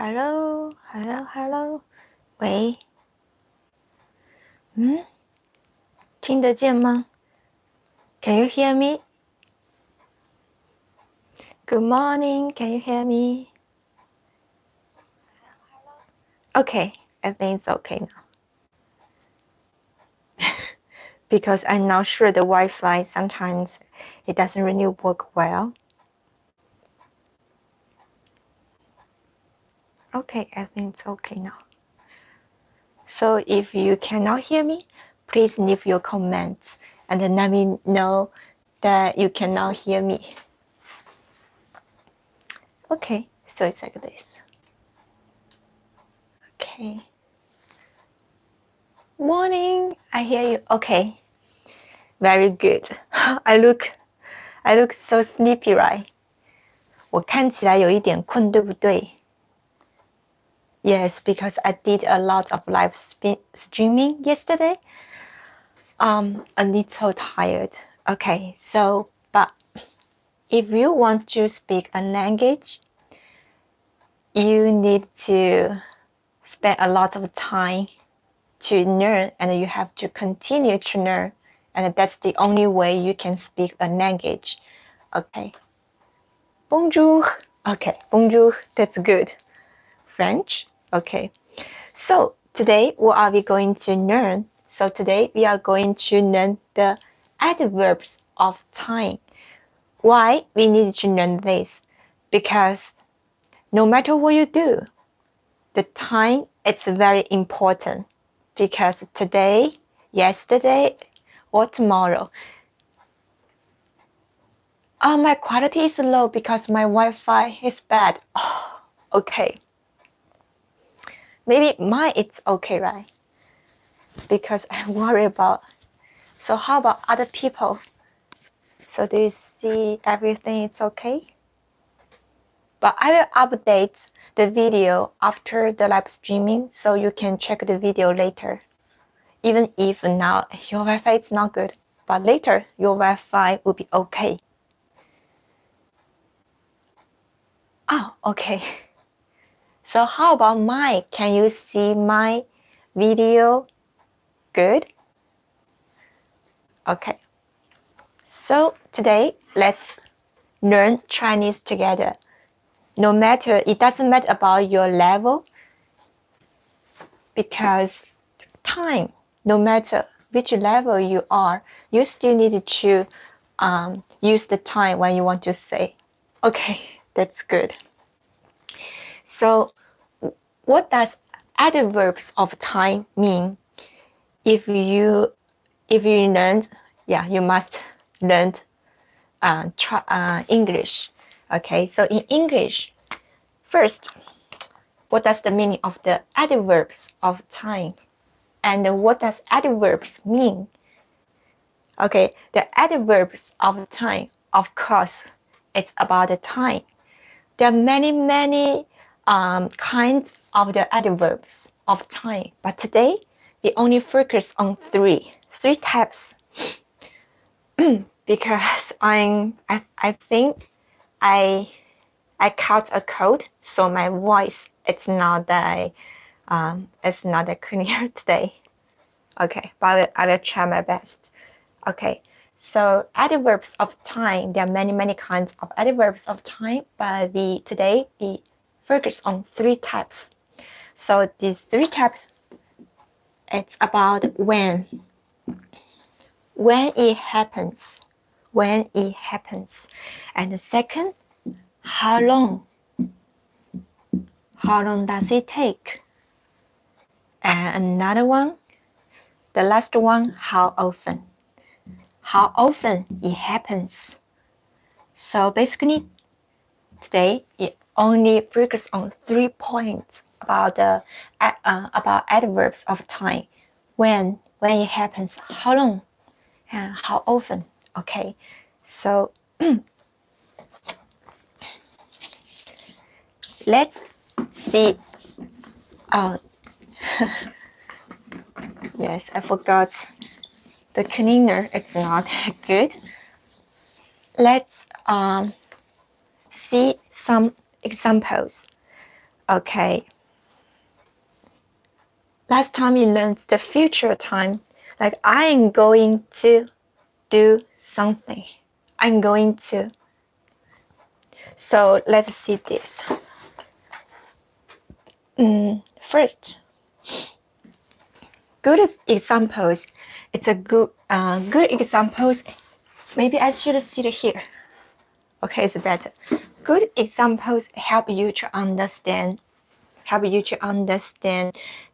Hello，喂，听得见吗？ Can you hear me? Good morning, can you hear me? Okay, I think it's okay now. Because I'm not sure the Wi-Fi sometimes it doesn't really work well. Okay, I think it's okay now. So if you cannot hear me, please leave your comments and then let me know that you cannot hear me. Okay, so it's like this. Okay. Morning, I hear you. Okay. Very good. I look so sleepy, right? 我看起来有一点困，对不对？ Yes, because I did a lot of live streaming yesterday. A little tired. Okay, so but if you want to speak a language, you need to spend a lot of time to learn, and you have to continue to learn, and that's the only way you can speak a language. Okay. Bonjour. Okay, bonjour. That's good. French. Okay. So today, what are we going to learn? So today we are going to learn the adverbs of time. Why we need to learn this? Because no matter what you do, the time is very important. Because today, yesterday, or tomorrow. My quality is low because my Wi-Fi is bad. Oh, okay. Maybe mine it's okay, right? Because I worry about. So how about other people? So do you see everything it's okay? But I will update the video after the live streaming so you can check the video later. Even if now your Wi-Fi is not good, but later your Wi-Fi will be okay. Oh, okay. So how about mine? Can you see my video good? Okay. So today, let's learn Chinese together. No matter, it doesn't matter about your level, because time, no matter which level you are, you still need to use the time when you want to say. Okay, that's good. So what does adverbs of time mean? If you learned, yeah, you must learn English. Okay, so in English, first, what does the meaning of the adverbs of time? And what does adverbs mean? Okay, the adverbs of time, of course, it's about the time. There are many kinds of the adverbs of time, but today we only focus on three types. Because I think I caught a cold, so my voice it's not that clear today. Okay, but I will try my best. Okay, so adverbs of time, there are many kinds of adverbs of time, but today we focus on three types. So these three types, it's about when it happens, and the second, how long does it take, and another one, the last one, how often it happens. So basically today it only focus on 3 points about adverbs of time: when it happens, how long, and how often. Okay, so let's see. Oh, yes, I forgot the cleaner. It's not good. Let's see some examples. Okay. Last time we learned the future time, like I am going to do something. I'm going to. So let's see this. First, good examples. It's a good examples. Maybe I should sit here. Okay, it's better. Good examples help you to understand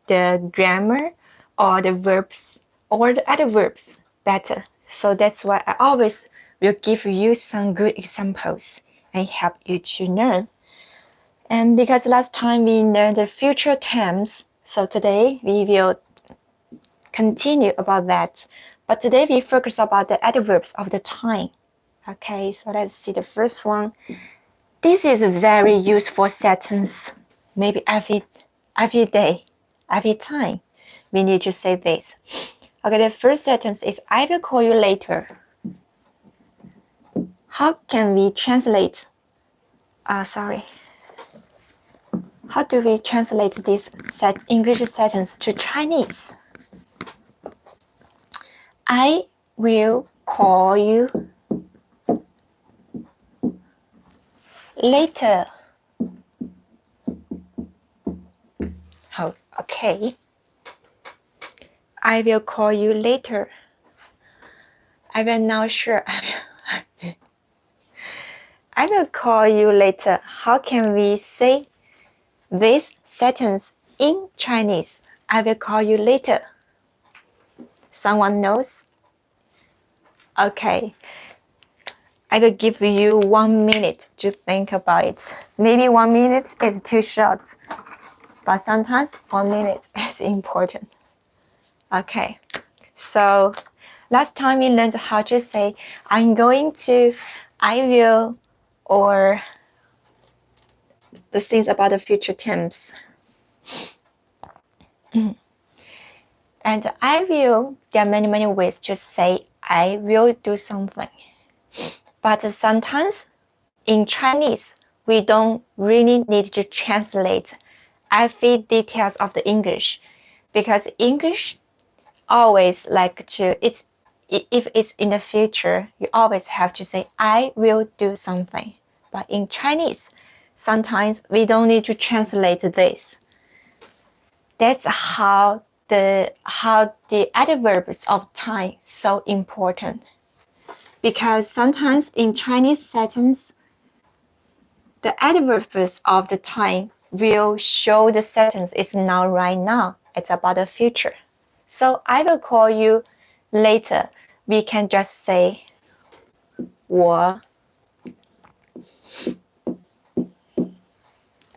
the grammar or the verbs or the adverbs better. So that's why I always will give you some good examples and help you to learn. And because last time we learned the future tense, so today we will continue about that. But today we focus about the adverbs of the time. Okay, so let's see the first one. This is a very useful sentence. Maybe every day, every time we need to say this. Okay, the first sentence is I will call you later. How can we translate? How do we translate this English sentence to Chinese? I will call you later. Oh, okay. I will call you later. I will not sure. I will call you later. How can we say this sentence in Chinese? I will call you later. Someone knows? Okay. I will give you 1 minute to think about it. Maybe 1 minute is too short, but sometimes 1 minute is important. Okay. So last time we learned how to say I'm going to, I will, or the things about the future tense. And I will, there are many ways to say I will do something. But sometimes in Chinese, we don't really need to translate every details of the English, because English always like to, if it's in the future, you always have to say I will do something. But in Chinese, sometimes we don't need to translate this. That's how the adverbs of time so important. Because sometimes in Chinese sentence, the adverbs of the time will show the sentence is not right now. It's about the future. So I will call you later. We can just say 我.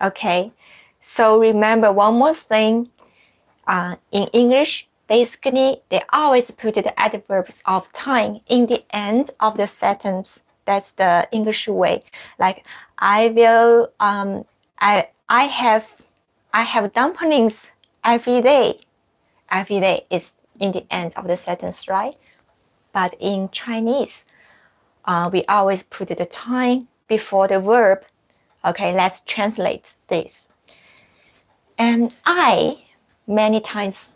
Okay. So remember one more thing. In English, basically, they always put the adverbs of time in the end of the sentence. That's the English way. Like I will, I have dumplings every day. Every day is in the end of the sentence, right? But in Chinese, we always put the time before the verb. Okay, let's translate this. And I, many times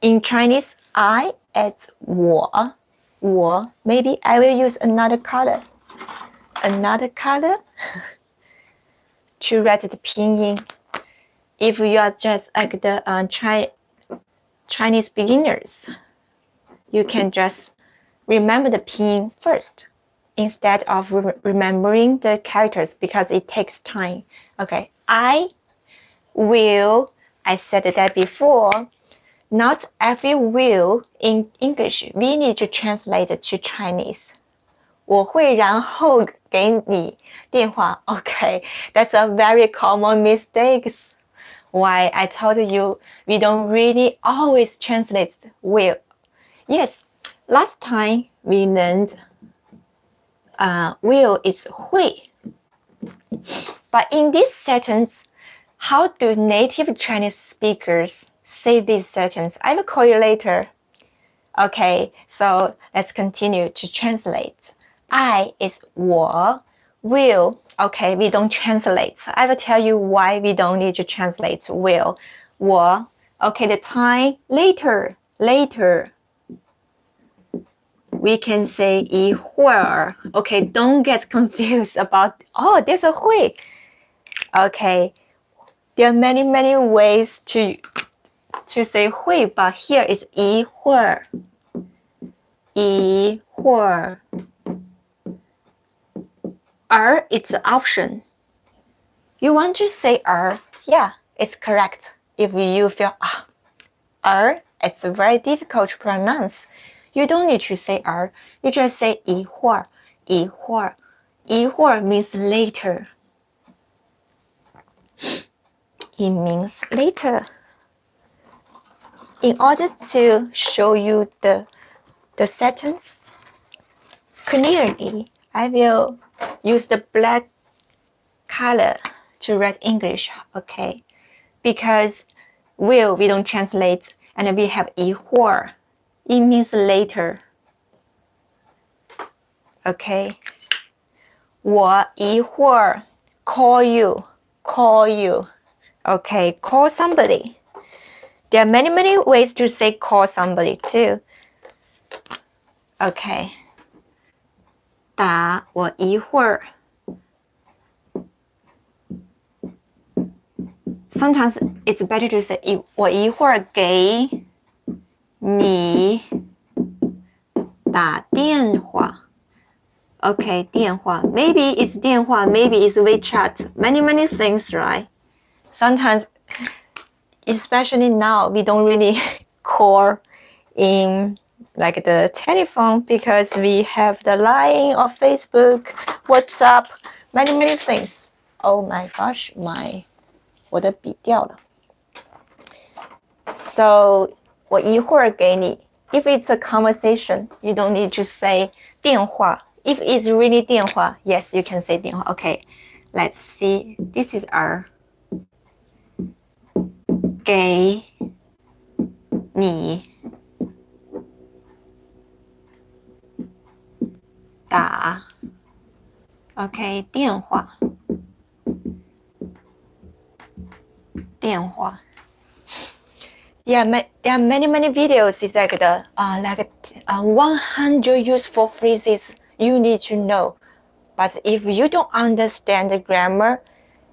in Chinese, I as 我. Maybe I will use another color to write the pinyin. If you are just like the Chinese beginners, you can just remember the pinyin first instead of remembering the characters, because it takes time. Okay, I will, I said that before, not every will in English we need to translate it to Chinese. 我会然后给你电话. Okay, that's a very common mistake. Why I told you we don't really always translate will. Yes, last time we learned will is 会. But in this sentence, how do native Chinese speakers say this sentence? I will call you later. Okay, so let's continue to translate. I is 我 will, okay, we don't translate. So I will tell you why we don't need to translate will. 我, okay, the time, later. We can say 一会儿. Okay, don't get confused about, oh, there's a 会. Okay, there are many ways to say 会, but here is 一会儿. 一会儿. It's an option. You want to say yeah, it's correct. If you feel it's very difficult to pronounce, you don't need to say you just say 一会儿. 一会儿. 一会儿 means later. It means later. In order to show you the sentence clearly, I will use the black color to write English, okay? Because will, we don't translate, and we have 一会儿. It means later. Okay? 我一会儿 call you. Okay, call somebody. There are many ways to say call somebody too. Okay. 打我一会儿. Sometimes it's better to say 我一会儿给你打电话. Okay, 电话. Maybe it's 电话, maybe it's WeChat. Many things, right? Sometimes, especially now, we don't really call in like the telephone because we have the line or Facebook, WhatsApp, many things. Oh my gosh, 我的笔掉了. So, 我一会儿给你. If it's a conversation, you don't need to say 电话. If it's really 电话, yes, you can say 电话. Okay, let's see. This is R. 给你打 okay 电话 Yeah, there are many videos. It's like the 100 useful phrases you need to know. But if you don't understand the grammar,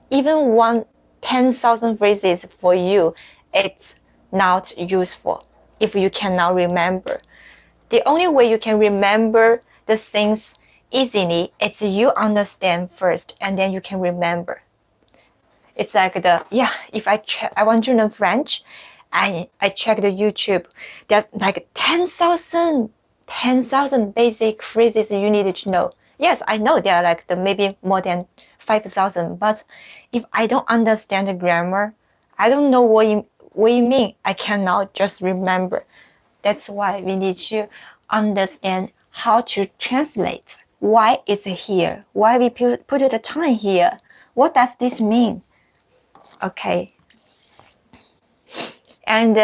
even 10,000 phrases for you, it's not useful if you cannot remember. The only way you can remember the things easily is you understand first and then you can remember. It's like if I want to learn French, I check the YouTube. There are like 10,000 basic phrases you need to know. Yes, I know there are like maybe more than 5,000, but if I don't understand the grammar, I don't know what you mean. I cannot just remember. That's why we need to understand how to translate. Why it's here? Why we put the time here? What does this mean? Okay. And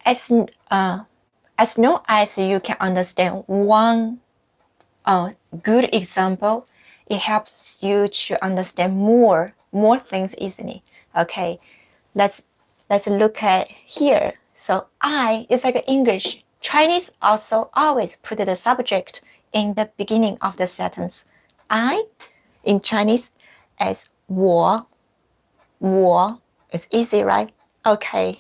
as long as you can understand one good example, it helps you to understand more things easily. Okay, let's look at here. So I is like English. Chinese also always put the subject in the beginning of the sentence. I in Chinese as 我. It's easy, right? Okay.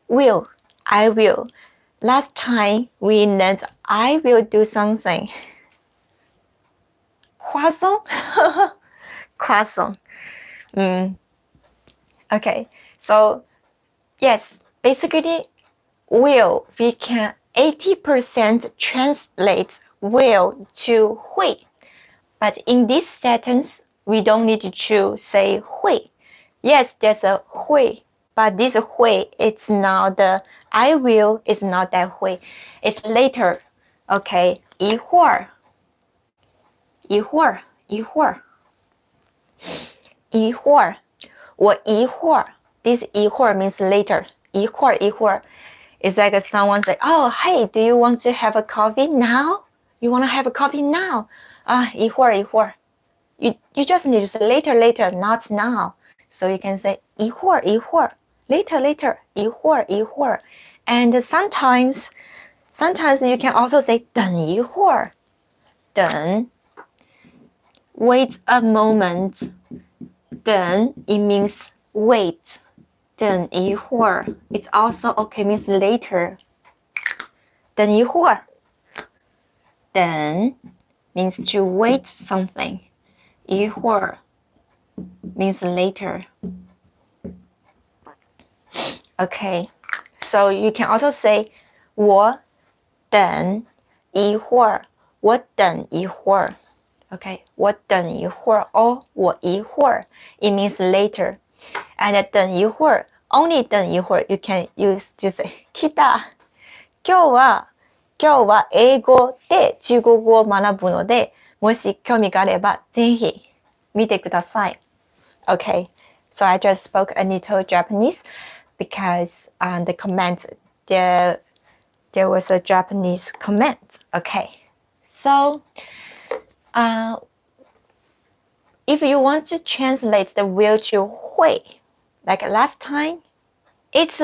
Will, I will. Last time we learned I will do something. Croissant? Croissant. Okay, so yes, basically will, we can 80% translate will to 会. But in this sentence, we don't need to say 会. Yes, there's a 会. But this 会, it's not the I will, it's not that 会. It's later. Okay, 一会儿. 一会儿. 我一会儿. This 一会儿 means later. 一会儿. It's like someone say, oh, hey, do you want to have a coffee now? You want to have a coffee now? 一会儿. you just need to say later, not now. So you can say 一会儿 later, 一会儿 And sometimes you can also say 等一会儿等 Wait a moment 等 it means wait 等一会儿 It's also okay means later 等一会儿等 means to wait something 一会儿 means later. Okay, so you can also say 我等一会儿我等一会儿 Okay, 我等一会儿 or 我一会儿 It means later. And 等一会儿 only 等一会儿 You can use to say 来た今日は英語で中国語を学ぶのでもし興味があればぜひ見てください Okay, so I just spoke a little Japanese because the comment there was a Japanese comment. Okay, so if you want to translate the will to 会 like last time, it's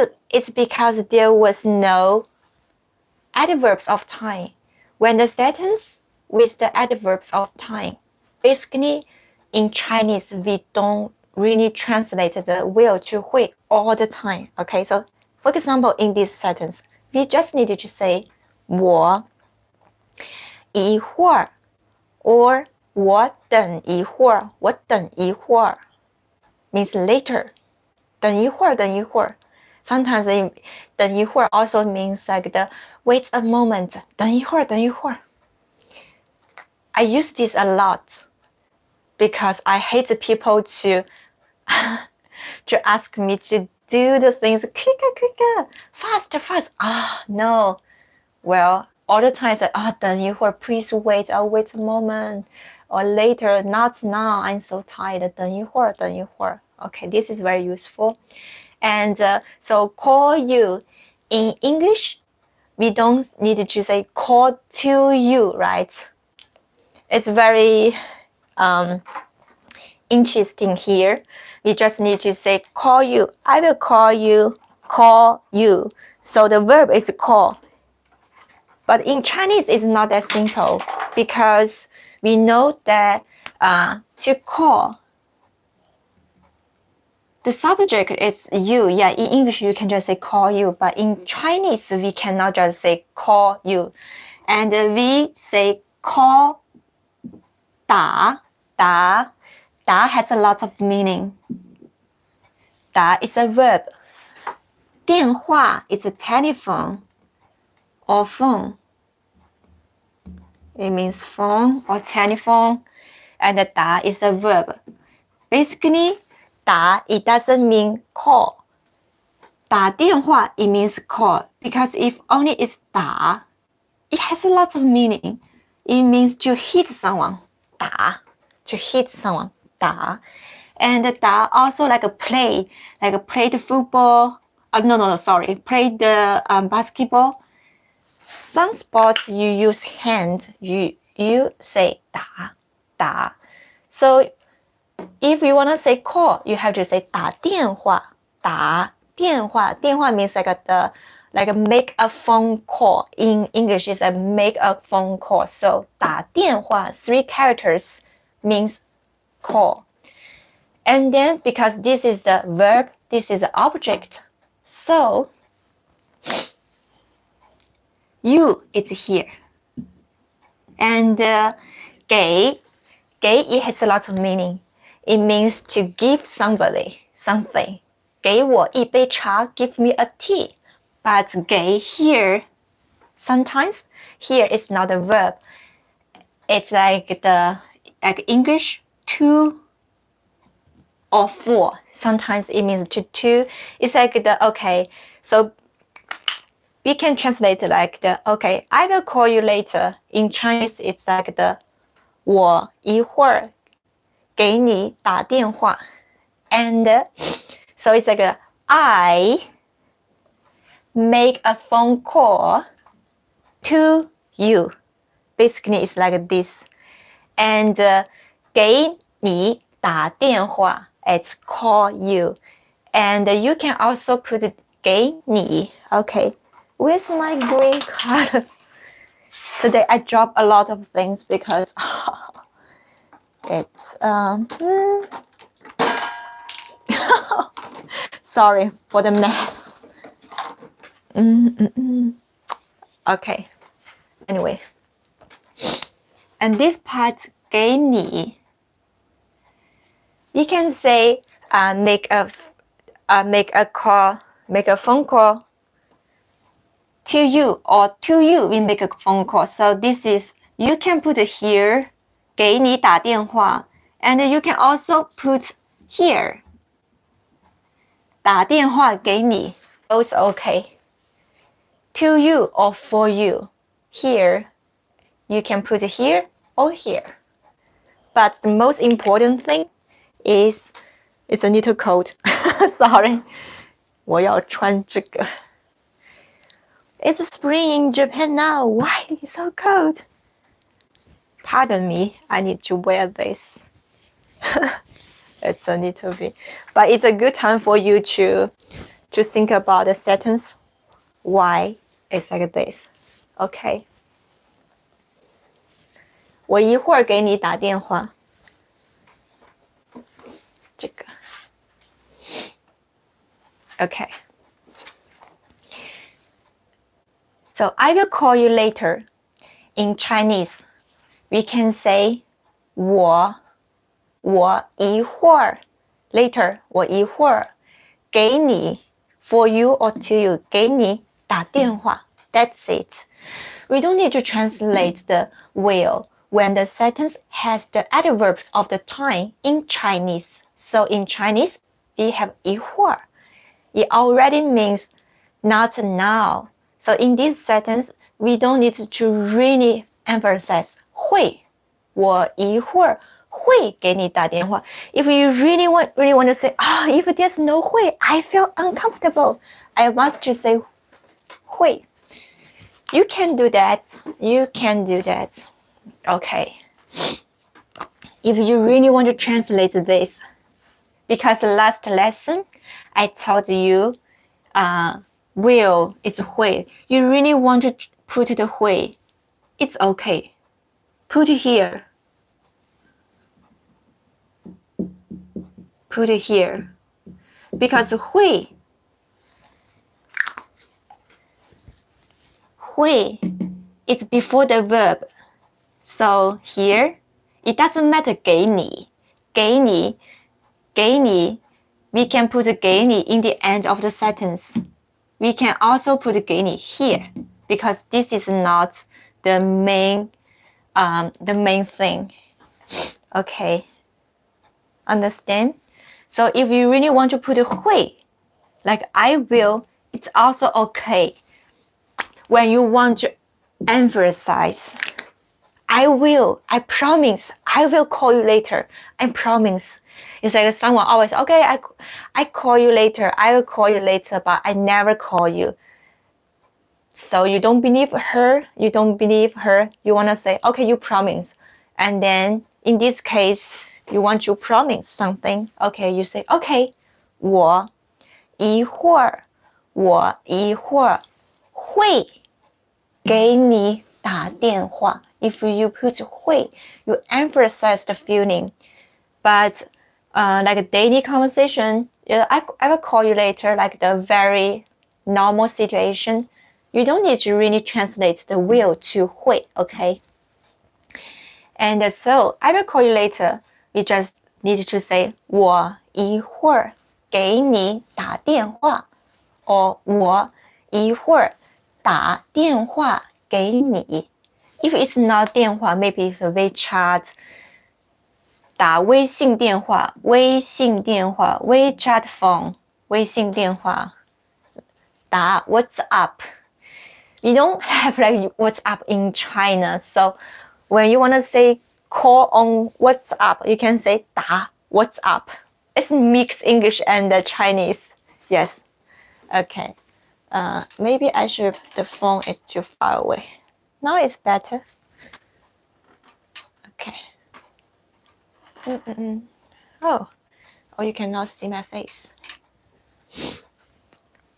because there was no adverbs of time. When the sentence with the adverbs of time, basically in Chinese we don't really translate the will to 会 all the time. Okay, so for example, in this sentence, we just needed to say 我一会儿 or 我等一会儿 means later 等一会儿 Sometimes 等一会儿 also means like the wait a moment 等一会儿 I use this a lot because I hate people to ask me to do the things quicker, fast. No. Well, all the time I say, 等一会儿 please wait, I'll wait a moment. Or later, not now, I'm so tired. 等一会儿 Okay, this is very useful. And so call you. In English, we don't need to say call to you, right? It's very interesting here. We just need to say call you. I will call you. So the verb is call. But in Chinese, it's not that simple because we know that to call, the subject is you. Yeah, in English, you can just say call you. But in Chinese, we cannot just say call you. And we say call 打 has a lot of meaning. 打 is a verb. 电话 is a telephone or phone. It means phone or telephone. And 打 is a verb. Basically, 打 it doesn't mean call. 打电话 it means call. Because if only it's 打, it has a lot of meaning. It means to hit someone. 打 to hit someone. 打 And 打 also like a play the football. Play the basketball. Some sports you use hand. You say 打. So if you want to say call, you have to say 打电话. 电话 means like make a phone call. In English, it's a make a phone call. So 打电话 3 characters means call. And then because this is the verb, this is the object. So you is here. And 给 it has a lot of meaning. It means to give somebody something. 给我一杯茶 give me a tea. But 给 here, sometimes here is not a verb. It's like English 2 or 4. Sometimes it means to 2. It's like okay. So we can translate like okay, I will call you later. In Chinese, it's like 我一会儿给你打电话. And so it's like I make a phone call to you. Basically, it's like this. And 给你打电话 it's call you. And you can also put 给你. Okay, where's my green card? Today I dropped a lot of things because it's sorry for the mess. Okay, anyway, and this part 给你 you can say make a phone call to you, or to you we make a phone call. So this is, you can put here 给你打电话, and you can also put here 打电话给你, both okay. To you or for you, here you can put here or here. But the most important thing is, it's a little cold. Sorry, 我要穿这个. It's spring in Japan now. Why is it so cold? Pardon me, I need to wear this. It's a little bit, but it's a good time for you to think about the sentence why it's like this. Okay. 我一会儿给你打电话。这个。Okay. So I will call you later. In Chinese, we can say 我一会儿 later 我一会儿给你 for you or to you 给你打电话 That's it. We don't need to translate the will when the sentence has the adverbs of the time in Chinese. So in Chinese, we have 一会儿. It already means not now. So in this sentence, we don't need to really emphasize 会我一会儿会给你打电话. If you really want to say, if there's no 会, I feel uncomfortable. I want to say 会. You can do that. You can do that. Okay. If you really want to translate this, because the last lesson I told you, will is 会. You really want to put the 会. It's okay. Put it here. Put it here. Because 会it's before the verb. So here, it doesn't matter 给你 we can put 给你 in the end of the sentence. We can also put 给你 here, because this is not the main thing. Okay, understand? So if you really want to put 会, like I will, it's also okay. When you want to emphasize, I will, I promise, I will call you later. I promise. It's like someone always, okay, I call you later. I will call you later, but I never call you. So you don't believe her. You want to say, okay, you promise. And then in this case, you want to promise something. Okay, you say, okay, 我一会儿会给你打电话. If you put 会, you emphasize the feeling. But like a daily conversation, I will call you later, like the very normal situation. You don't need to really translate the will to 会, okay? And so, I will call you later. We just need to say 我一会儿给你打电话 or 我一会儿打电话给你. If it's not 电话, maybe it's a WeChat. 打微信电话 WeChat phone 微信电话打 WhatsApp. We don't have like WhatsApp in China, so when you want to say call on WhatsApp, you can say 打 WhatsApp. It's mixed English and Chinese. Yes. Okay. Maybe the phone is too far away. Now it's better. Okay. Oh, you cannot see my face.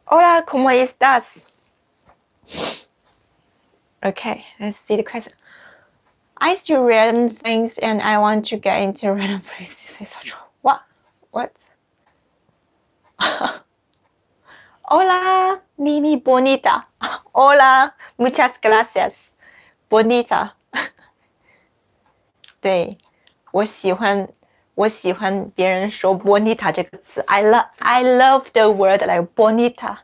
Hola, ¿cómo estás? Okay, let's see the question. I still random things and I want to get into random places. What? Hola, Mimi bonita. Hola, muchas gracias. Bonita. 对，我喜欢别人说 bonita 这个词。I love the word like bonita,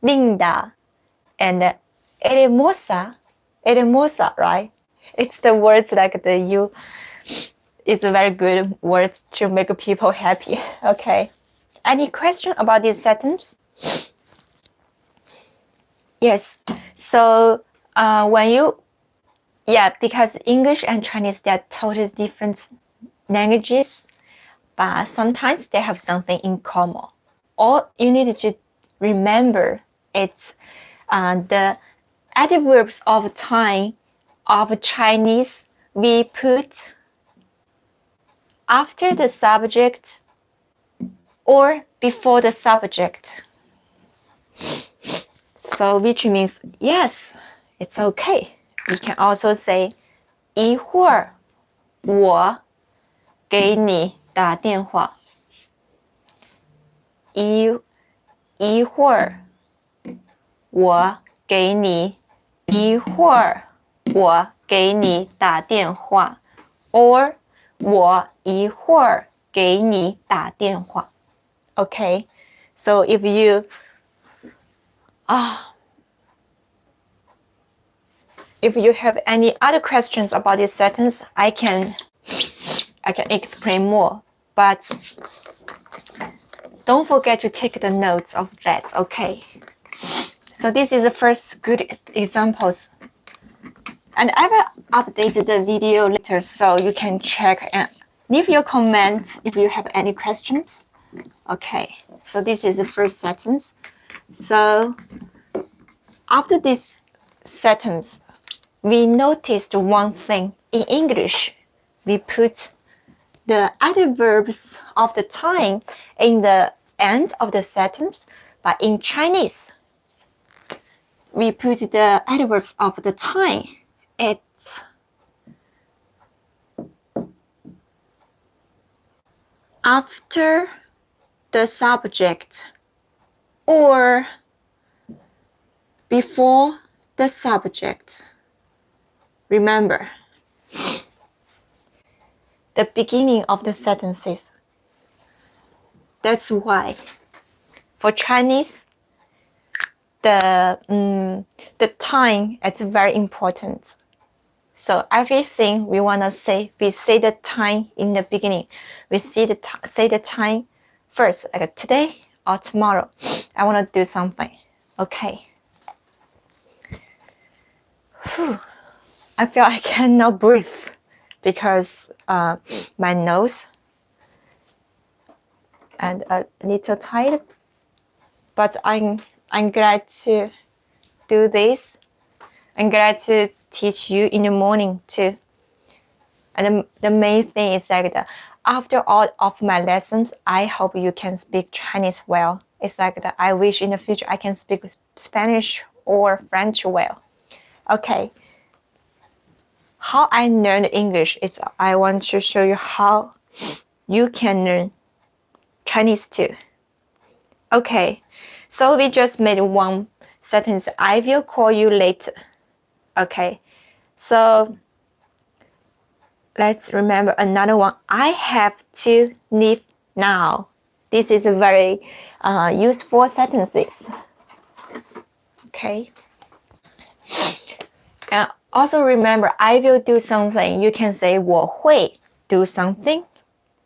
linda, and hermosa, right? It's the words like it's a very good word to make people happy. Okay. Any question about this sentence? Yes. So because English and Chinese, they're totally different languages, but sometimes they have something in common. All you need to remember it's the adverbs of time of Chinese we put after the subject or before the subject. So which means yes, it's okay. You can also say 一会儿我给你打电话。一会儿我给你打电话 or 我一会儿给你打电话。Okay, so if you have any other questions about this sentence, I can explain more, but don't forget to take the notes of that, okay? So this is the first good examples. And I will update the video later so you can check and leave your comments if you have any questions. Okay, so this is the first sentence. So after this sentence, we noticed one thing. In English, we put the adverbs of the time in the end of the sentence, but in Chinese, we put the adverbs of the time it's after the subject or before the subject. Remember, the beginning of the sentences. That's why for Chinese, the time is very important. So everything we wanna say, we say the time in the beginning. We say the time first, like today or tomorrow. I wanna do something. Okay. I feel I cannot breathe because my nose and a little tired. But I'm glad to do this. I'm glad to teach you in the morning too. And the main thing is like after all of my lessons, I hope you can speak Chinese well. It's like that I wish in the future I can speak Spanish or French well. Okay. How I learned English is I want to show you how you can learn Chinese too. Okay, so we just made one sentence. I will call you later. Okay, so let's remember another one. I have to leave now. This is a very useful sentences. Okay. And also remember, I will do something. You can say 我会 do something,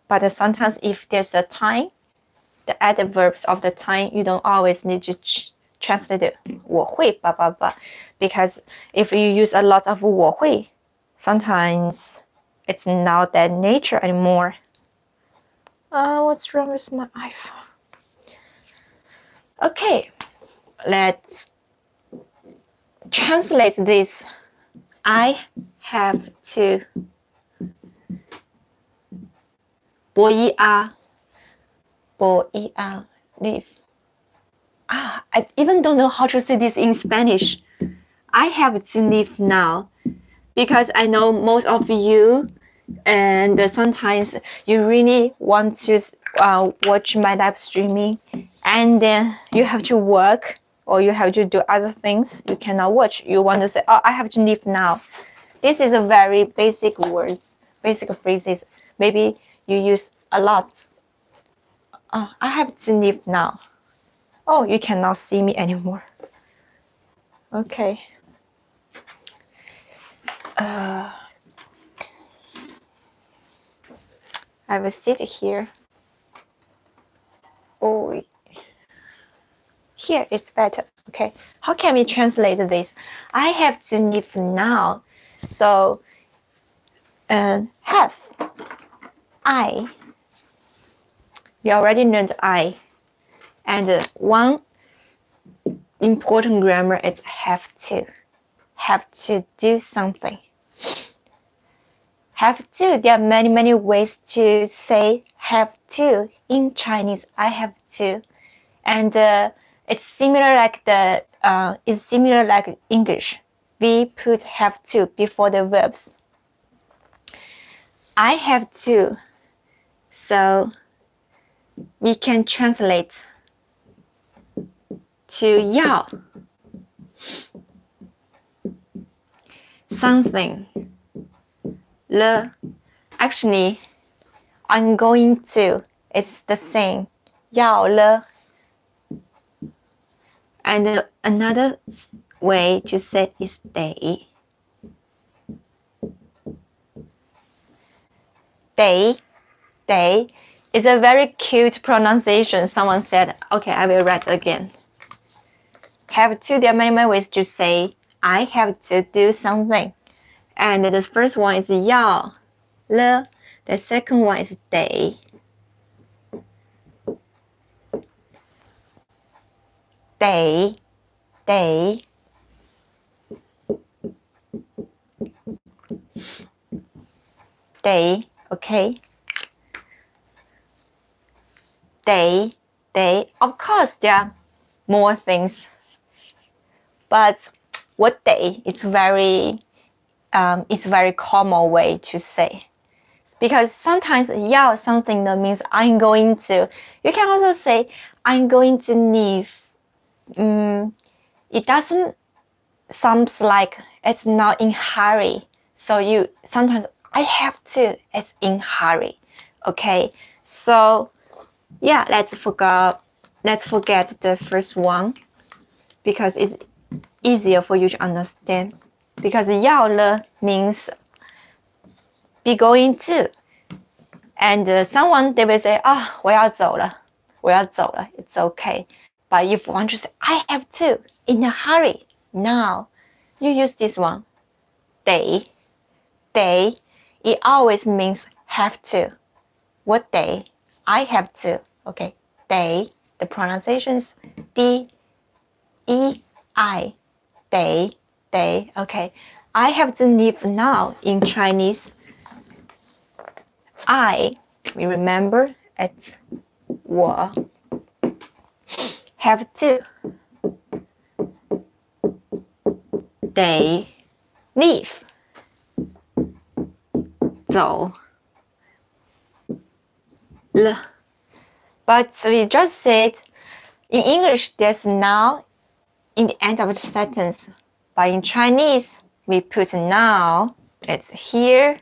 but sometimes if there's a time, the adverbs of the time, you don't always need to translate it 我会 blah blah blah, because if you use a lot of 我会, sometimes it's not that nature anymore. What's wrong with my iPhone? Okay, let's translate this. I have to 博一啊 leave. I even don't know how to say this in Spanish. I have to leave now because I know most of you and sometimes you really want to watch my live streaming and then you have to work or you have to do other things you cannot watch. You want to say, oh, I have to leave now. This is a very basic words, basic phrases. Maybe you use a lot. I have to leave now. Oh, you cannot see me anymore. Okay. I will sit here. Oh, here it's better. Okay. How can we translate this? I have to leave now. So, have. I. We already learned I. And one important grammar is have to. Have to do something. Have to. There are many ways to say have to in Chinese. I have to, and it's similar like English. We put have to before the verbs. I have to. So we can translate to 要 something. Actually, I'm going to. It's the same. 要了. And another way to say is they. They is a very cute pronunciation. Someone said, okay, I will write again. Have to, there are many ways to say I have to do something. And the first one is 要了. The second one is they. They, okay. They, of course there are more things. But what day? It's very common way to say. Because sometimes 要 something that means I'm going to. You can also say I'm going to leave. It doesn't sound like it's not in hurry. So you sometimes I have to. It's in hurry. Okay. So yeah, let's forget the first one because it's easier for you to understand. Because 要了 means be going to. And someone they will say, 我要走了. It's okay. But if you want to say, I have to, in a hurry, now, you use this one. They, it always means have to. What day? I have to. Okay. They, the pronunciation is D-E-I. They. Okay. I have to leave now in Chinese. We remember it's 我 have to. They leave. 走了. But we just said in English there's now in the end of the sentence. But in Chinese we put now. It's here.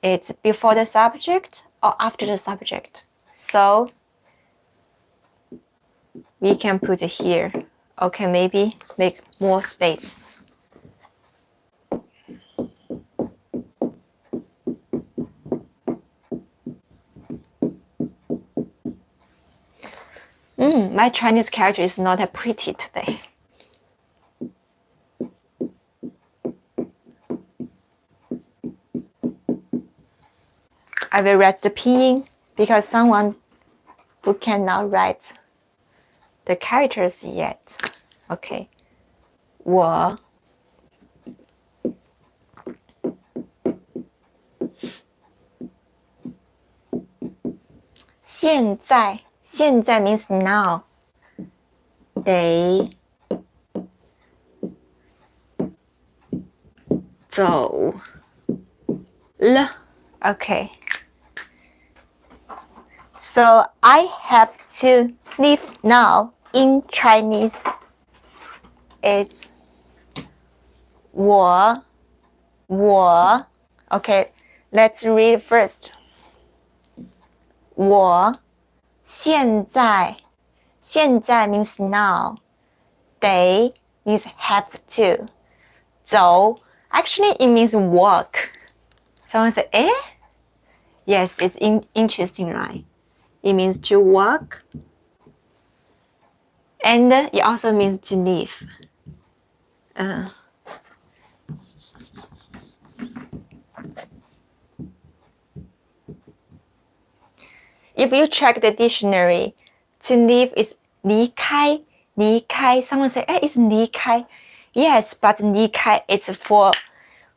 It's before the subject or after the subject. So we can put it here. Okay, maybe make more space. My Chinese character is not that pretty today. I will write the pinyin because someone who cannot write the characters yet. Okay. 我现在means now. 得走了 Okay. So I have to leave now. In Chinese, it's 我 Okay, let's read first. 我现在 means now. 得 means have to. 走 actually it means walk. Someone say, eh? Yes, it's interesting, right? It means to walk. And it also means to leave. If you check the dictionary, to leave is 离开 Someone say, eh, it's 离开. Yes, but 离开 it's for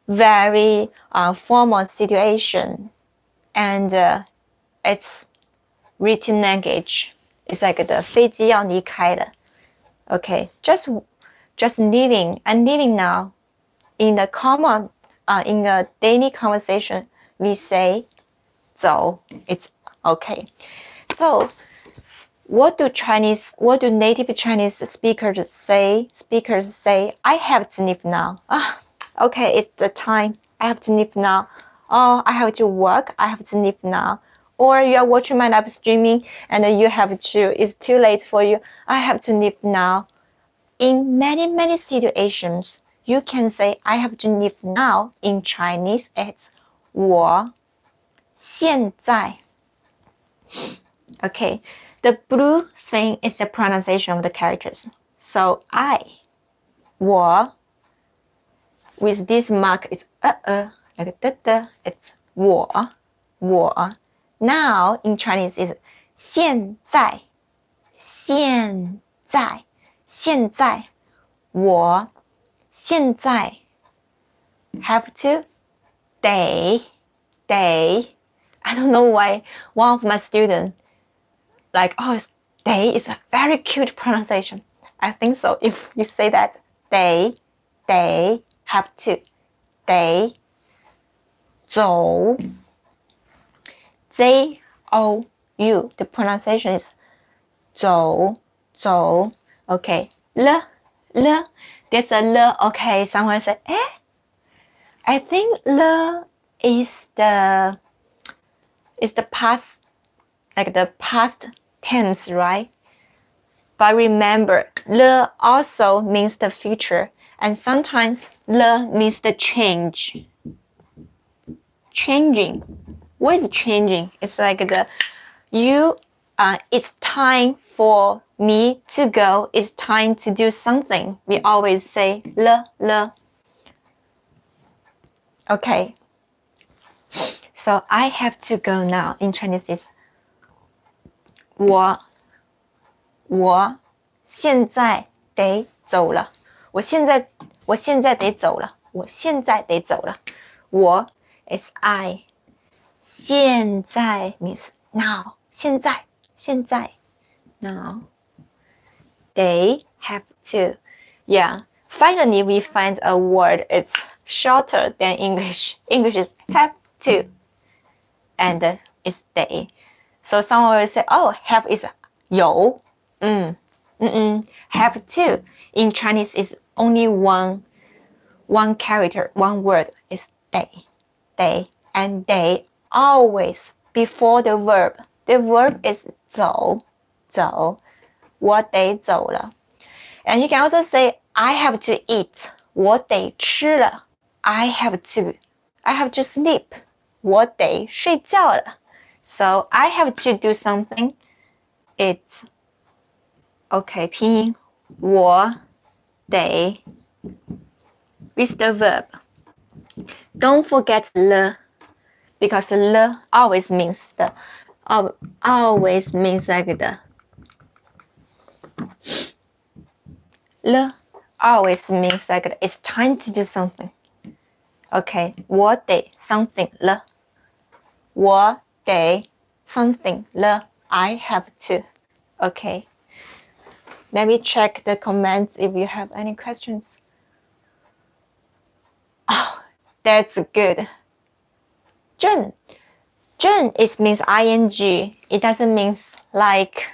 very formal situation. And it's written language. It's like the 飞机要离开了. Okay, just leaving. I'm leaving now. In the common, in the daily conversation, we say 走. It's okay. So, what do native Chinese speakers say? Speakers say, I have to leave now. Okay, it's the time. I have to leave now. Oh, I have to work. I have to leave now. Or you are watching my live streaming and you have to, it's too late for you. I have to leave now. In many situations, you can say, I have to leave now. In Chinese, it's 我现在. Okay, the blue thing is the pronunciation of the characters. So I, 我, with this mark, it's like da, it's 我. Now in Chinese is 现在我现在 have to 得 I don't know why one of my students like, oh, 得 is a very cute pronunciation. I think so. If you say that 得 have to 得走 Z-O-U. The pronunciation is 走 Okay. Le. There's a le. Okay. Someone said, eh? I think le is the past, like the past tense, right? But remember, le also means the future, and sometimes le means the change. Changing. What is changing? It's like it's time for me to go. It's time to do something. We always say le. Okay. So I have to go now. In Chinese is 我现在得走了。我现在得走了。我 is I. 现在 means now. 现在 now. They have to. Yeah. Finally, we find a word. It's shorter than English. English is have to. And it's they. So someone will say, oh, have is 有. Have to. In Chinese is only one character, one word is they. And they always before the verb. The verb is 走. 我得走了. And you can also say, I have to eat. 我得吃了. I have to sleep. 我得睡觉了. So I have to do something. It's okay. 拼音我得 with the verb. Don't forget le, because le always means like the le always means like it's time to do something. Okay, 我得 something 了。我得 something 了。I have to. Okay. Maybe check the comments if you have any questions. Oh, that's good. 正 it means ing. It doesn't mean like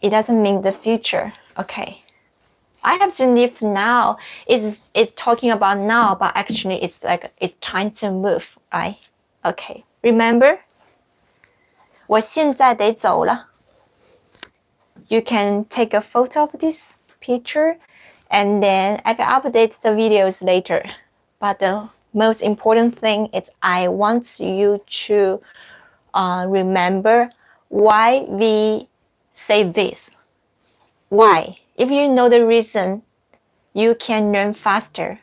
it doesn't mean the future. Okay. I have to leave now. It's talking about now, but actually it's like it's time to move, right? Okay. Remember? 我现在得走了. You can take a photo of this picture and then I can update the videos later. But the most important thing is I want you to remember why we say this. Why? If you know the reason, you can learn faster.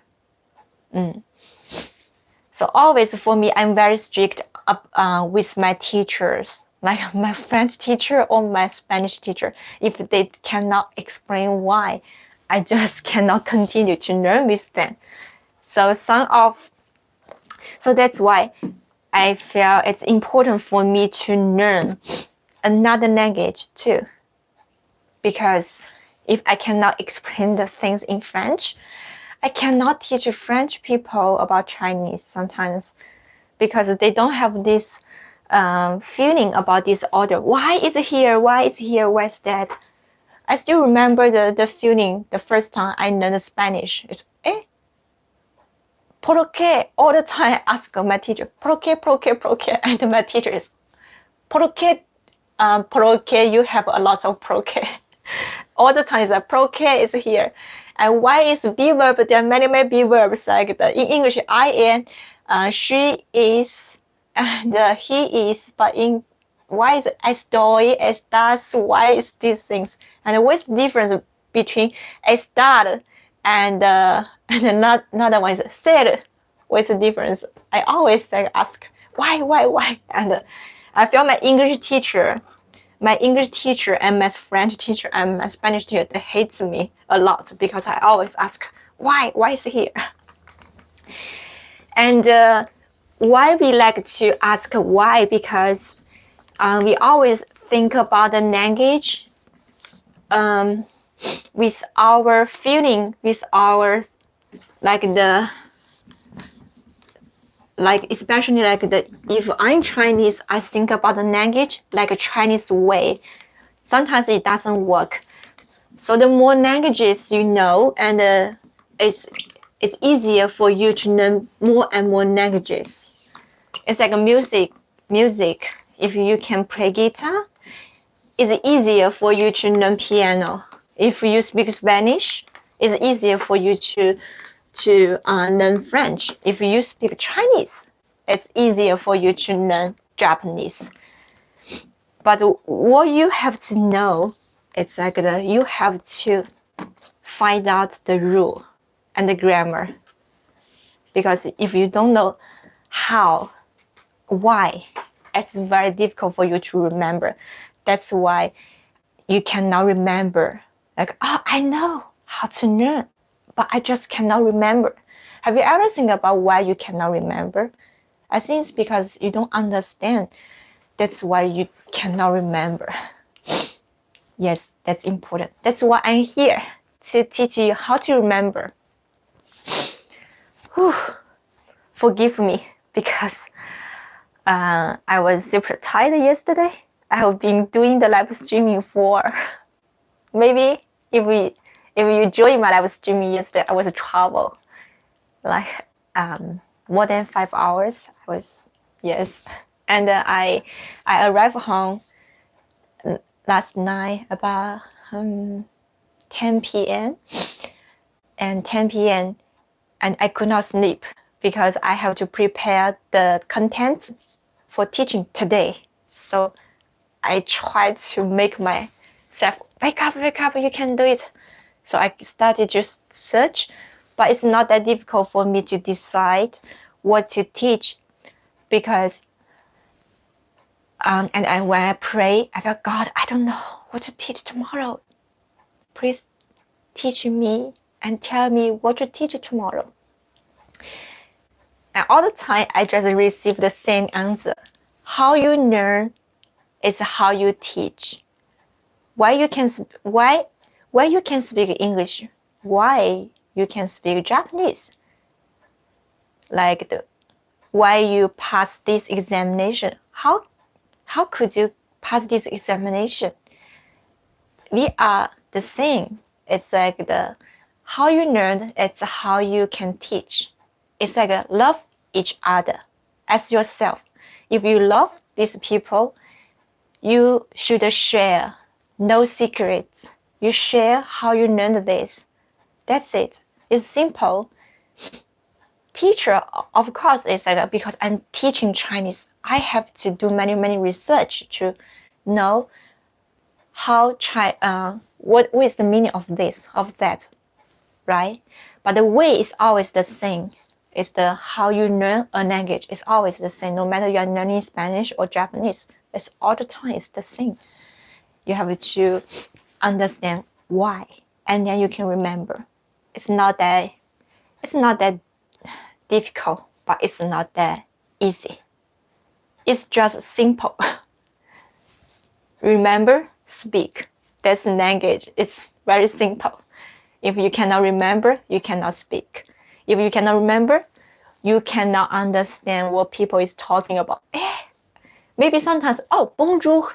So always for me, I'm very strict with my teachers, like my French teacher or my Spanish teacher. If they cannot explain why, I just cannot continue to learn with them. So that's why I feel it's important for me to learn another language too. Because if I cannot explain the things in French, I cannot teach French people about Chinese sometimes because they don't have this feeling about this order. Why is it here? Why is here? Why is that? I still remember the feeling the first time I learned Spanish. It's ¿por qué? All the time I ask my teacher, ¿por qué? ¿Por qué? ¿Por qué? And my teacher is, ¿por qué? ¿Por qué? You have a lot of ¿por qué? All the time is like, ¿por qué is here? And why is be verb? There are many be verbs like in English, I am, she is, and he is. But in why is estoy, estás? Why is these things? And what's the difference between estar and another one is ser? What's the difference? I always ask why? And I feel my English teacher and my French teacher and my Spanish teacher, they hate me a lot because I always ask, why is it here? And why we like to ask why? Because we always think about the language with our feeling, with our especially if I'm Chinese, I think about the language like a Chinese way. Sometimes it doesn't work. So the more languages you know, and it's easier for you to learn more and more languages. It's like a music. If you can play guitar, it's easier for you to learn piano. If you speak Spanish, it's easier for you to learn French. If you speak Chinese, it's easier for you to learn Japanese. But what you have to know is you have to find out the rule and the grammar. Because if you don't know how, why, it's very difficult for you to remember. That's why you cannot remember. I know how to learn, but I just cannot remember. Have you ever think about why you cannot remember? I think it's because you don't understand. That's why you cannot remember. Yes, that's important. That's why I'm here, to teach you how to remember. Whew. Forgive me because I was super tired yesterday. I have been doing the live streaming for maybe if you join my live streaming yesterday, I was travel more than 5 hours. And I arrived home last night about 10 p.m. and 10 p.m. and I could not sleep because I have to prepare the content for teaching today. So I tried to make myself wake up, you can do it. So I started just search, but it's not that difficult for me to decide what to teach because and when I pray, I felt, God, I don't know what to teach tomorrow. Please teach me and tell me what to teach tomorrow. And all the time, I just receive the same answer. how you learn is how you teach. Why you can speak English? Why you can speak Japanese? Like why you pass this examination? How could you pass this examination? We are the same. It's like how you learn, it's how you can teach. It's like love each other as yourself. If you love these people, you should share. No secrets. You share how you learned this. That's it. It's simple. Teacher, of course, is like because I'm teaching Chinese, I have to do many research to know how what is the meaning of this, of that, right? But the way is always the same. It's the how you learn a language is always the same. No matter you are learning Spanish or Japanese, it's all the time it's the same. You have to understand why, and then you can remember. It's not that difficult, but it's not that easy. It's just simple. Remember, speak. That's the language. It's very simple. If you cannot remember, you cannot speak. If you cannot remember, you cannot understand what people is talking about. Maybe sometimes, oh, bonjour,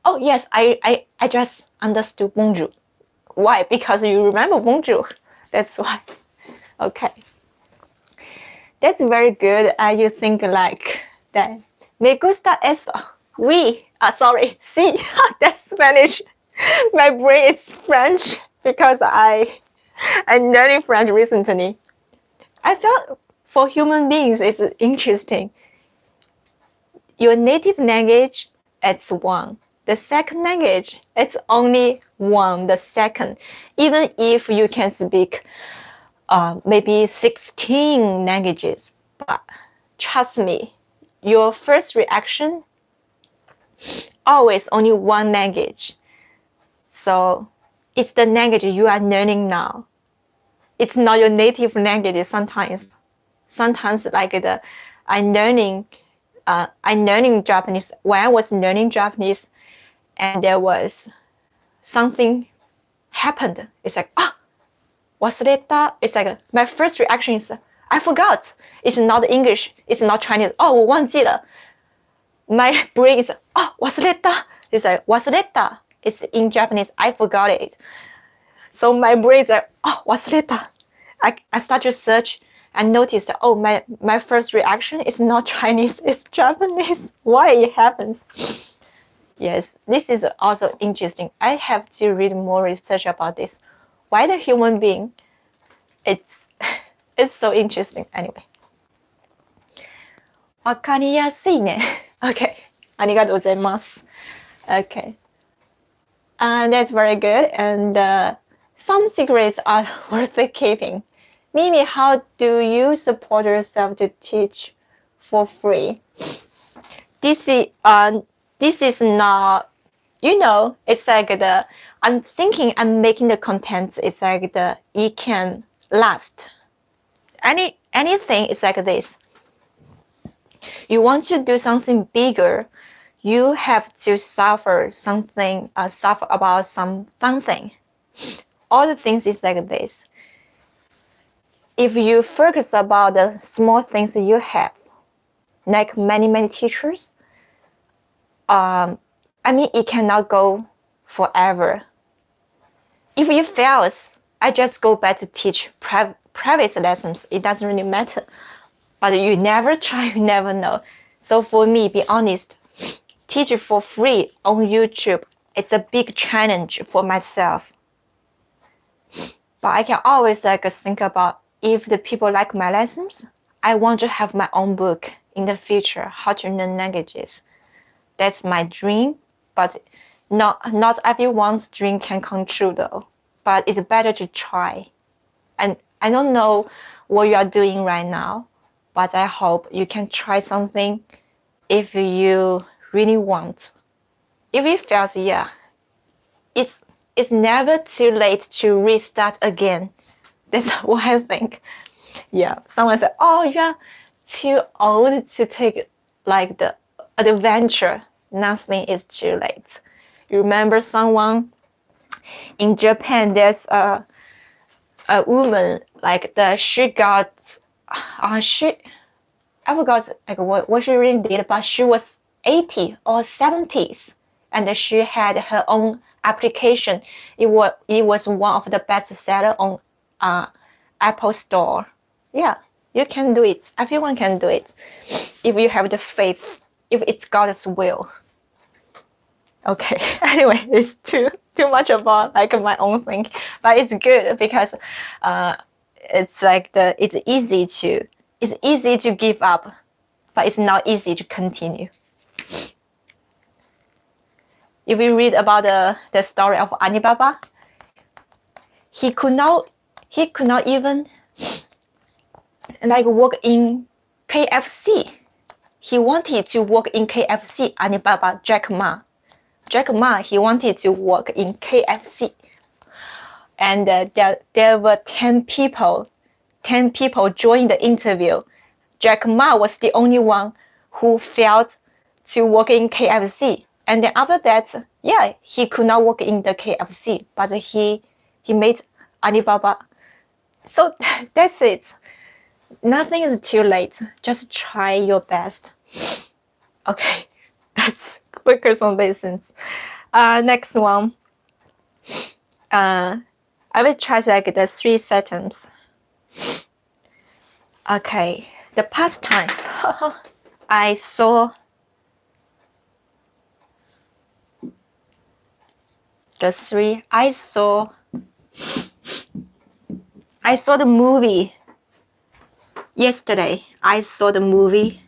Oh, yes, I just understood bonjour. Why? Because you remember bonjour. That's why. Okay. That's very good. You think like that. Me gusta eso. Sorry, sí. That's Spanish. My brain is French because I'm learning French recently. I felt for human beings it's interesting. Your native language, it's one. The second language, it's only one, the second. Even if you can speak maybe 16 languages, but trust me, your first reaction, always only one language. So it's the language you are learning now. It's not your native language sometimes. Sometimes like I'm learning Japanese. When I was learning Japanese, and there was something happened. It's like,忘れた. It's like my first reaction is, I forgot. It's not English. It's not Chinese. Oh, 我忘记了. My brain is, 忘れた. It's like 忘れた. It's in Japanese. I forgot it. So my brain is like, 忘れた. I start to search and notice that, my first reaction is not Chinese. It's Japanese. Why it happens? Yes, this is also interesting. I have to read more research about this. Why the human being? It's so interesting. Anyway. わかりやすいね. Okay. ありがとうございます. Okay. That's very good. And some secrets are worth keeping. Mimi, how do you support yourself to teach for free? This is not, it's like I'm thinking I'm making the contents, it's like it can last. Anything is like this. You want to do something bigger, you have to suffer about some fun thing. All the things is like this. If you focus about the small things you have, like many teachers, it cannot go forever. If it fails, I just go back to teach private lessons. It doesn't really matter. But you never try, you never know. So for me, be honest, teach for free on YouTube, it's a big challenge for myself. But I can always think about if the people like my lessons, I want to have my own book in the future, how to learn languages. That's my dream, but not everyone's dream can come true though. But it's better to try. And I don't know what you are doing right now, but I hope you can try something if you really want. If it fails, it's never too late to restart again. That's what I think. Yeah, someone said, you're too old to take adventure, nothing is too late. You remember someone in Japan? There's a woman like she got I forgot like what she really did, but she was 80 or 70s, and she had her own application. It was one of the best seller on Apple Store. Yeah, you can do it. Everyone can do it if you have the faith, if it's God's will. Okay, anyway, it's too much about like my own thing, but it's good because it's like it's easy to give up, but it's not easy to continue. If you read about the story of Alibaba, he could not even like work in KFC. He wanted to work in KFC. Alibaba, Jack Ma, he wanted to work in KFC, and there were 10 people joined the interview. Jack Ma was the only one who failed to work in KFC, and then after that, yeah, he could not work in the KFC, but he made Alibaba. So that's it. Nothing is too late. Just try your best. Okay, let's focus on lessons. Next one. I will try like the 3 sentences. Okay, the past time. I saw the 3. I saw the movie yesterday. I saw the movie.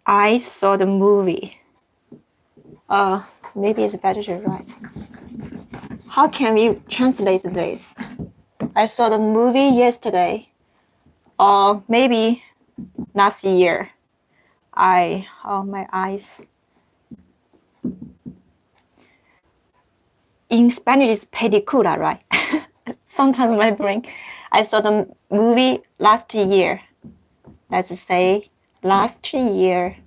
I saw the movie. Maybe it's better to write. How can we translate this? I saw the movie yesterday, or maybe last year. My eyes. In Spanish, it's película, right? Sometimes my brain. I saw the movie last year. Let's say last year.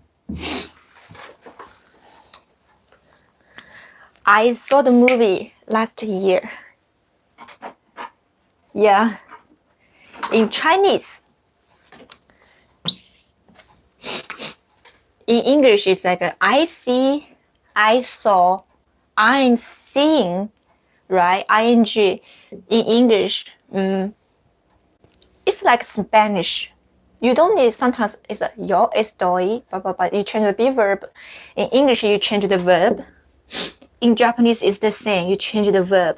I saw the movie last year. Yeah. In Chinese. In English, it's like I see, I saw, I'm seeing, right? ING. In English, it's like Spanish. You don't need, sometimes it's yo estoy, but you change the verb. In English, you change the verb. In Japanese, it's the same. You change the verb.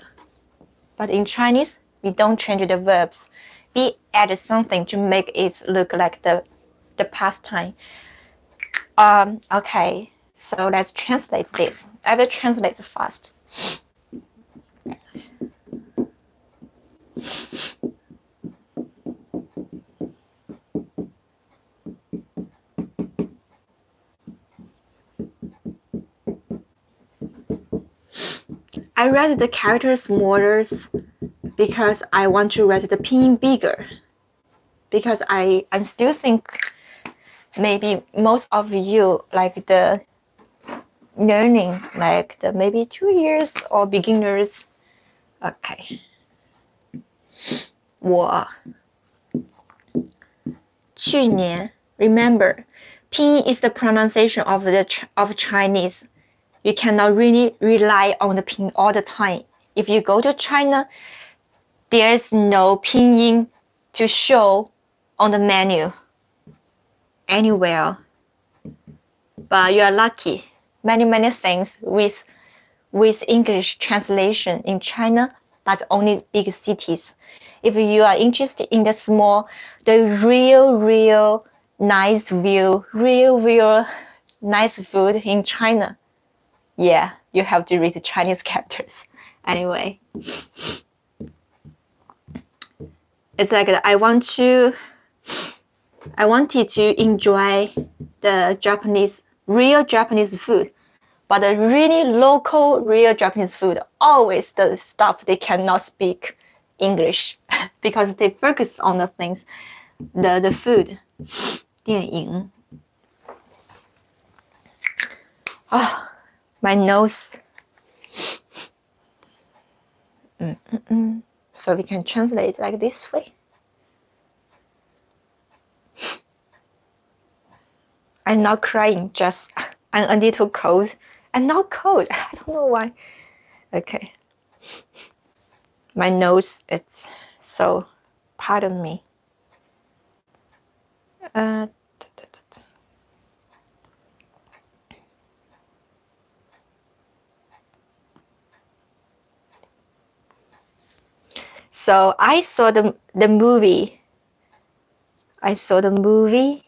But in Chinese, we don't change the verbs. We add something to make it look like the past time. Okay, so let's translate this. I will translate fast. I read the characters smaller because I want to write the pinyin bigger. Because I still think maybe most of you like the learning like the maybe 2 years or beginners. Okay. 我去年 remember pinyin is the pronunciation of Chinese. You cannot really rely on the pinyin all the time. If you go to China, there's no pinyin to show on the menu anywhere. But you are lucky. Many things with English translation in China, but only big cities. If you are interested in the real nice view, real nice food in China, yeah, you have to read the Chinese characters. Anyway, it's like I wanted to enjoy the real Japanese food, but the really local real Japanese food, always the stuff they cannot speak English because they focus on the things the food 电影 my nose so we can translate like this way. I'm not crying, just I'm a little cold. I'm not cold. I don't know why. Okay. My nose, it's so, pardon me. So I saw the movie. I saw the movie.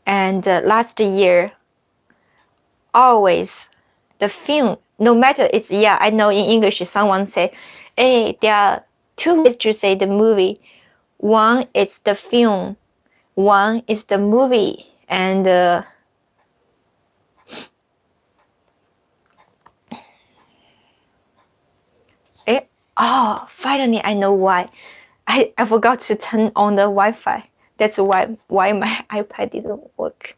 And last year, always the film, no matter it's, yeah, I know in English someone say, hey, there are two ways to say the movie. One is the film, one is the movie. And finally I know why. I forgot to turn on the Wi-Fi. That's why my iPad didn't work.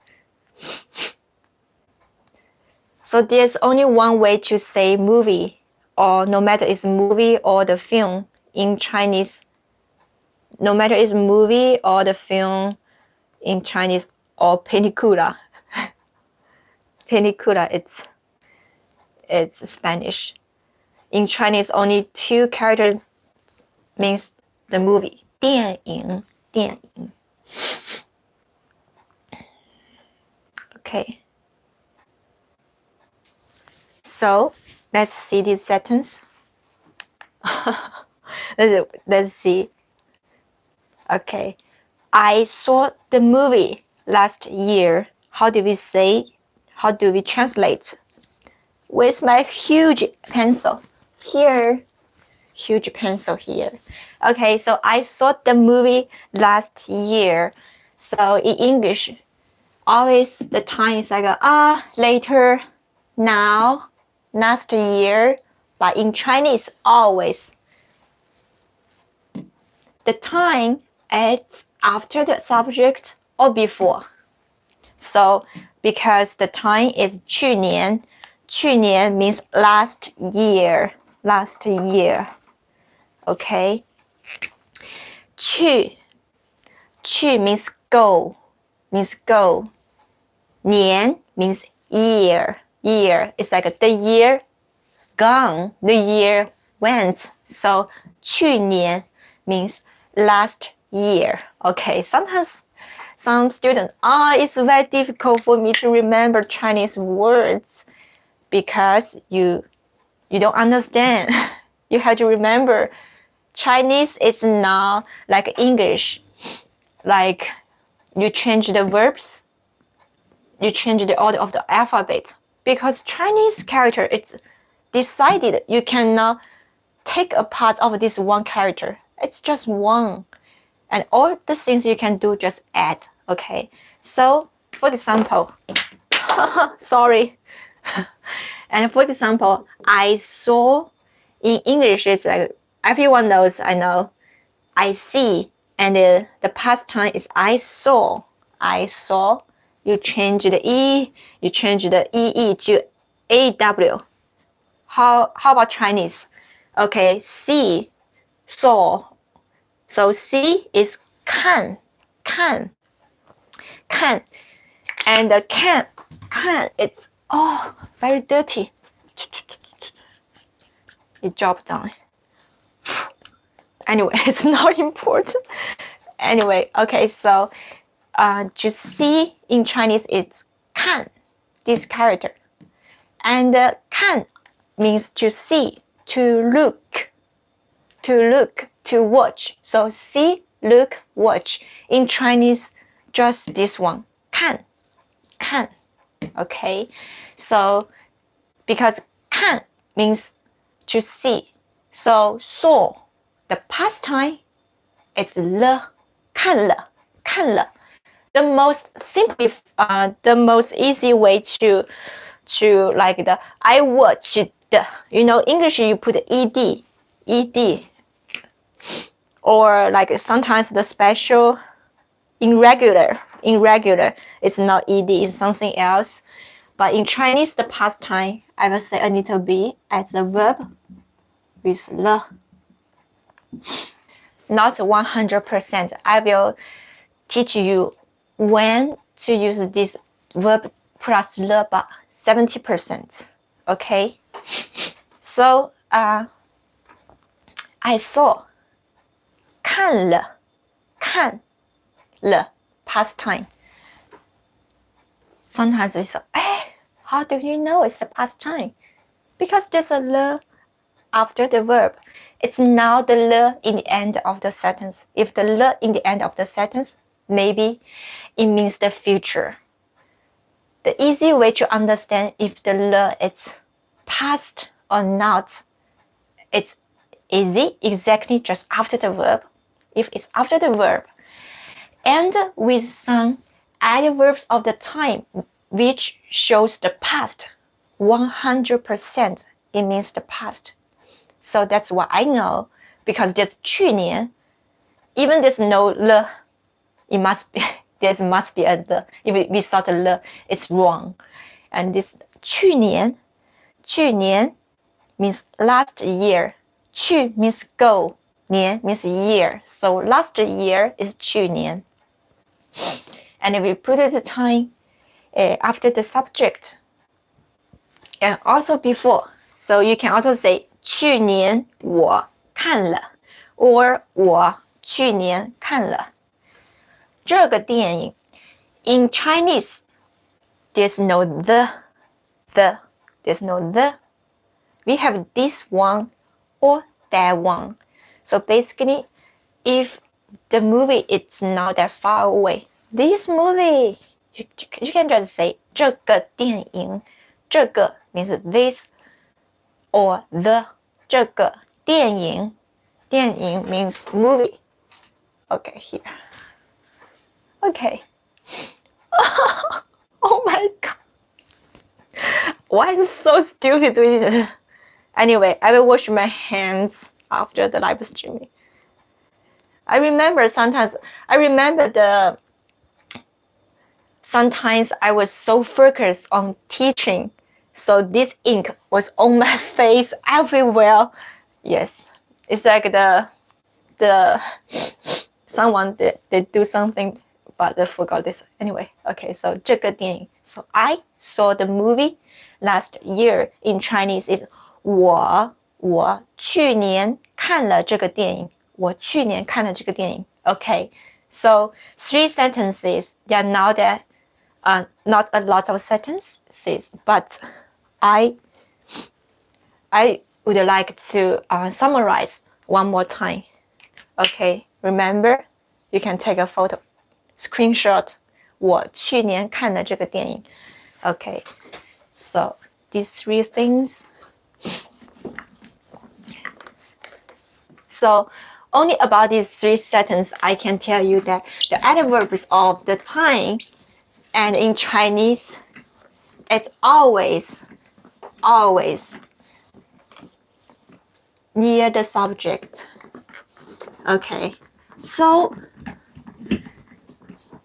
So there's only one way to say movie, or no matter it's movie or the film in Chinese. No matter it's movie or the film in Chinese, or película. Película, it's Spanish. In Chinese, only two characters means the movie. 电影 Okay. So let's see this sentence. Let's see. Okay. I saw the movie last year. How do we say? How do we translate? With my huge pencil here. Huge pencil here. Okay, so I saw the movie last year. So in English, always the time is like later, now, last year. But in Chinese, always the time is after the subject or before. So because the time is 去年means last year. Okay. 去 means go. 年 means year. It's like the year gone, the year went. So 去年 means last year. Okay, sometimes some students, it's very difficult for me to remember Chinese words because you don't understand. You have to remember Chinese is not like English. Like you change the verbs, you change the order of the alphabet. Because Chinese character, it's decided you cannot take a part of this one character. It's just one. And all the things you can do, just add. Okay. So, for example, sorry. And for example, I saw, in English, it's like, everyone knows, I know, I see. And the past time is I saw. You change the E, you change the EE to AW. How about Chinese? Okay, see, saw. So see is 看. And the can, it's very dirty. It dropped down. Anyway, it's not important. Anyway, okay, so to see in Chinese it's 看, this character. And 看 means to see, to look, to watch. So see, look, watch. In Chinese, just this one, 看. Okay, so because 看 means to see, so saw, the past time, it's 了, 看了. The most simple, the most easy way to like the I watched. You know, English you put ed, or like sometimes the special irregular it's not ed, it's something else. But in Chinese, the past time, I will say a little bit as a verb with le. Not 100%. I will teach you when to use this verb plus le, but 70%. Okay? So, I saw 看了 past time. Sometimes we say, how do you know it's the past time? Because there's a le after the verb. It's now the le in the end of the sentence. If the le in the end of the sentence, maybe it means the future. The easy way to understand if the le is past or not, it's easy, exactly just after the verb. If it's after the verb, and with some adverbs of the time, which shows the past, 100%, it means the past. So that's what I know, because there's 去年, even there's no le, it must be, there must be a the. If we thought le, it's wrong. And this 去年means last year. 去 means go, 年 means year. So last year is 去年. And if we put the time after the subject, and also before, so you can also say 去年我看了 or 我去年看了这个电影. In Chinese, there's no there's no the. We have this one or that one. So basically, if the movie is not that far away, this movie, you can just say 这个电影. 这个 means this or the. 这个电影 means movie. Okay, here. Okay. Oh my god. Why am I so stupid doing this? Anyway, I will wash my hands after the live streaming. I remember sometimes I was so focused on teaching, so this ink was on my face everywhere. Yes, it's like the someone they do something, but they forgot this. Anyway, okay, so 这个电影. So I saw the movie last year. In Chinese is 我去年看了这个电影. 我去年看了这个电影. Okay, so 3 sentences. They are not that not a lot of sentences, but I would like to summarize one more time. Okay, remember, you can take a photo, screenshot. 我去年看了这个电影. Okay, so these 3 things. So only about these 3 sentences, I can tell you that the adverbs of the time, and in Chinese, it's always near the subject. Okay, so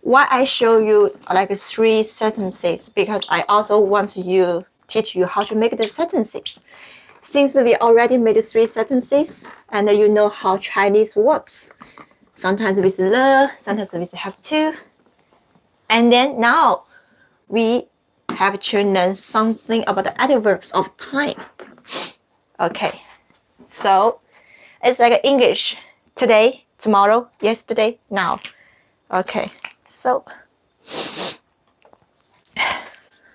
why I show you like 3 sentences, because I also want to teach you how to make the sentences. Since we already made 3 sentences, and you know how Chinese works, sometimes with le, sometimes we have to, and then now we have to learn something about the adverbs of time. Okay, so it's like English: today, tomorrow, yesterday, now. Okay, so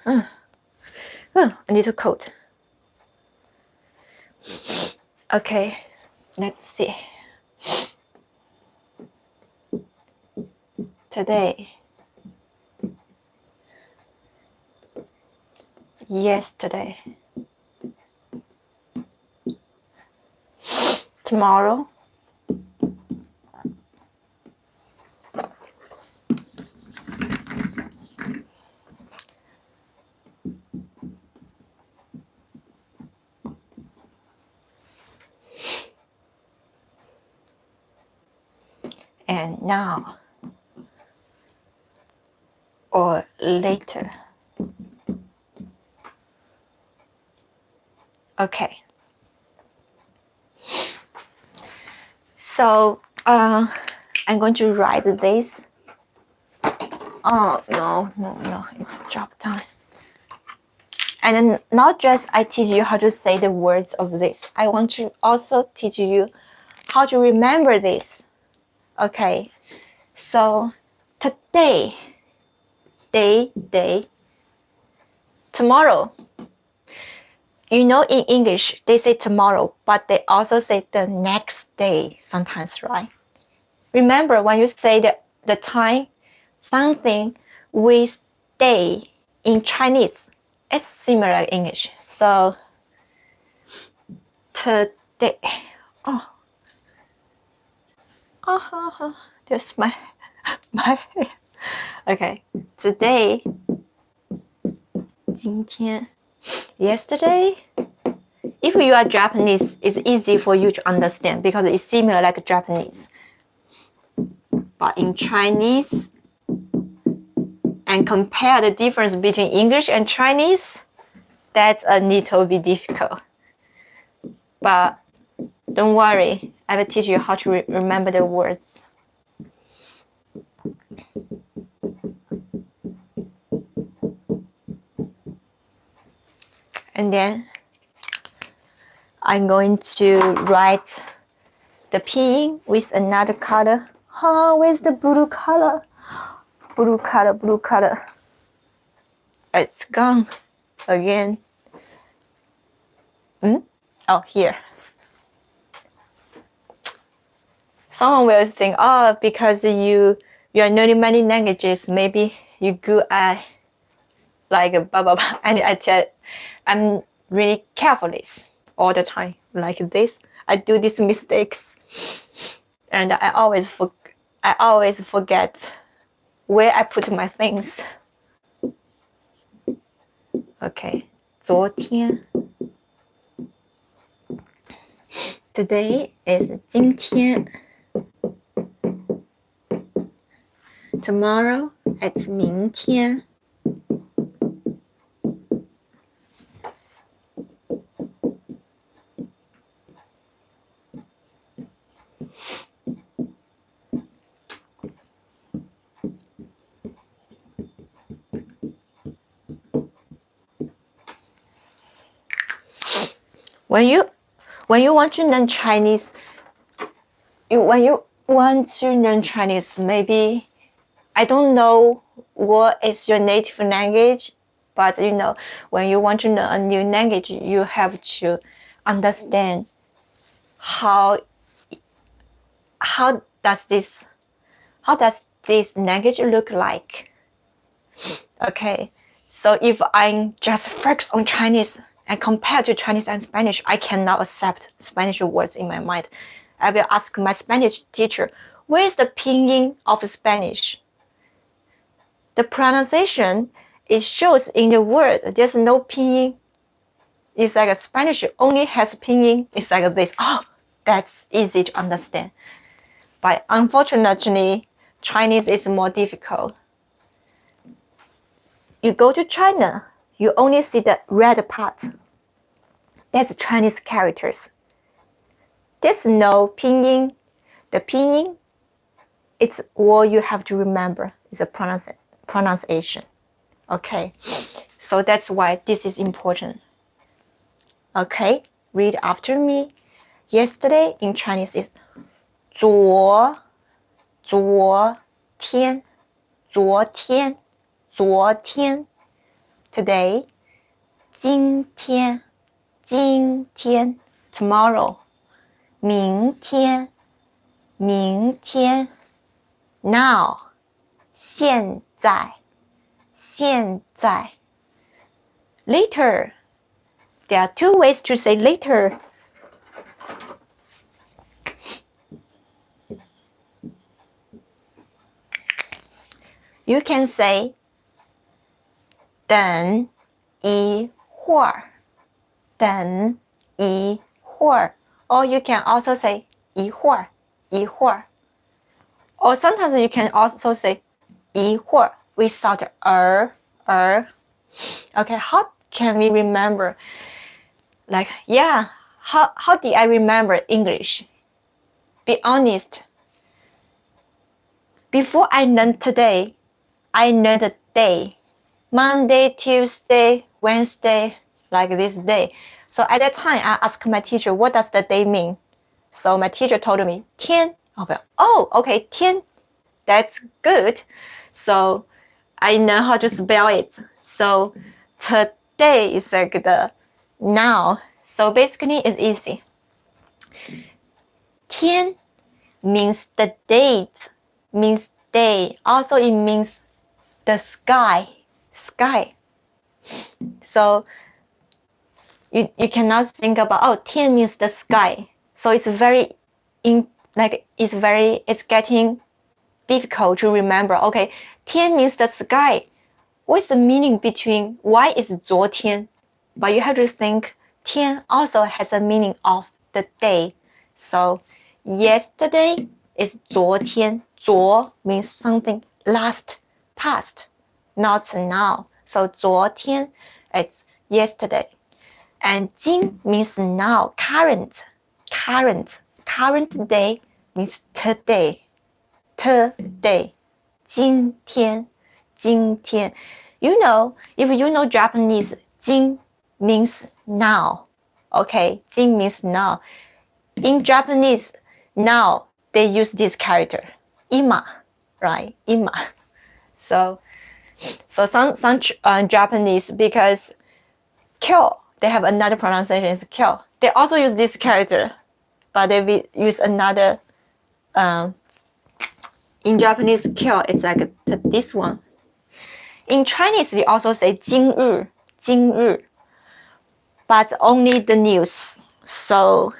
I need a coat. Okay, let's see. Today, yesterday, tomorrow, and now or later. Okay. So I'm going to write this. Oh no, it's drop time. And then not just I teach you how to say the words of this. I want to also teach you how to remember this. Okay. So today, day, tomorrow. You know, in English, they say tomorrow, but they also say the next day sometimes, right? Remember, when you say the time, something with day in Chinese, it's similar in English. So, today, just my okay, today, 今天 yesterday. If you are Japanese, it's easy for you to understand because it's similar like Japanese. But in Chinese, and compare the difference between English and Chinese, that's a little bit difficult. But don't worry, I will teach you how to remember the words. And then I'm going to write the pinyin with another color. Where's the blue color? Blue color. It's gone again. Oh, here. Someone will think, oh, because you are learning many languages, maybe you good at like blah blah blah. And I tell, I'm really careful this all the time, like this. I do these mistakes, and I always forget where I put my things. Okay, 昨天 Today is 今天 Tomorrow it's 明天 When you want to learn Chinese, maybe I don't know what is your native language, but you know, when you want to learn a new language, you have to understand how does this language look like. Okay, so if I just focus on Chinese and compare to Chinese and Spanish, I cannot accept Spanish words in my mind. I will ask my Spanish teacher, where is the pinyin of Spanish? The pronunciation, it shows in the word. There's no pinyin. It's like a Spanish only has pinyin. It's like this. Oh, that's easy to understand. But unfortunately, Chinese is more difficult. You go to China, you only see the red part. That's Chinese characters. There's no pinyin. The pinyin, it's all you have to remember. It's a pronunciation. Okay, so that's why this is important. Okay, read after me. Yesterday in Chinese is 昨天 Today 今天 Tomorrow 明天 Now 现在 Later. There are two ways to say later. You can say 等一会儿 or you can also say 一会儿 Or sometimes you can also say 一会儿 without Okay, how can we remember? Like, yeah, how did I remember English? Be honest. Before I learned today, I learned a day. Monday, Tuesday, Wednesday, like this day. So at that time, I asked my teacher, what does the day mean? So my teacher told me, 天. Oh, okay, 天. That's good. So I know how to spell it. So today is like the now. So basically, it's easy. 天 means the date, means day. Also, it means the sky. So you cannot think about, oh, 天 means the sky. So it's it's getting difficult to remember. Okay, 天 means the sky. What's the meaning between why is 昨天? But you have to think 天 also has a meaning of the day. So yesterday is 昨天. 昨 means something last, past, not now. So 昨天 it's yesterday. And 今 means now, current day means today. 今天 You know, if you know Japanese, 今 means now. Okay, 今 means now. In Japanese, now they use this character, 今, right? 今. So some Japanese, because 今日 they have another pronunciation, is 今日. They also use this character, but they use another. In Japanese, 今日 it's like this one. In Chinese, we also say 今日, but only the news. So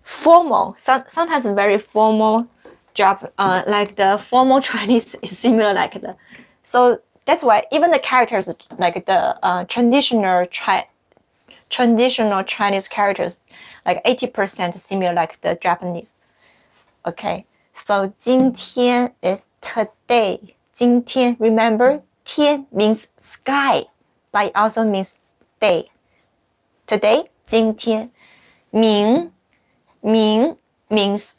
formal, sometimes very formal job, like the formal Chinese is similar like that. So that's why even the characters, like the traditional Chinese characters, like 80% similar like the Japanese. Okay, so 今天 is today. 今天, remember, 天 means sky, but it also means day. Today, 今天. 明 means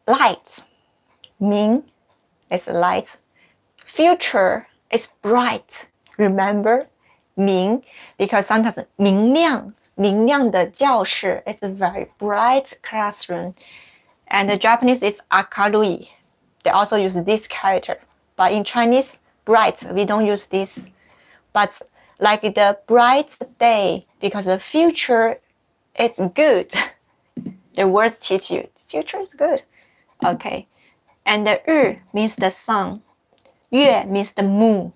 light. 明 is light. Future is bright. Remember, 明 because sometimes 明亮的教室 it's a very bright classroom. And the Japanese is 明るい. They also use this character. But in Chinese, bright, we don't use this. But like the bright day, because the future, it's good. The words teach you, future is good. Okay. And the 日 means the sun. 月 means the moon.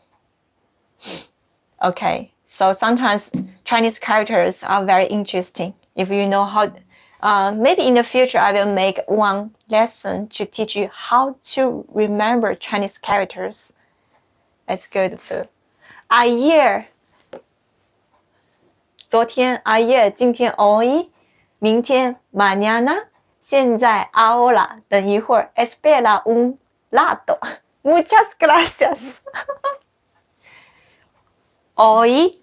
Okay. So sometimes Chinese characters are very interesting. If you know how, maybe in the future I will make one lesson to teach you how to remember Chinese characters. It's good too. Ayer. 昨天 ayer, 今天 hoy, 明天 mañana, 现在 ahora, 等一会儿 espera un rato. Muchas gracias. Hoy,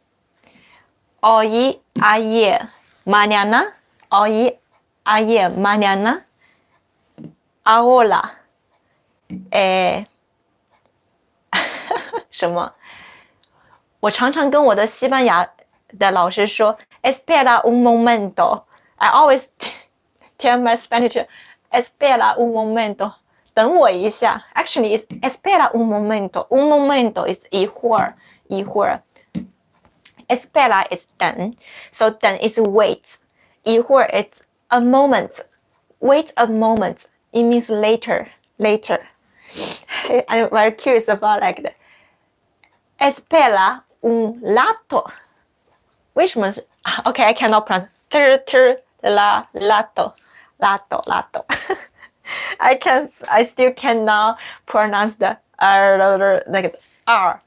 ayer, mañana, hoy, ayer, mañana, ahora, 什么？我常常跟我的西班牙的老师说 espera un momento. I always tell my Spanish, espera un momento. 等我一下. Actually, it's espera un momento. Un momento is 一会儿. Espera is 等. So 等 is wait. 一会儿 it's a moment. Wait a moment. It means later. I'm very curious about like that. Espera un rato. 为什么是 Okay, I cannot pronounce. Lato. I still cannot pronounce the R like R.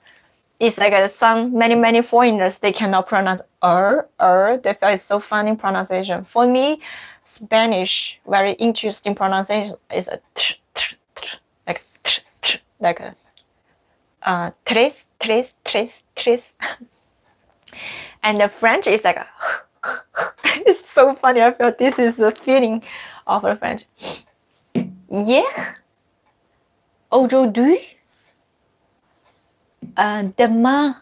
it's like some many foreigners, they cannot pronounce they feel it's so funny pronunciation. For me, Spanish very interesting pronunciation is a like tres. And the French is like it's so funny. I feel this is the feeling of the French. Hier, aujourd'hui, demain,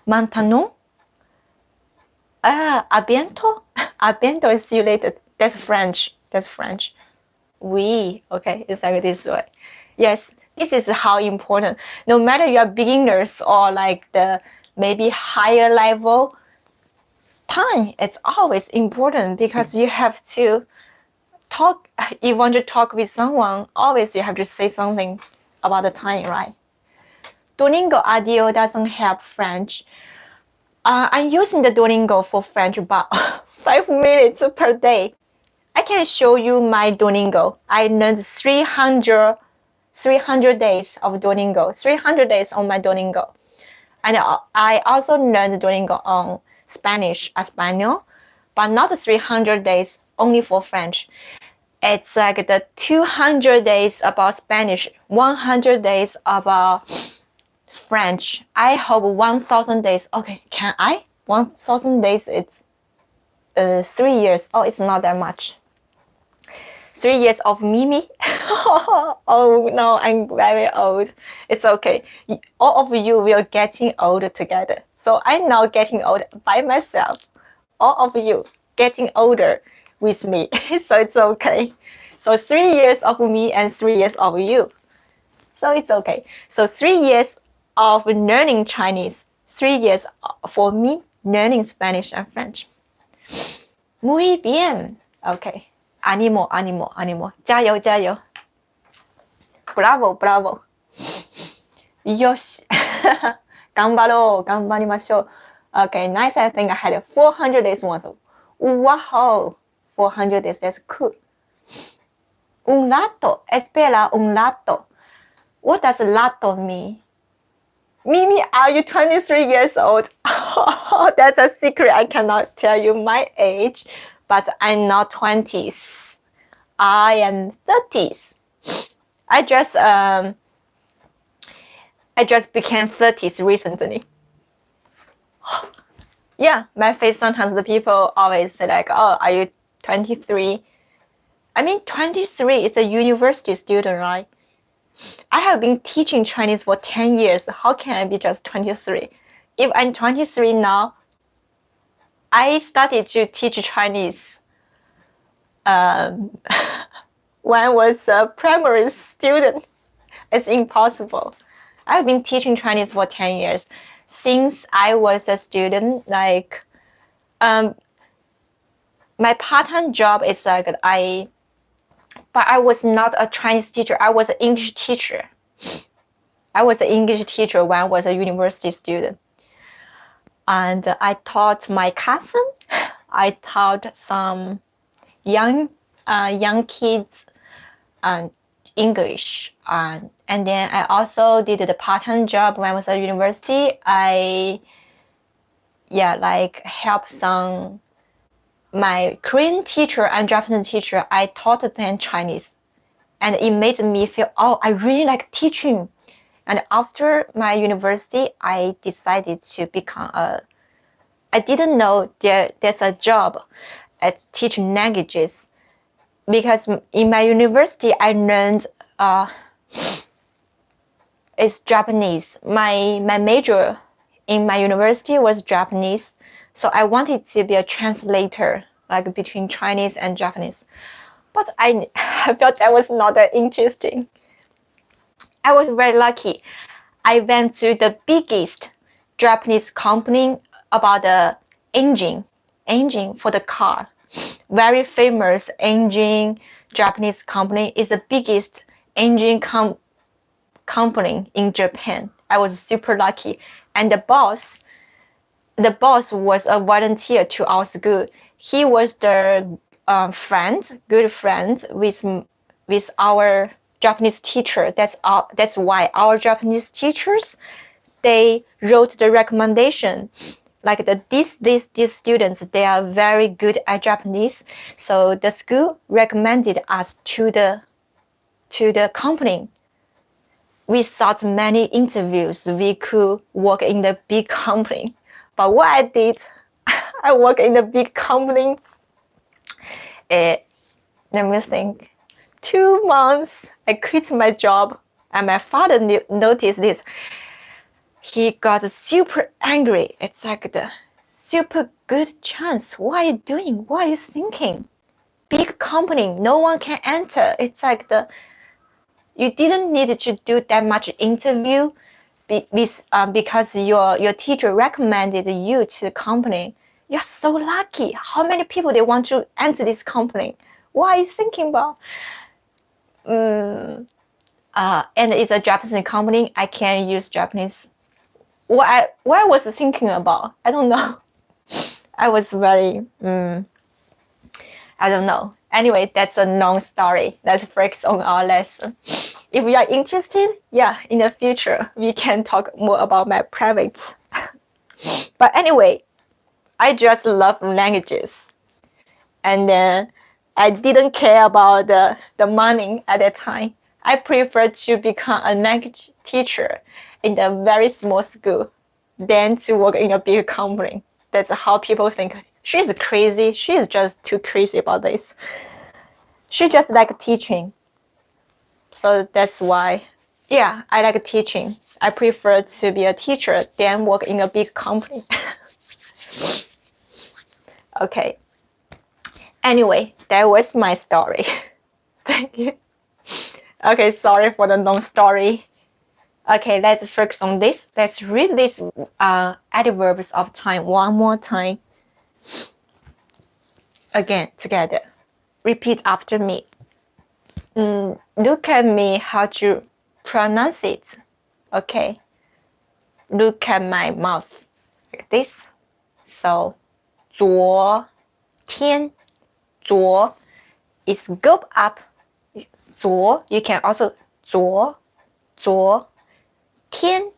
maintenant, à bientôt. À bientôt is see you later. That's French. Oui, okay, it's like this way. Yes, this is how important. No matter you are beginners or like the maybe higher level, time it's always important because you have to talk. You want to talk with someone, always you have to say something about the time, right? Duolingo audio doesn't help French. I'm using the Duolingo for French about 5 minutes per day. I can show you my Duolingo. I learned 300 days of Duolingo, 300 days on my Duolingo. And I also learned Duolingo on Spanish, Español, but not 300 days only for French. It's like the 200 days about Spanish, 100 days about French. I hope 1,000 days. Okay, can I? 1,000 days, it's 3 years. Oh, it's not that much. 3 years of Mimi. Oh no, I'm very old. It's okay. All of you will getting old together. So I'm now getting old by myself. All of you getting older with me. So it's okay. So 3 years of me and 3 years of you. So it's okay. So 3 years of learning Chinese. 3 years for me learning Spanish and French. Muy bien. Okay. Ánimo. 加油。Bravo. よし。頑張りましょう。Okay, nice. I think I had 400 days once. Wow. 400 days. That's cool. Un rato. Espera un rato. What does rato mean? Mimi, are you 23 years old? That's a secret. I cannot tell you my age, but I'm not 20s. I am 30s. I just became 30s recently. Yeah, my face sometimes the people always say like, oh, are you 23? I mean, 23 is a university student, right? I have been teaching Chinese for 10 years. How can I be just 23? If I'm 23 now, I started to teach Chinese when I was a primary student. It's impossible. I've been teaching Chinese for 10 years. Since I was a student, like, my part-time job is like but I was not a Chinese teacher. I was an English teacher. I was an English teacher when I was a university student. And I taught my cousin. I taught some young kids English. And then I also did the part-time job when I was at university. I helped some my Korean teacher and Japanese teacher. I taught them Chinese, and it made me feel, oh, I really like teaching. And after my university, I decided to become I didn't know there's a job at teaching languages, because in my university I learned it's Japanese. My major in my university was Japanese. So I wanted to be a translator, like between Chinese and Japanese. But I felt that was not that interesting. I was very lucky. I went to the biggest Japanese company about the engine for the car. Very famous engine Japanese company is the biggest engine company in Japan. I was super lucky. And the boss was a volunteer to our school. He was the good friend with our Japanese teacher. That's why our Japanese teachers, they wrote the recommendation. Like these students, they are very good at Japanese. So the school recommended us to the company. We sought many interviews. We could work in the big company. But what I did, I work in the big company. Let me think. 2 months, I quit my job, and my father noticed this. He got super angry. It's like the super good chance. What are you doing? What are you thinking? Big company, no one can enter. It's like you didn't need to do that much interview because your teacher recommended you to the company. You're so lucky. How many people they want to enter this company? What are you thinking about? And it's a Japanese company. I can't use Japanese. What I was thinking about, I don't know. I was very, I don't know. Anyway, that's a long story. Let's focus on our lesson. If you are interested, yeah, in the future, we can talk more about my private. But anyway, I just love languages. And then I didn't care about the money at that time. I preferred to become a language teacher in a very small school than to work in a big company. That's how people think. She's crazy. She is just too crazy about this. She just like teaching. So that's why, yeah, I like teaching. I prefer to be a teacher than work in a big company. Okay. Anyway, that was my story. Thank you. Okay, sorry for the long story. Okay, let's focus on this. Let's read this adverbs of time one more time. Again, together. Repeat after me. Look at me how to pronounce it. Okay. Look at my mouth like this. So, 昨天 昨 is go up. 昨 you can also 昨天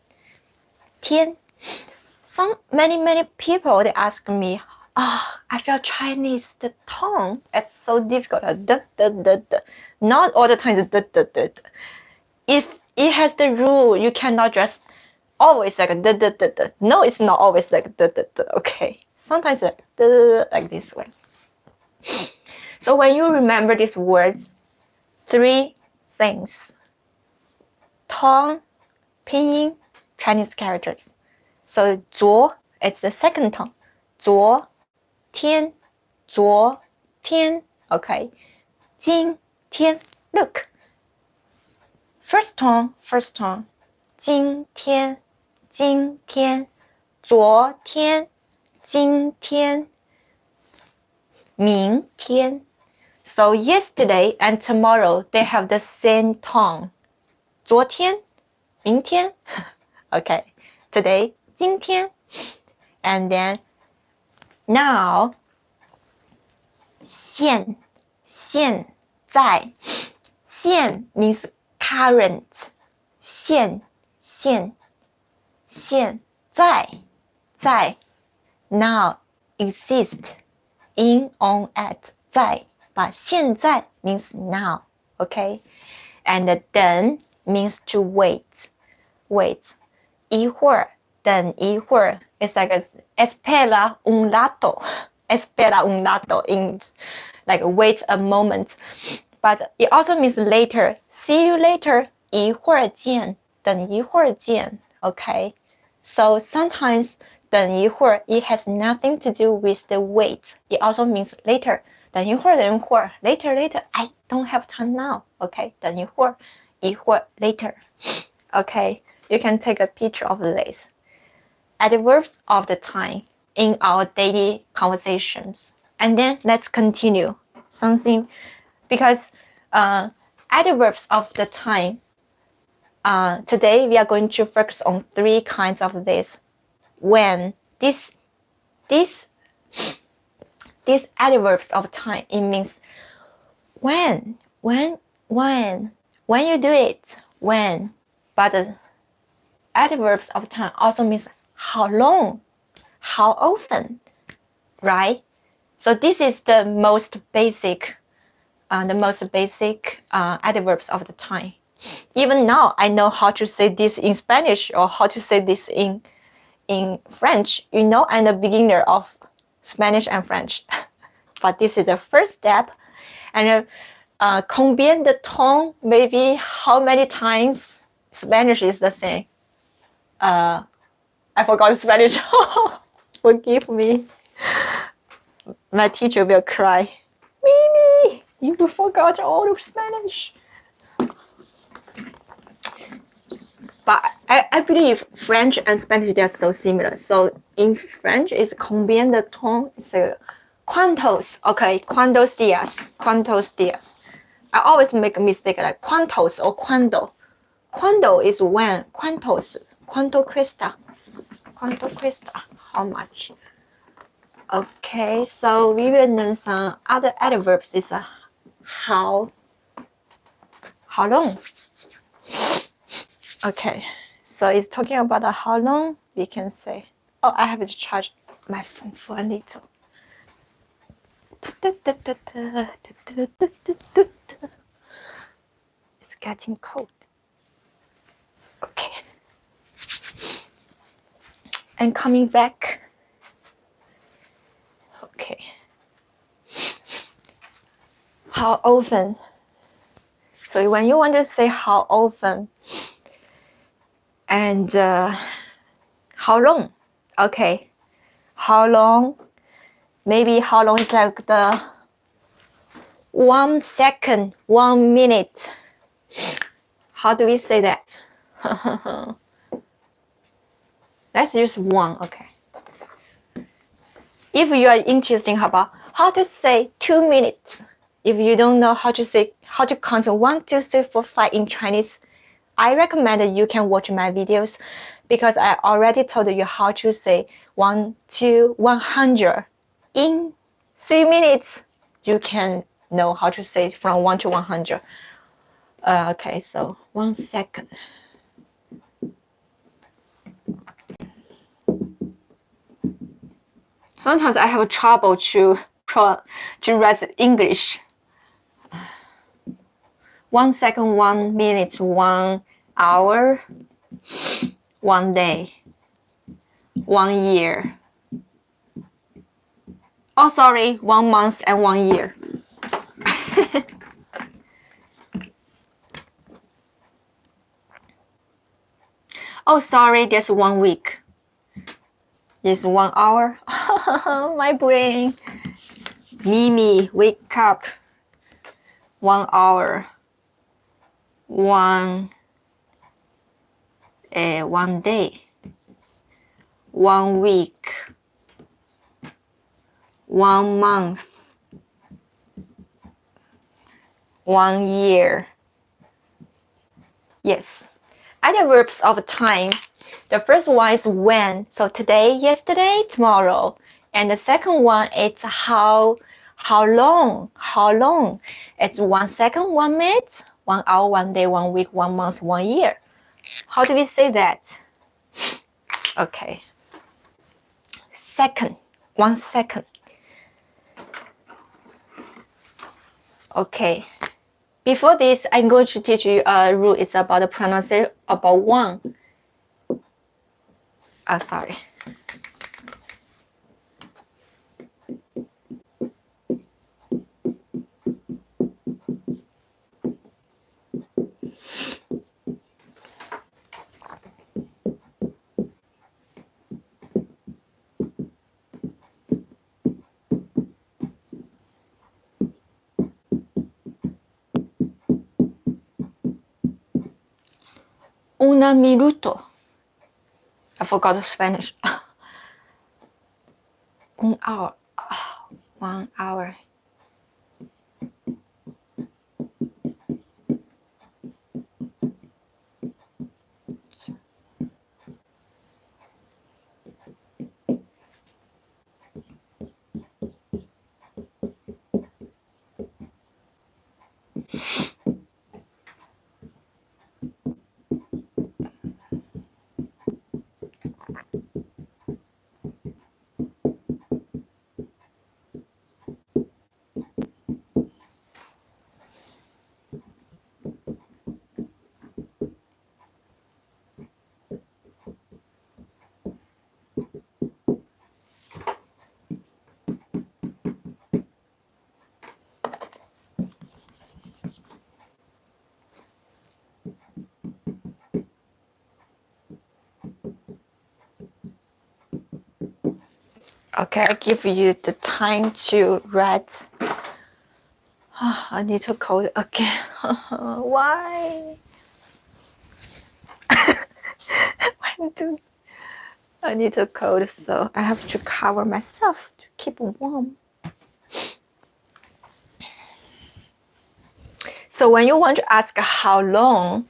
many people they ask me, I feel Chinese the tone it's so difficult. Not all the time. If it has the rule, you cannot just always like No, it's not always like okay. Sometimes like this way. So when you remember these words, 3 things: tone, pinyin, Chinese characters. So 昨 it's the second tone. 昨天 okay. 今天 look. First tone. 今天昨天今天明天 So yesterday and tomorrow they have the same tone. 昨天明天 Okay. Today 今天 And then now 现在 现 means current. 现在 now exist in on at 在 but 现在 means now. Okay. And 等 means to wait. 一会儿等一会儿 It's like espera un rato in like wait a moment. But it also means later. See you later. 一会儿见等一会儿见 Okay. So sometimes 等一会儿 it has nothing to do with the wait. It also means later. 等一会儿 later. I don't have time now. Okay. 等一会儿 later. Okay. You can take a picture of this. Adverbs of the time in our daily conversations. And then let's continue something because adverbs of the time. Today we are going to focus on 3 kinds of this. When this adverbs of time, it means when when you do it, when, but the adverbs of time also means how long, how often, right? So this is the most basic adverbs of the time. Even now, I know how to say this in Spanish or how to say this in French. You know, I'm a beginner of Spanish and French, but this is the first step. And combien de temps, maybe how many times Spanish is the same. I forgot Spanish. Forgive me. My teacher will cry. Mimi, you forgot all of Spanish. But I believe French and Spanish, they are so similar. So in French, it's combien de temps. It's cuantos. Okay, cuantos días. Cuantos días. I always make a mistake like cuantos or cuando. Cuando is when. Cuantos. Cuánto cuesta? Cuánto cuesta? How much? Okay, so we will learn some other adverbs. Is how long? Okay, so it's talking about how long. We can say, oh, I have to charge my phone for a little. It's getting cold. Okay. And coming back. Okay. How often? So when you want to say how often and how long? Okay. How long? Maybe how long is like the 1 second, 1 minute. How do we say that? Let's use one, okay. If you are interested about how to say 2 minutes, if you don't know how to count 1, 2, 3, 4, 5 in Chinese, I recommend that you can watch my videos because I already told you how to say 1 to 100. In 3 minutes, you can know how to say from 1 to 100. Okay, so 1 second. Sometimes I have trouble to write English. 1 second, 1 minute, 1 hour, 1 day, 1 year. Oh, sorry, 1 month and 1 year. Oh, sorry, that's 1 week. It's 1 hour. My brain. Mimi, wake up. 1 hour. 1 day. 1 week. 1 month. 1 year. Yes. Adverbs of time. The first one is when. So today, yesterday, tomorrow. And the second one is how long. How long. It's 1 second, 1 minute, 1 hour, 1 day, 1 week, 1 month, 1 year. How do we say that? Okay. Second. 1 second. Okay. Before this, I'm going to teach you a rule. It's about the pronunciation about one. Oh, sorry. Un minuto. I forgot Spanish. 1 hour. 1 hour. Okay, I give you the time to write. I need to code again. Why? I need to code, so I have to cover myself to keep warm. So when you want to ask how long,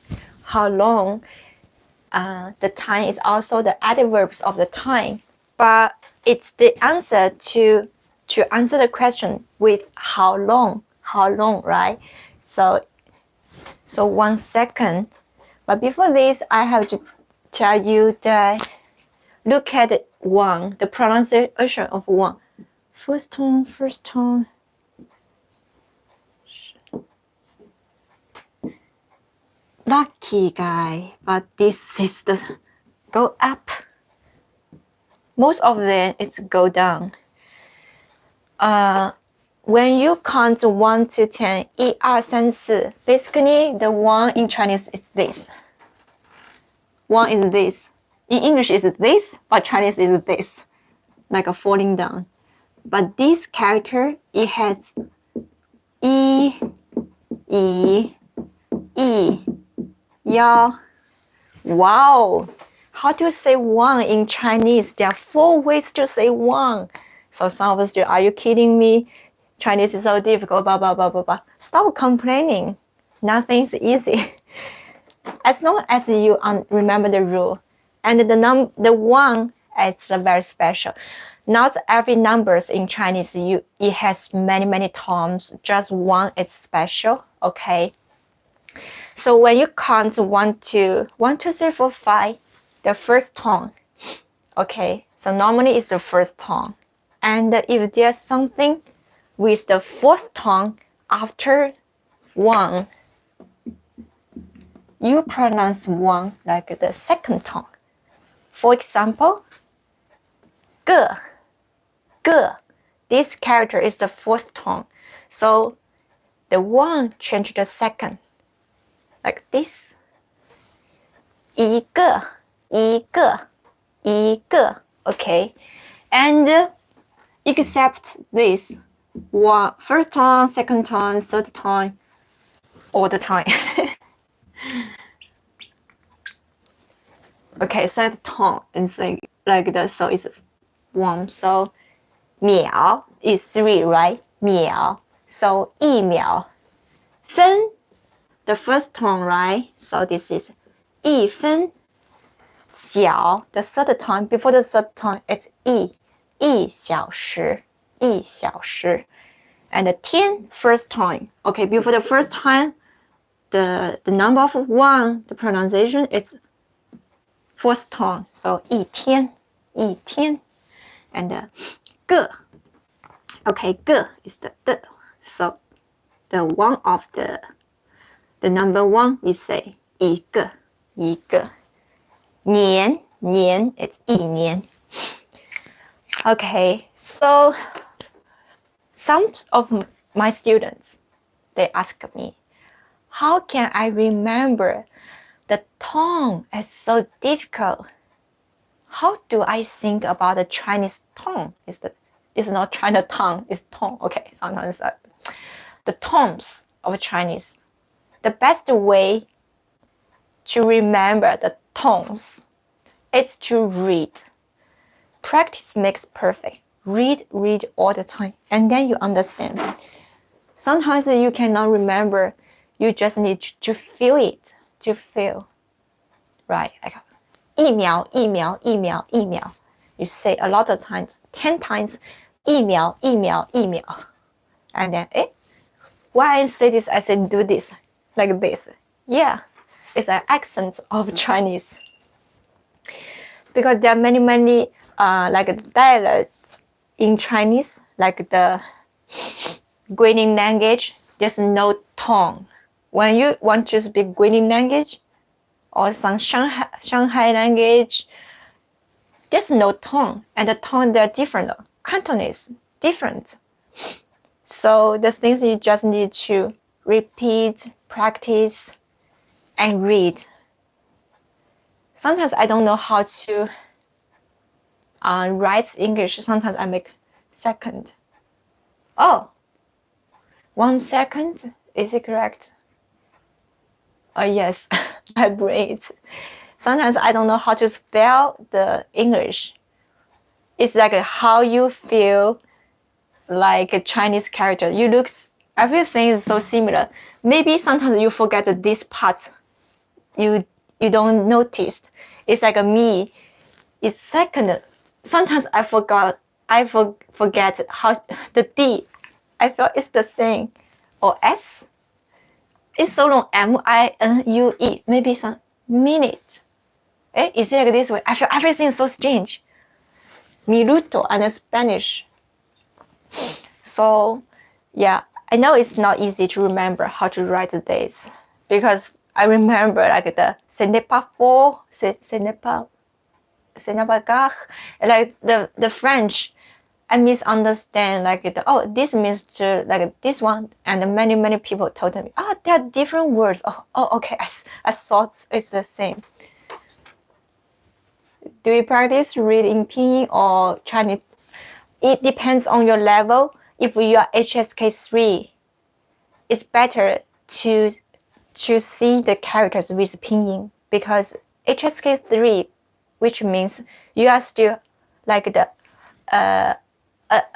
the time is also the adverbs of the time, but it's the answer to answer the question with how long, right? So 1 second. But before this, I have to tell you that look at one, the pronunciation of one. First tone. Lucky guy, but this is the go up. Most of them it's go down. When you count 1 to 10, 1, 2, 3, 4, basically the 1 in Chinese is this. 1 is this. In English is this, but Chinese is this, like a falling down. But this character, it has E, Ya. Wow. How to say 1 in Chinese? There are 4 ways to say 1. So some of us do, are you kidding me? Chinese is so difficult, blah, blah, blah, blah, blah. Stop complaining. Nothing's easy. As long as you remember the rule. And the 1, it's very special. Not every numbers in Chinese, it has many tones. Just 1 is special, okay? So when you count 1, 2, 3, 4, 5, the first tone, okay? So normally it's the first tone. And if there's something with the 4th tone after 1, you pronounce 1 like the 2nd tone. For example, ge. This character is the 4th tone. So the 1 change to the 2nd. Like this. 一个, okay? And except this, 1, first tone, 2nd tone, 3rd tone, all the time. Okay, 3rd tone is like that, so it's 1. So 秒 is 3, right? 秒. So 一秒. 分, the first tone, right? So this is 一分. 小, the 3rd tone, before the 3rd tone, it's 一小时. And the 天, first tone. Okay, before the first tone, the number of 1, the pronunciation, it's 4th tone. So 一天. And ge. Okay, ge is the de. So the 1 of the number 1, we say 一个. 年, it's 一年. Okay, so some of my students, they ask me, how can I remember the tone? Is so difficult. How do I think about the Chinese tone? It's not China tongue, it's tone. Okay, sometimes the tones of Chinese. The best way to remember the tones is to read. Practice makes perfect. Read all the time, and then you understand. Sometimes you cannot remember. You just need to feel it. To feel, right? Like 一秒. You say a lot of times, 10 times. 一秒. And then, why I say this? I say do this, like this. Yeah, it's an accent of Chinese. Because there are many like dialects in Chinese, like the Guilin language, there's no tone. When you want to speak Guilin language or some Shanghai language, there's no tone, and the tone, they're different. Cantonese, different. So the things you just need to repeat, practice, and read. Sometimes I don't know how to write English, sometimes I make second. Oh, 1 second, is it correct? Oh yes, I breathe. Sometimes I don't know how to spell the English. It's like how you feel like a Chinese character. You look, everything is so similar. Maybe sometimes you forget this part. You don't notice. It's like me. It's second. Sometimes I forget how the D. I feel it's the same. Or S. It's so long. MINUE. Maybe some minute. Is it like this way? I feel everything is so strange. Minuto and Spanish. So yeah, I know it's not easy to remember how to write the days, because I remember like the ce n'est pas faux, ce n'est pas gare, like the French. I misunderstand like this means to like this one, and many people told me there are different words. Okay, I thought it's the same. Do you practice reading pinyin or Chinese? It depends on your level. If you are HSK 3, it's better to see the characters with pinyin, because HSK 3, which means you are still like a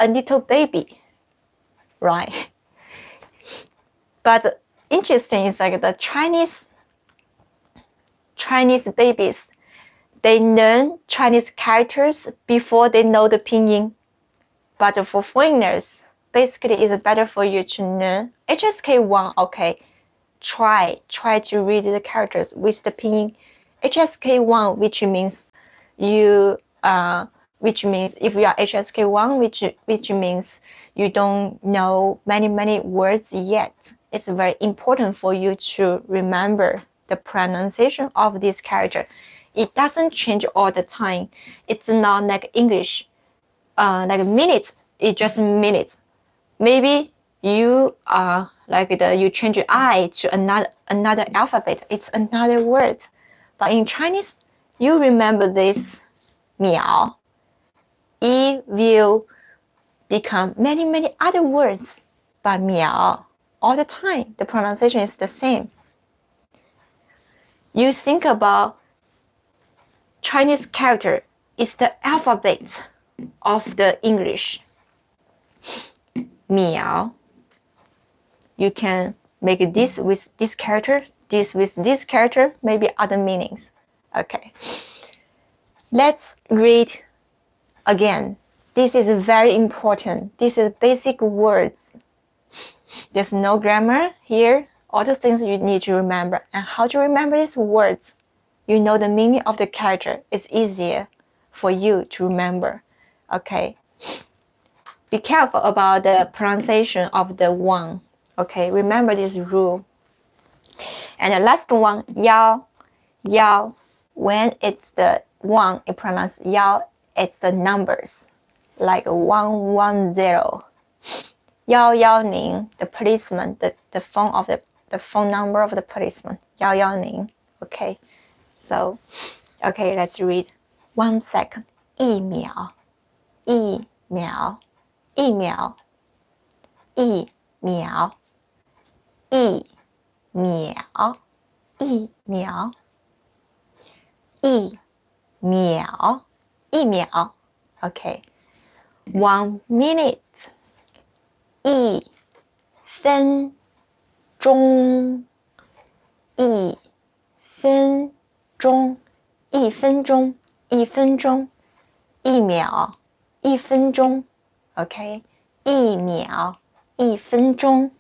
little baby, right? But interesting is like the Chinese babies, they learn Chinese characters before they know the pinyin. But for foreigners, basically it's better for you to learn HSK 1. Okay, try to read the characters with the pinyin. HSK 1, which means if you are HSK 1, which means you don't know many words yet. It's very important for you to remember the pronunciation of this character. It doesn't change all the time. It's not like English. Like minutes, it's just minutes. Maybe you you change I to another alphabet. It's another word. But in Chinese, you remember this miao. It will become many other words, but miao all the time. The pronunciation is the same. You think about Chinese character is the alphabet of the English. Miao. You can make this with this character, this with this character, maybe other meanings. Okay. Let's read again. This is very important. This is basic words. There's no grammar here. All the things you need to remember. And how to remember these words? You know the meaning of the character. It's easier for you to remember. Okay. Be careful about the pronunciation of the one. Okay, remember this rule. And the last one, yao. Yao. When it's the one, it pronounced yao. It's the numbers, like 110. Yao Yao Ning, the policeman, the phone of the phone number of the policeman. Yao Yao Ning. Okay. So, okay, let's read. 1 second. 一秒. 一秒. 一秒. 一秒. 一秒. 一秒. 一秒. 一秒. Okay. 1 minute. 一分钟. 一分钟. 一分钟. 一分钟. 一秒. 一分钟. Okay. 一秒. 一分钟.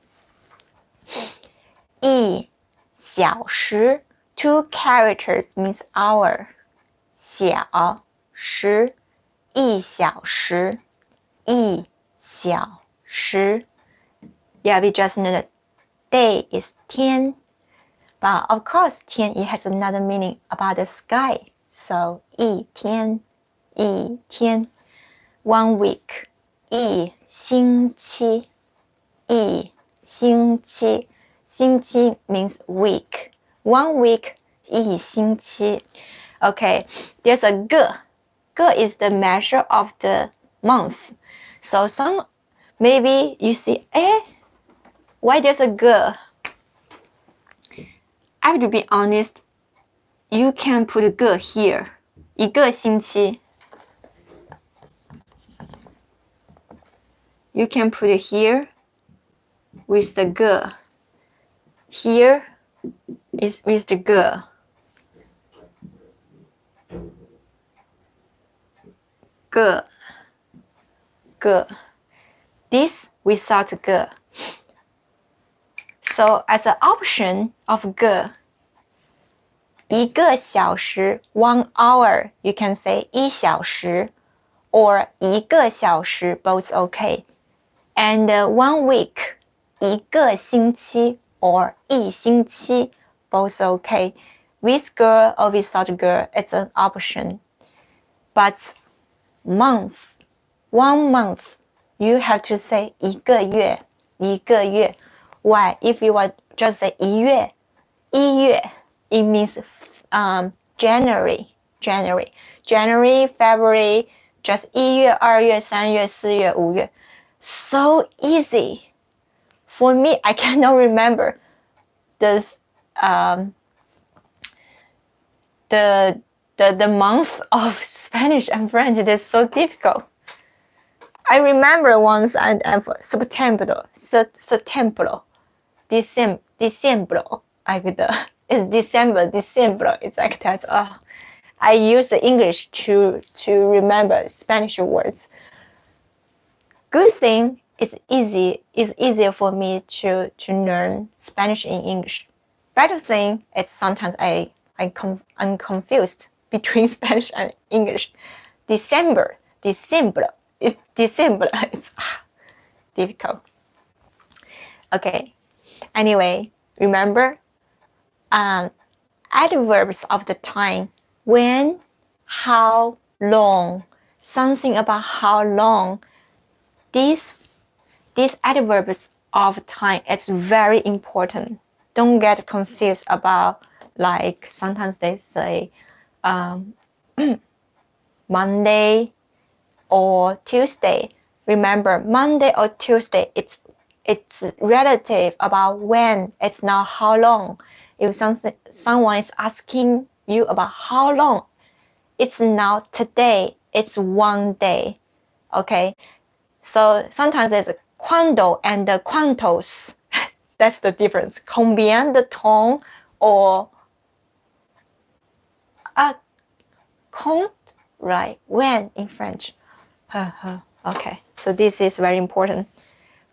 一小时. 2 characters means hour. 小时. 一小时. 一小时. Yeah, we just know that day is 天. But of course, 天, it has another meaning about the sky. So, 一天. 一天. 1 week. 一星期. 一星期. 星期 means week. 1 week. 一星期. Okay, there's a 个 ge is the measure of the month. So maybe you see, why there's a ge? I have to be honest, you can put ge here. 一个星期. You can put it here with the ge. Here is with the ge. Ge. This without ge. So as an option of ge, 一个小时 1 hour, you can say 一小时 or 一个小时 both okay. And 1 week, 一个星期 or 一星期 both okay. With ge or without ge, it's an option. But month, 1 month, you have to say 一个月 Why? If you want just say 一月 it means January, February, just 1月、2月、3月、4月、5月. So easy. For me, I cannot remember this the month of Spanish and French. It is so difficult. I remember once September, it's December. It's like that. I use the English to remember Spanish words. Good thing it's easier for me to learn Spanish in English. Better thing, it's sometimes I'm confused between Spanish and English. December. It's difficult. Okay. Anyway, remember adverbs of the time. When, how long, something about how long. These adverbs of time, it's very important. Don't get confused about, like sometimes they say Monday or Tuesday. Remember, Monday or Tuesday, it's relative about when. It's not how long. If someone is asking you about how long, it's not today, it's one day. Okay, so sometimes it's cuándo and cuántos. That's the difference. Combien de temps or quand, right? When in French. Okay, so this is very important.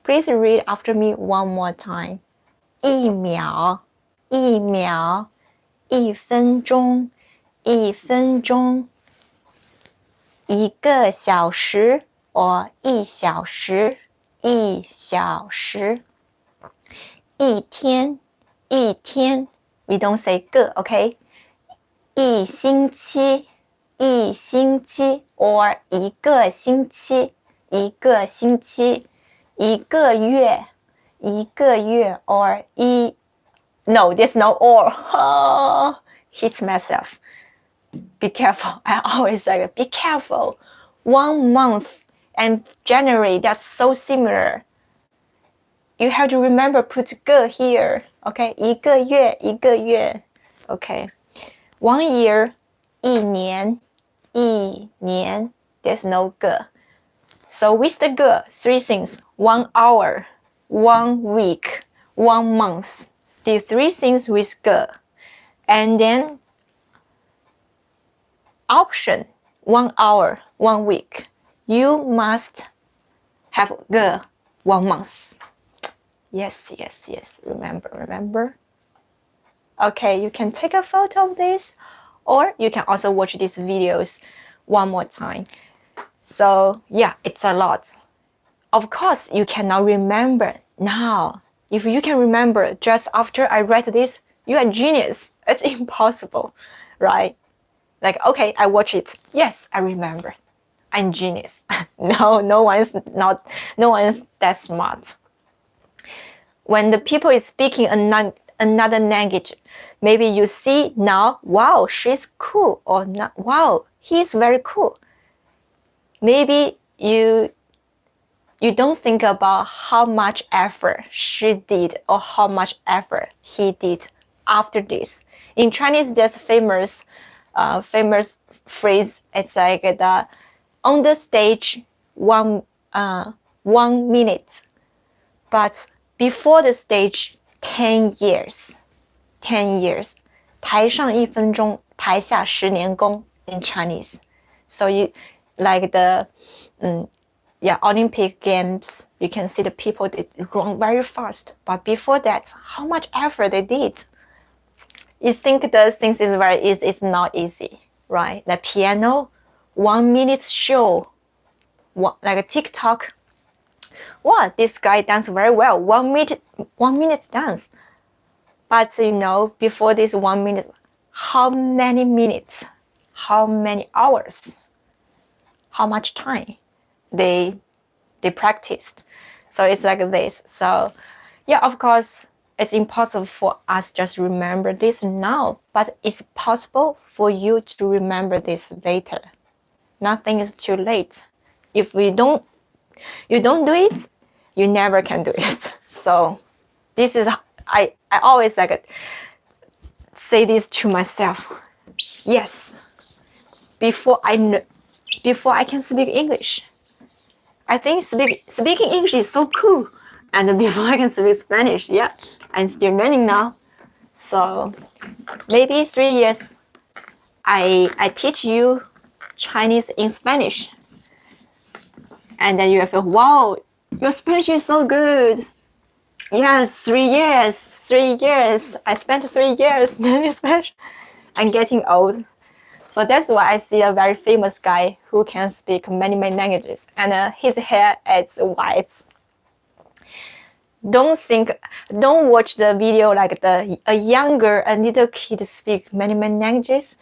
Please read after me one more time. 一秒 1分钟 1分钟 1个小时 or 1小时 1小时 1天 1天 we don't say 个 okay 1星期 1星期 or 1个星期 1个星期 1个月 1个月 or No, there's no or. Hit myself. Be careful. I always say, be careful. 1 month and January, that's so similar. You have to remember, put 个 here. Okay, 1个月 1个月 Okay. 1 year, 一年 1年 There's no 个. So with the 个, 3 things. 1 hour, 1 week, 1 month. These 3 things with 个. And then option 1 hour, 1 week. You must have 个 1 month. Yes. Remember. Okay, you can take a photo of this, or you can also watch these videos one more time. So yeah, it's a lot. Of course, you cannot remember now. If you can remember just after I write this, you are genius. It's impossible, right? Like, okay, I watch it. Yes, I remember. I'm genius. No one's that smart. When the people is speaking another language, maybe you see now, wow, she's cool, or not, wow, he's very cool. maybe you don't think about how much effort she did or how much effort he did after this. In Chinese, there's famous phrase. It's like the on the stage 1 minute, but before the stage 10 years. 10 years. 台上1分钟，台下10年功 in Chinese. So you like the Olympic Games, you can see the people, they run very fast. But before that, how much effort they did. You think the things is very easy. It's not easy, right? The piano, 1 minute show, like a TikTok. Wow, this guy danced very well. 1 minute dance. But you know, before this 1 minute, how many minutes, how many hours, how much time they practiced. So it's like this. So yeah, of course, it's impossible for us just remember this now, but it's possible for you to remember this later. Nothing is too late. If you don't do it, you never can do it. So this is, I always like say this to myself. Yes, before I can speak English, I think speaking English is so cool. And before I can speak Spanish, yeah, I'm still learning now. So maybe 3 years, I teach you Chinese in Spanish. And then you feel, wow, your Spanish is so good. Yes, 3 years. 3 years. I spent 3 years learning Spanish. I'm getting old. So that's why I see a very famous guy who can speak many languages. And his hair is white. Don't watch the video like a little kid speak many languages.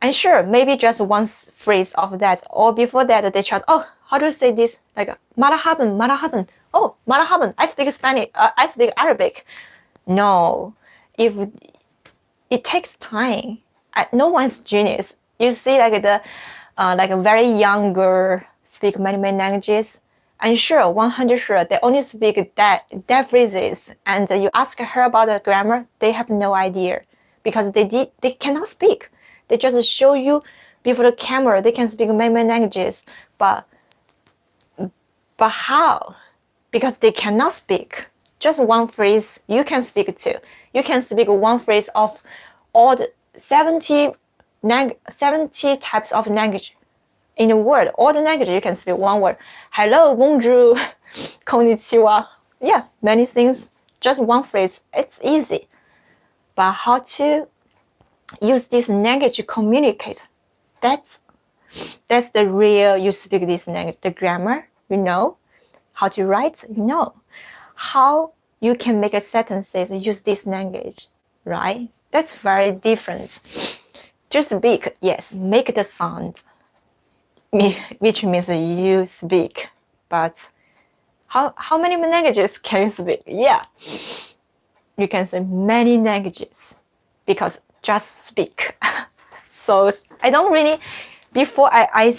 And sure, maybe just one phrase of that. Or before that, they try, oh, how to say this? Like, marhaban. Oh, marhaban. I speak Spanish. I speak Arabic. No, if it takes time. No one's genius. You see, like like a very young girl speak many languages. And sure, 100 sure, they only speak that phrases. And you ask her about the grammar, they have no idea because they cannot speak. They just show you before the camera. They can speak many languages, but how? Because they cannot speak. Just one phrase you can speak to. You can speak one phrase of all the 70 types of language in the world. All the language you can speak one word. Hello, bonjour, こんにちは. Yeah, many things. Just one phrase. It's easy. But how to use this language to communicate? That's the real. You speak this language. The grammar, you know. How to write, you know. How you can make a sentences use this language, right? That's very different. To speak, yes, make the sound, which means you speak. But how many languages can you speak? Yeah, you can say many languages because just speak. So I don't really. Before I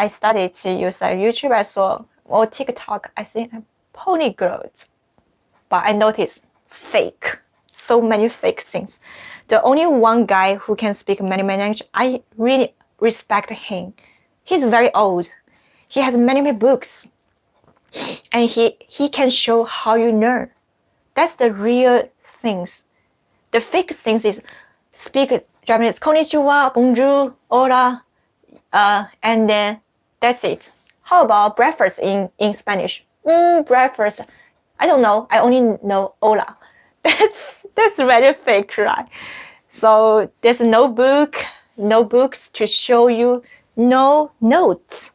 started to use YouTube, I saw or TikTok. I see polyglots, but I noticed fake. So many fake things. The only one guy who can speak many languages, I really respect him. He's very old. He has many books, and he can show how you learn. That's the real things. The fake things is speak Japanese, こんにちは, bonjour, hola, and then that's it. How about breakfast in Spanish? Breakfast, I don't know. I only know hola. That's very fake, right? So there's no books to show you, no notes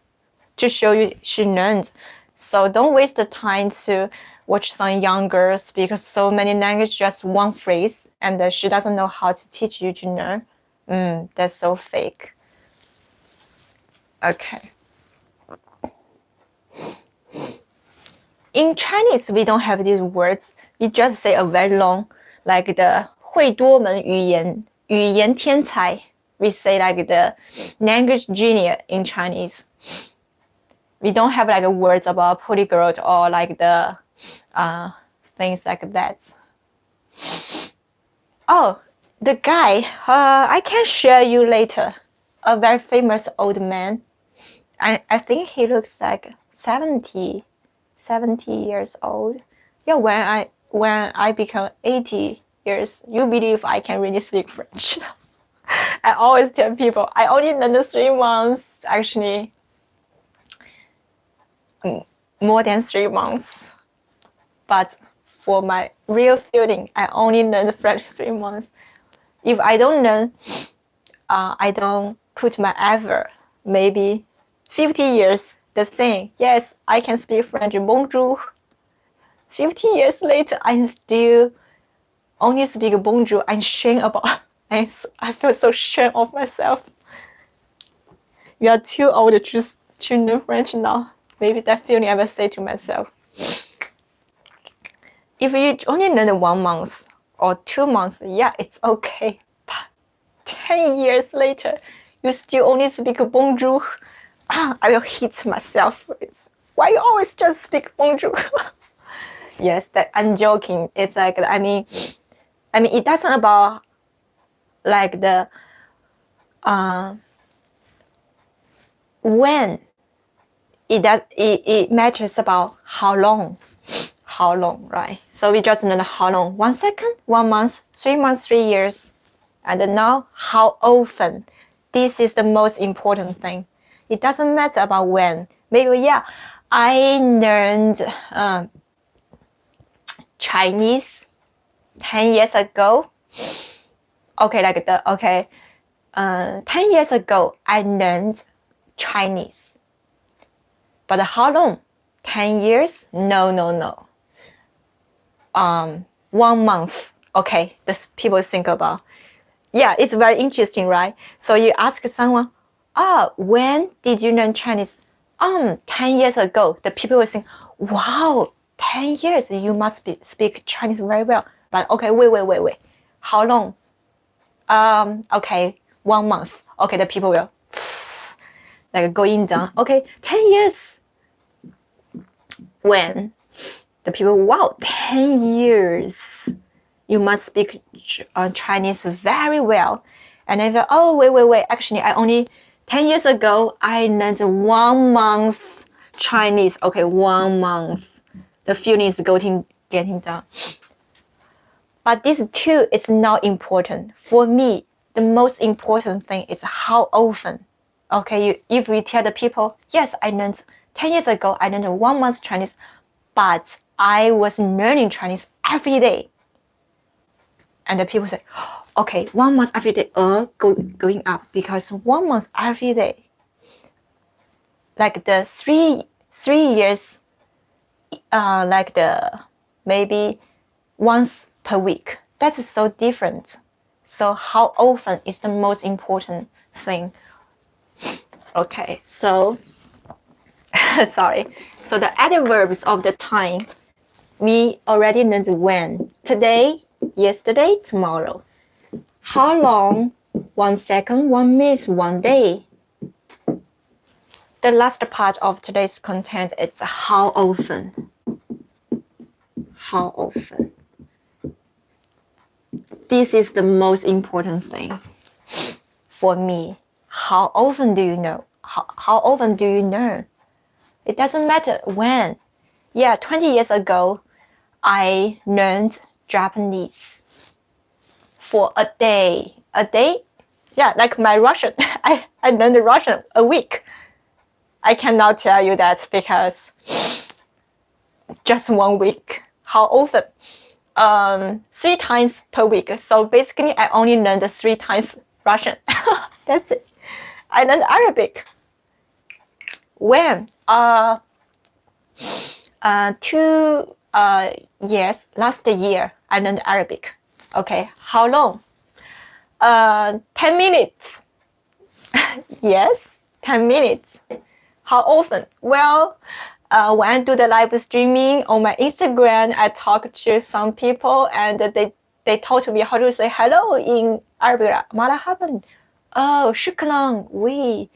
to show you she learned. So don't waste the time to watch some young girl speak so many languages, just one phrase, and she doesn't know how to teach you to learn. That's so fake. Okay. In Chinese, we don't have these words. We just say a very long, like the 会多门语言天才 we say like the language junior in Chinese. We don't have like words about polyglot or like the things like that. Oh, the guy, I can share you later. A very famous old man. I think he looks like 70 years old. Yeah, when I become 80 years, you believe I can really speak French. I always tell people I only learned 3 months, actually more than 3 months. But for my real feeling, I only learned French 3 months. If I don't learn, I don't put my effort. Maybe 50 years, the same. Yes, I can speak French. Bonjour. 50 years later, I still only speak bonjour. I'm ashamed about. I feel so ashamed of myself. You are too old to learn French now. Maybe that feeling I will say to myself. If you only learn 1 month or 2 months, yeah, it's okay. But 10 years later, you still only speak bonjour. I will hit myself. Why you always just speak bonjour? Yes, that I'm joking. It's like I mean, it doesn't about like the when. It matters about how long, right? So we just learn how long. 1 second, 1 month, 3 months, 3 years, and now how often. This is the most important thing. It doesn't matter about when. Maybe yeah, I learned Chinese 10 years ago. Okay, 10 years ago I learned Chinese. But how long? 10 years? No. 1 month. Okay, this people think about. Yeah, it's very interesting, right? So you ask someone, when did you learn Chinese? 10 years ago. The people will think, wow, 10 years, you must speak Chinese very well. But okay, wait. How long? Okay, 1 month. Okay, the people will like going down. Okay, 10 years. When? The people, wow, 10 years. You must speak Chinese very well. And I go, oh, wait. Actually, I only 10 years ago, I learned 1 month Chinese. Okay, 1 month. The feeling is getting down. But this too, it's not important. For me, the most important thing is how often. Okay, if we tell the people, yes, I learned 10 years ago, I learned 1 month Chinese, but I was learning Chinese every day. And the people say, okay, 1 month every day, going up, because 1 month every day, like the three years, like the maybe once per week. That's so different. So how often is the most important thing. Okay, so sorry. So the adverbs of the time, we already learned when. Today, yesterday, tomorrow. How long? 1 second, 1 minute, 1 day. The last part of today's content is how often. How often. This is the most important thing for me. How often do you know? How often do you learn? It doesn't matter when. Yeah, 20 years ago, I learned Japanese for a day. A day? Yeah, like my Russian. I learned Russian a week. I cannot tell you that because just 1 week. How often? 3 times per week. So basically, I only learned 3 times Russian. That's it. I learned Arabic. When? 2 years. Last year, I learned Arabic. Okay. How long? 10 minutes. Yes, 10 minutes. How often? Well, when I do the live streaming on my Instagram, I talk to some people and they taught me how to say hello in Arabic. Marhaban. Oh, shukran, we.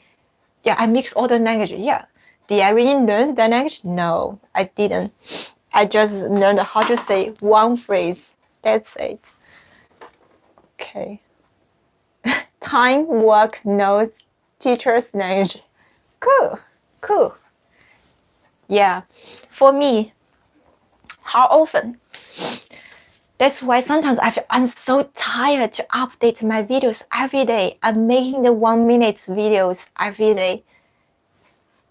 Yeah, I mix all the languages. Yeah. Did I really learn that language? No, I didn't. I just learned how to say one phrase. That's it. Okay. Time, work, notes, teacher's language. Cool, cool. Yeah. For me, how often? That's why sometimes I feel I'm so tired to update my videos every day. I'm making the 1 minute videos every day.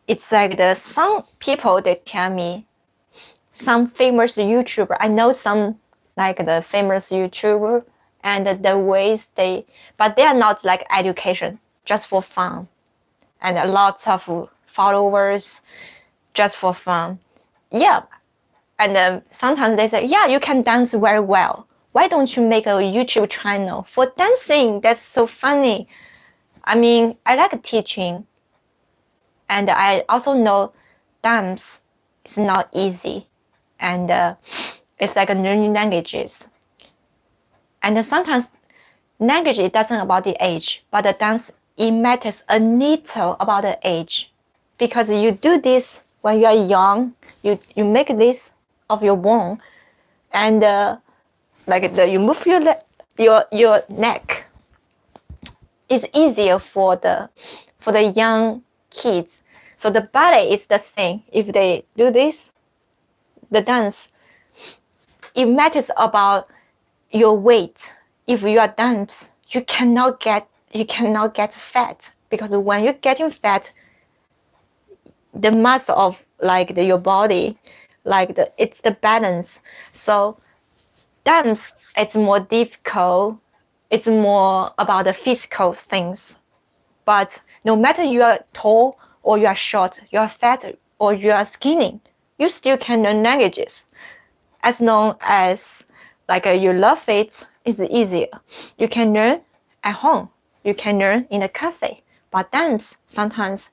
It's like some people, they tell me, some famous YouTuber, I know some like the famous YouTuber and the ways but they are not like education, just for fun. And a lot of followers, just for fun. Yeah. And sometimes they say, yeah, you can dance very well. Why don't you make a YouTube channel for dancing? That's so funny. I mean, I like teaching. And I also know dance is not easy. And it's like learning languages. And sometimes language, it doesn't about the age, but the dance, it matters a little about the age. Because you do this when you are young, you make this of your bone, and you move your neck. It's easier for the young kids. So the ballet is the same. If they do this, the dance, it matters about your weight. If you are dance, you cannot get fat, because when you're getting fat, the mass of your body, it's the balance. So dance, it's more difficult. It's more about the physical things. But no matter you are tall or you are short, you are fat or you are skinny, you still can learn languages. As long as you love it, it's easier. You can learn at home. You can learn in a cafe. But dance, sometimes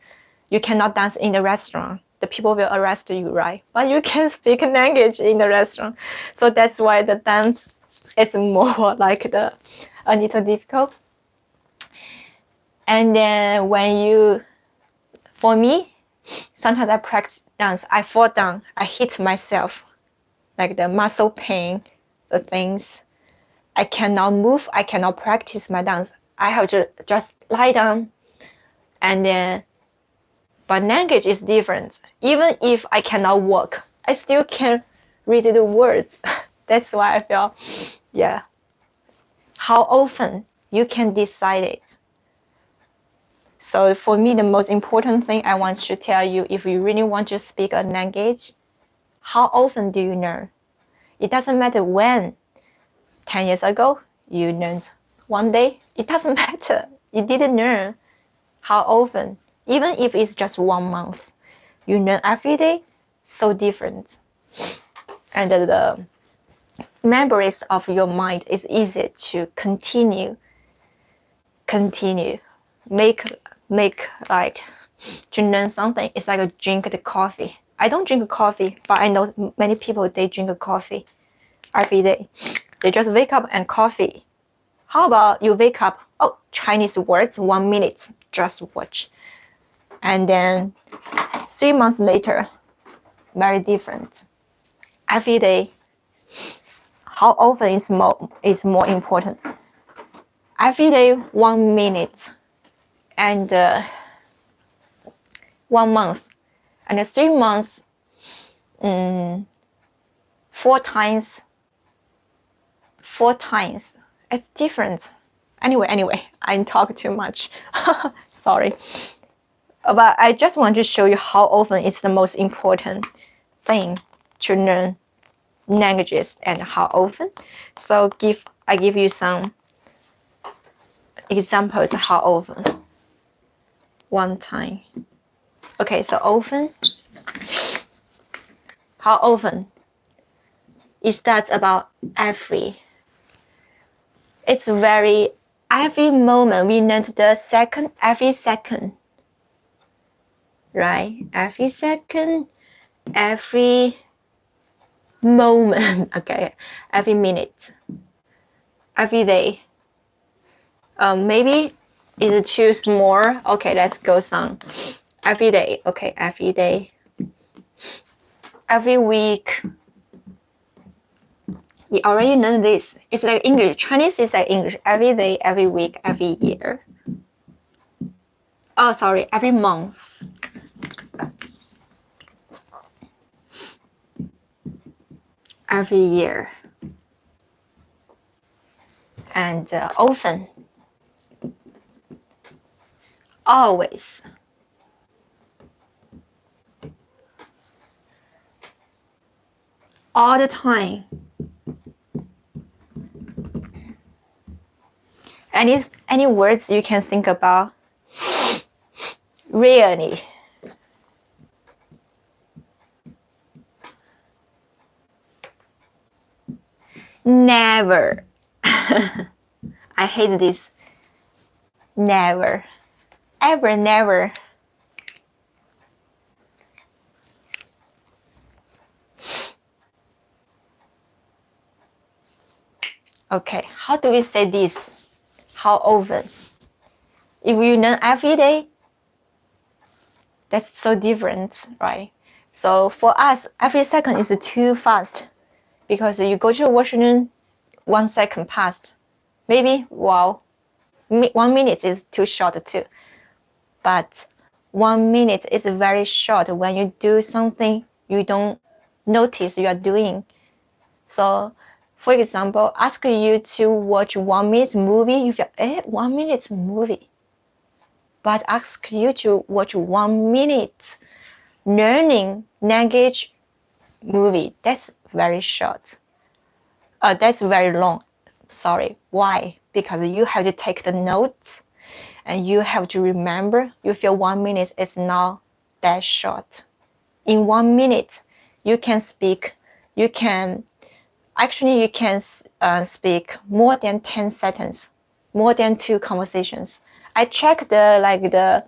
you cannot dance in the restaurant. The people will arrest you, right? But you can speak language in the restaurant. So that's why the dance is more a little difficult. And then for me, sometimes I practice dance, I fall down, I hit myself, like the muscle pain, the things. I cannot move, I cannot practice my dance. I have to just lie down. And then, but language is different. Even if I cannot walk, I still can read the words. That's why I feel, yeah. How often you can decide it. So for me, the most important thing I want to tell you, if you really want to speak a language, how often do you learn? It doesn't matter when. 10 years ago, you learned one day. It doesn't matter. You didn't learn. How often? Even if it's just 1 month, you learn every day, so different. And the memories of your mind is easy to continue. Make to learn something. It's like a drink the coffee. I don't drink coffee, but I know many people, they drink coffee every day. They just wake up and coffee. How about you wake up, oh, Chinese words, 1 minute, just watch. And then 3 months later, very different. Every day, how often is more important. Every day, 1 minute, and 1 month, and 3 months, 4 times. 4 times. It's different. Anyway, I talk too much. Sorry. But I just want to show you how often it's the most important thing to learn languages and how often. So I give you some examples of how often. 1 time. Okay, so often. How often? It starts about every. It's every moment. We learned the second, every second. Right? Every second, every moment. Okay, every minute, every day. Maybe is too small. Okay, let's go some. Every day. Okay, every day. Every week. We already know this. It's like English. Chinese is like English. Every day, every week, every year. Oh, sorry, every month. Every year. And often. Always. All the time. Any words you can think about? Really. Never. I hate this. Never. Ever, never. Okay, how do we say this? How often? If you learn every day, that's so different, right? So for us, every second is too fast because you go to the washroom, 1 second passed. Maybe, wow, 1 minute is too short too. But 1 minute is very short when you do something you don't notice you are doing. So, for example, ask you to watch 1 minute movie, you feel, 1 minute movie. But ask you to watch 1 minute learning language movie, that's very short. That's very long. Sorry. Why? Because you have to take the notes and you have to remember. You feel 1 minute is not that short. In 1 minute, you can speak. You can speak more than 10 sentences, more than 2 conversations. I checked the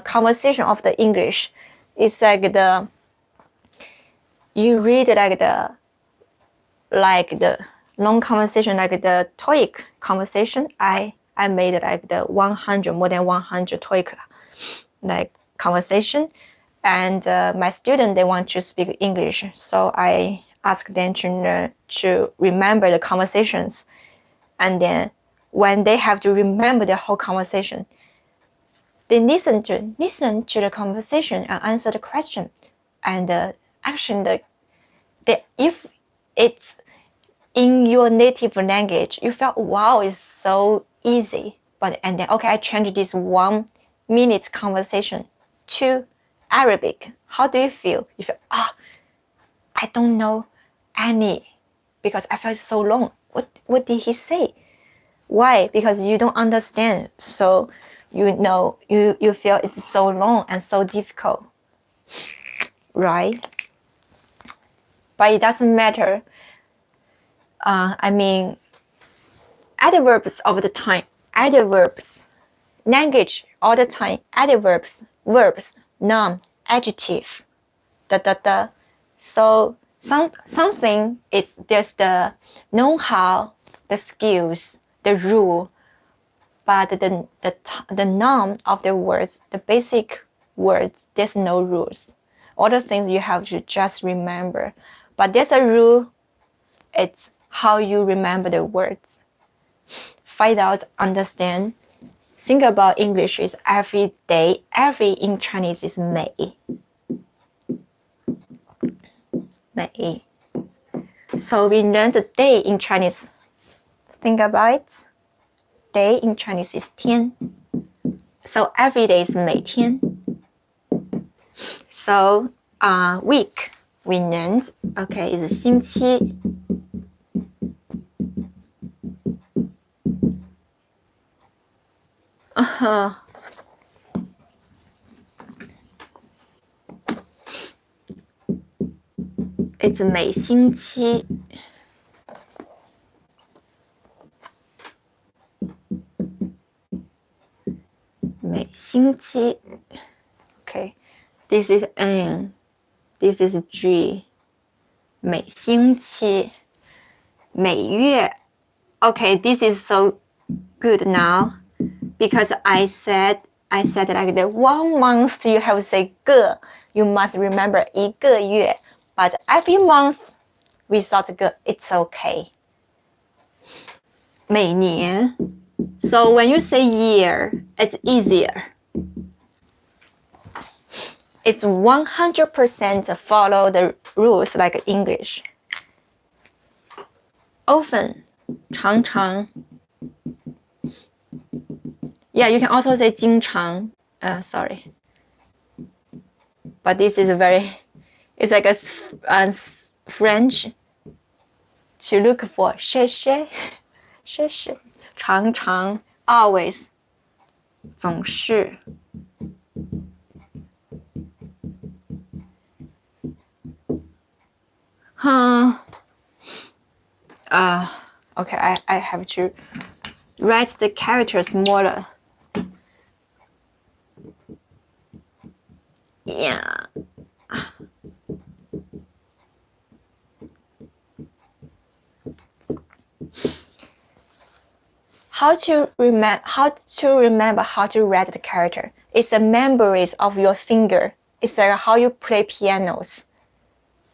conversation of the English. It's like you read the long conversation, like the TOEIC conversation. I made like the 100, more than 100 TOEIC like conversation, and my student, they want to speak English, so I asked them to remember the conversations, and then when they have to remember the whole conversation, they listen to the conversation and answer the question, and actually if it's in your native language, you felt, wow, it's so easy. And then, okay, I changed this 1 minute conversation to Arabic. How do you feel? You feel, I don't know any, because I felt so long. What did he say? Why? Because you don't understand. So you feel it's so long and so difficult, right? But it doesn't matter. I mean, adverbs of the time, adverbs, language all the time, adverbs, verbs, noun, adjective, So something is there's the know-how, the skills, the rule, but the noun of the words, the basic words, there's no rules. All the things you have to just remember. But there's a rule. It's how you remember the words. Find out, understand. Think about English is every day. Every in Chinese is May. May. So we learned the day in Chinese. Think about it. Day in Chinese is 天. So every day is 每天. So week we learned, okay, is 星期. It's 每星期. Okay, this is N, this is G. 每星期. 每月. Okay, this is so good now because I said like the 1 month you have to say 个 you must remember 一个月 but every month without 个 it's okay 每年 so when you say year it's easier it's 100% follow the rules like English often 常常 yeah, you can also say 经常 sorry but this is it's like a French to look for 谢谢常常 always 总是 okay, I have to write the characters smaller. Yeah. How to remember how to write the character? It's the memories of your finger. It's like how you play pianos.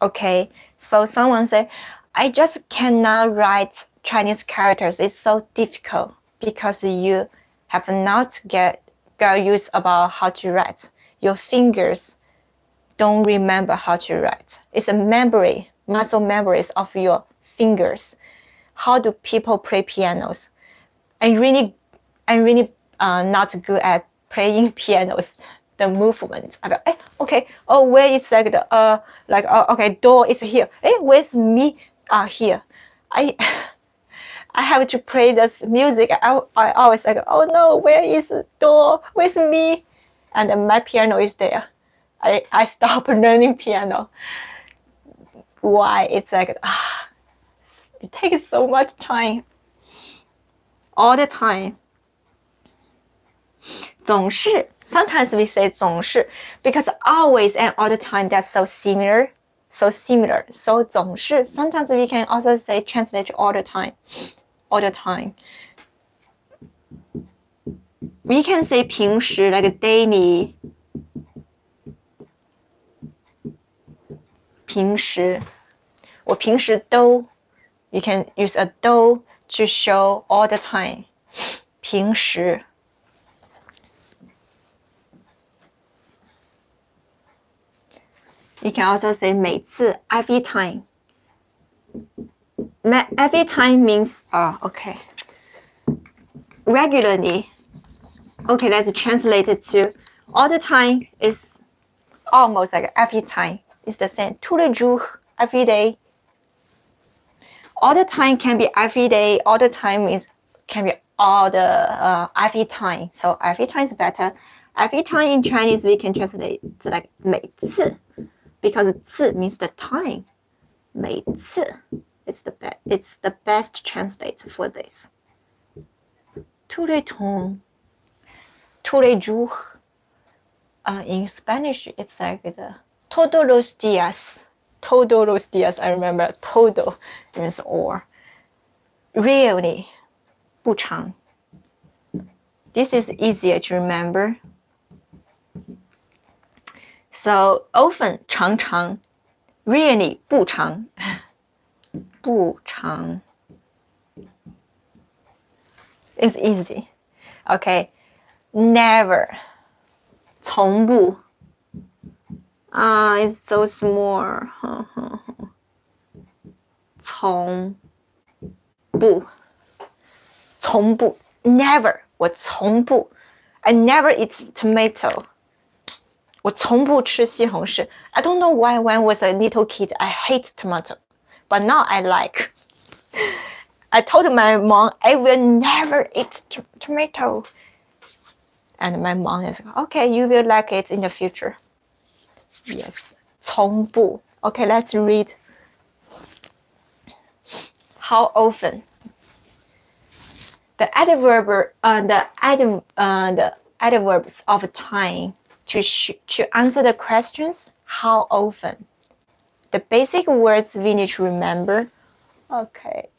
Okay, so someone say, I just cannot write Chinese characters. It's so difficult because you have not got used about how to write. Your fingers don't remember how to write. It's a memory, muscle memories of your fingers. How do people play pianos? I'm really not good at playing pianos. The movement. Okay. Oh, where is like the okay, door is here. Where's me? Here. I have to play this music. I always like, oh no, where is the door? Where's me? And my piano is there. I stopped learning piano. Why? It's like it takes so much time. All the time. 总是 sometimes we say 总是 because always and all the time that's so similar. So 总是 sometimes we can also say translate all the time. We can say 平时 like daily. 平时我平时都 you can use a 都 to show all the time. 平时You can also say 每次 every time. Every time means okay. Regularly. Okay, let's translate it to all the time is almost like every time. It's the same. Tous les jours, every day. All the time can be every day. All the time can be all the every time. So every time is better. Every time in Chinese we can translate to like 每次. Because 次 means the time. 每次 it's the best translate for this. Tous les temps. Tous les jours. In Spanish it's like the todos los días. Todos los días. I remember todo means all. Really 不常. This is easier to remember. So often 常常 really 不常不常 It's easy. Okay. Never 从不 it's so small. 从不 never 我从不 I never eat tomato. 我从不吃西红柿 I don't know why when I was a little kid I hate tomato, but now I like. I told my mom I will never eat tomato, and my mom is like, okay, you will like it in the future. Yes, 从不 Okay, let's read. How often? The adverbs of time to answer the questions. How often? The basic words we need to remember. Okay.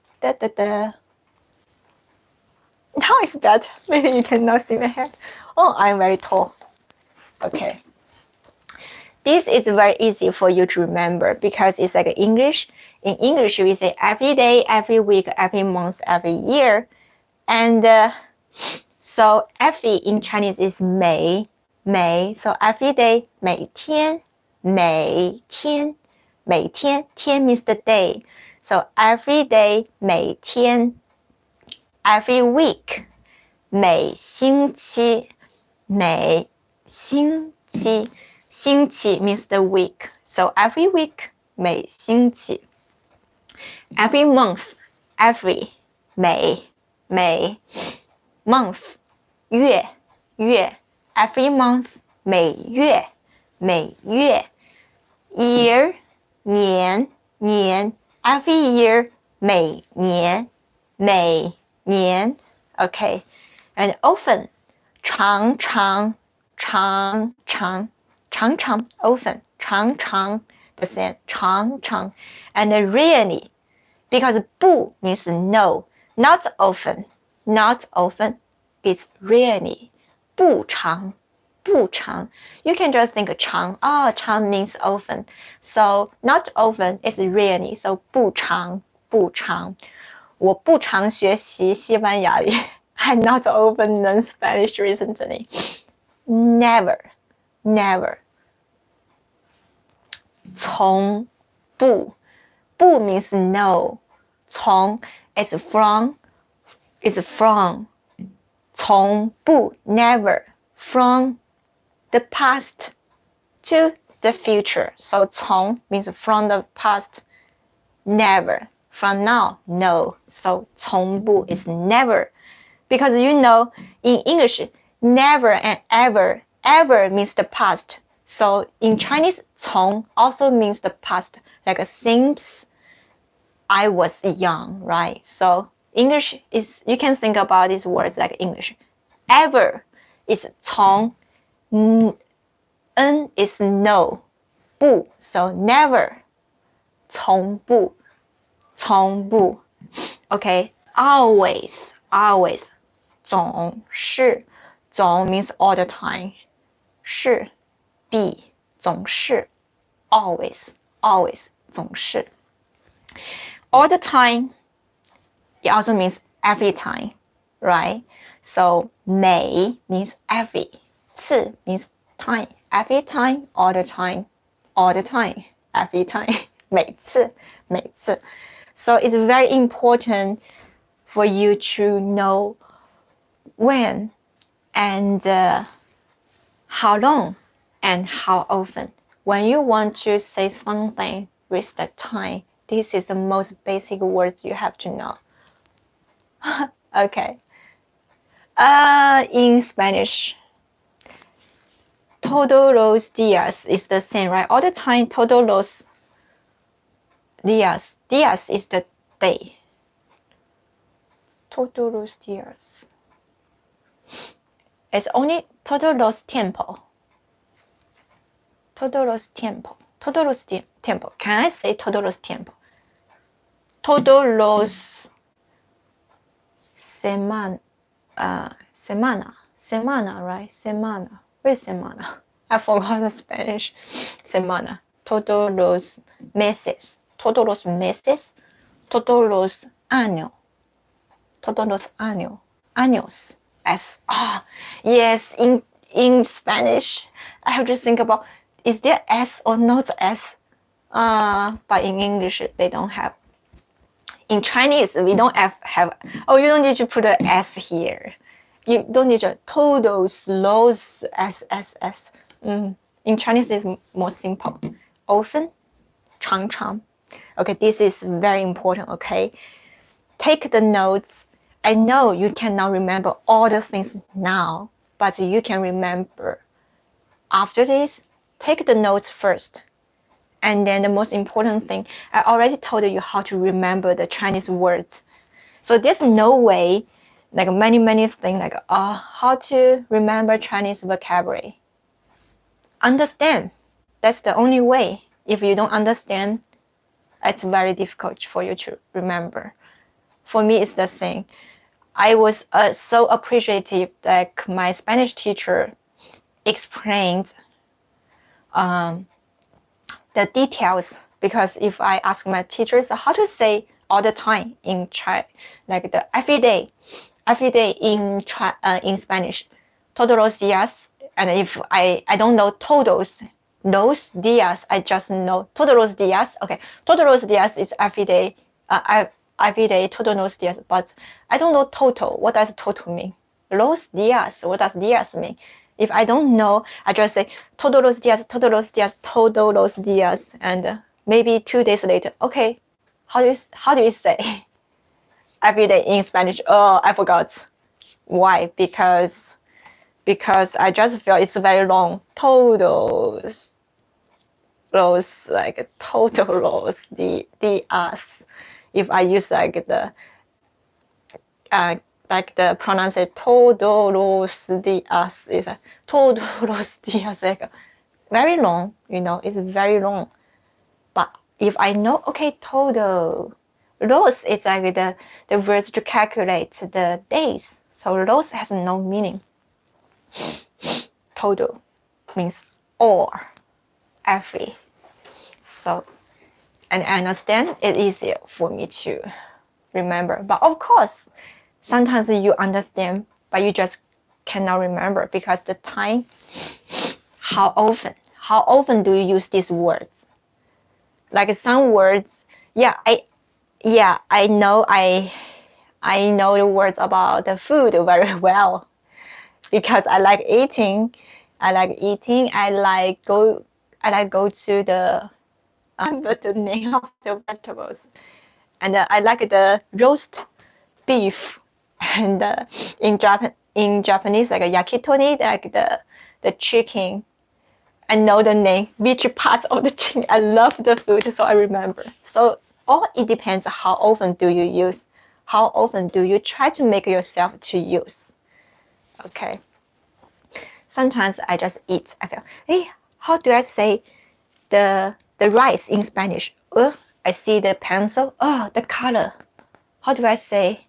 Now it's better. Maybe you cannot see my head. Oh, I'm very tall. Okay. This is very easy for you to remember because it's like English. In English, we say every day, every week, every month, every year. And so every in Chinese is 每. So every day, 每天. 天 means the day. So every day, 每天. Every week, 每星期. 星期 means the week. So every week, 每星期. Every month, every 每 month 月 every month 每月 year 年 every year 每年 okay, and often 常常 often 常常 the same 常常 and rarely because 不 means no, not often it's rarely 不常 you can just think 常 常 means often, so not often is rarely, so 不常我不常学习西班牙语I not often learn Spanish recently. Never 从不 means no, 从 is from 从不 never, from the past to the future. So 从 means from the past, never. From now, no. So 从不 is never. Because you know, in English, never and ever means the past. So in Chinese, 从 also means the past, like since I was young, right? So English is, you can think about these words like English. Ever is 从, n is no, 不, so never, 从不. Okay, always, 总是, 总 means all the time, 是 be, 总是 always, 总是. All the time, it also means every time, right? So 每 means every, 次 means time, every time, all the time, every time, 每次. So it's very important for you to know when and how long and how often. When you want to say something with the time, this is the most basic words you have to know. Okay. In Spanish, todos los días is the same, right? All the time, todos los días. Días is the day. Todos los días. It's only todos los tiempo. Todos los tiempo. Can I say todos los tiempo? Todos los semana, right? Semana. Where's semana? I forgot the Spanish. Semana. Todos los meses. Todos los años. Años. S. Yes, in Spanish, I have to think about, is there S or not S? But in English, they don't have. In Chinese, we don't have, you don't need to put an S here. You don't need to todos los S. In Chinese, it's more simple. Often, 常常. Okay, this is very important, okay? Take the notes. I know you cannot remember all the things now, but you can remember. After this, take the notes first. And then the most important thing, I already told you how to remember the Chinese words. So there's no way, like many things, like how to remember Chinese vocabulary. Understand. That's the only way. If you don't understand, it's very difficult for you to remember. For me, it's the same. I was so appreciative that my Spanish teacher explained the details, because if I ask my teachers how to say all the time in like the every day in Spanish, todos los días, and if I don't know todos los días, I just know todos los días. Okay, todos los días is every day, every day, todos los días, but I don't know total. What does total mean? Los días, what does días mean? If I don't know, I just say todos los días, todos los días, todos los días, and maybe 2 days later, okay, how do you say every day in Spanish? Oh, I forgot. Why? Because I just feel it's very long. Todos los, like todos los días. If I use like the pronounce it todos los días, is todos los días, like very long, it's very long. But if I know, okay, total, los is like the words to calculate the days. So los has no meaning. Total means all, every. So, and I understand it's easier for me to remember. But of course, sometimes you understand, but you just cannot remember because the time. How often do you use these words? Like some words, I know the words about the food very well because I like eating. I like go to the the name of the vegetables, and I like the roast beef, and in Japanese like a yakitori, like the chicken. I know the name, which part of the chicken. I love the food, so I remember. So all it depends how often do you use, how often do you try to make yourself to use. Okay. Sometimes I just eat. I feel, hey, how do I say the rice in Spanish? I see the pencil. Oh, the color. How do I say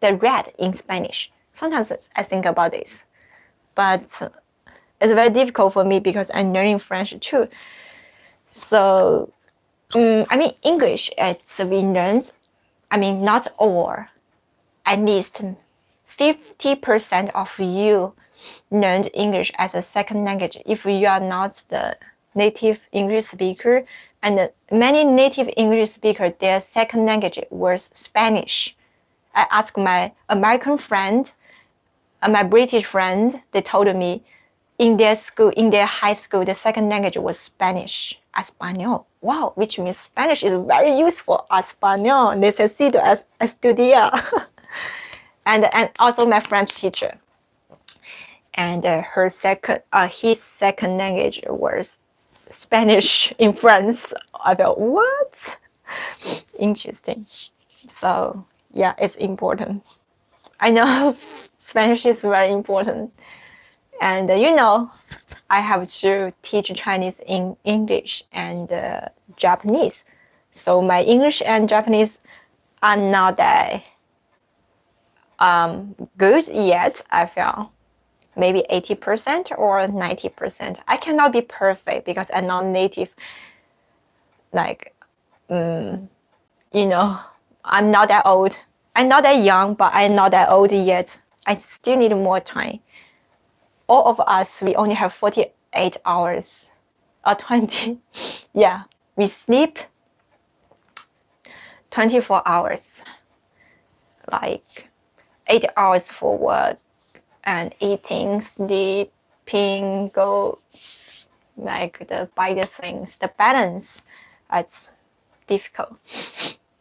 the red in Spanish? Sometimes I think about this, but it's very difficult for me because I'm learning French too. So, English, we learned, not all, at least 50% of you learned English as a second language if you are not the native English speaker. And many native English speakers, their second language was Spanish. I asked my American friend, my British friend, they told me, in their high school, the second language was Spanish, español. Wow, which means Spanish is very useful. Español, necesito estudiar. and also my French teacher. And his second language was Spanish in France. I thought, what? Interesting. So yeah, it's important. I know Spanish is very important. And I have to teach Chinese in English and Japanese. So my English and Japanese are not that good yet, I feel. Maybe 80% or 90%. I cannot be perfect because I'm not native. Like, I'm not that old. I'm not that young, but I'm not that old yet. I still need more time. All of us, we only have 48 hours or 20. Yeah, we sleep 24 hours, like 8 hours for work and eating, sleeping, go like buy the things, the balance, it's difficult.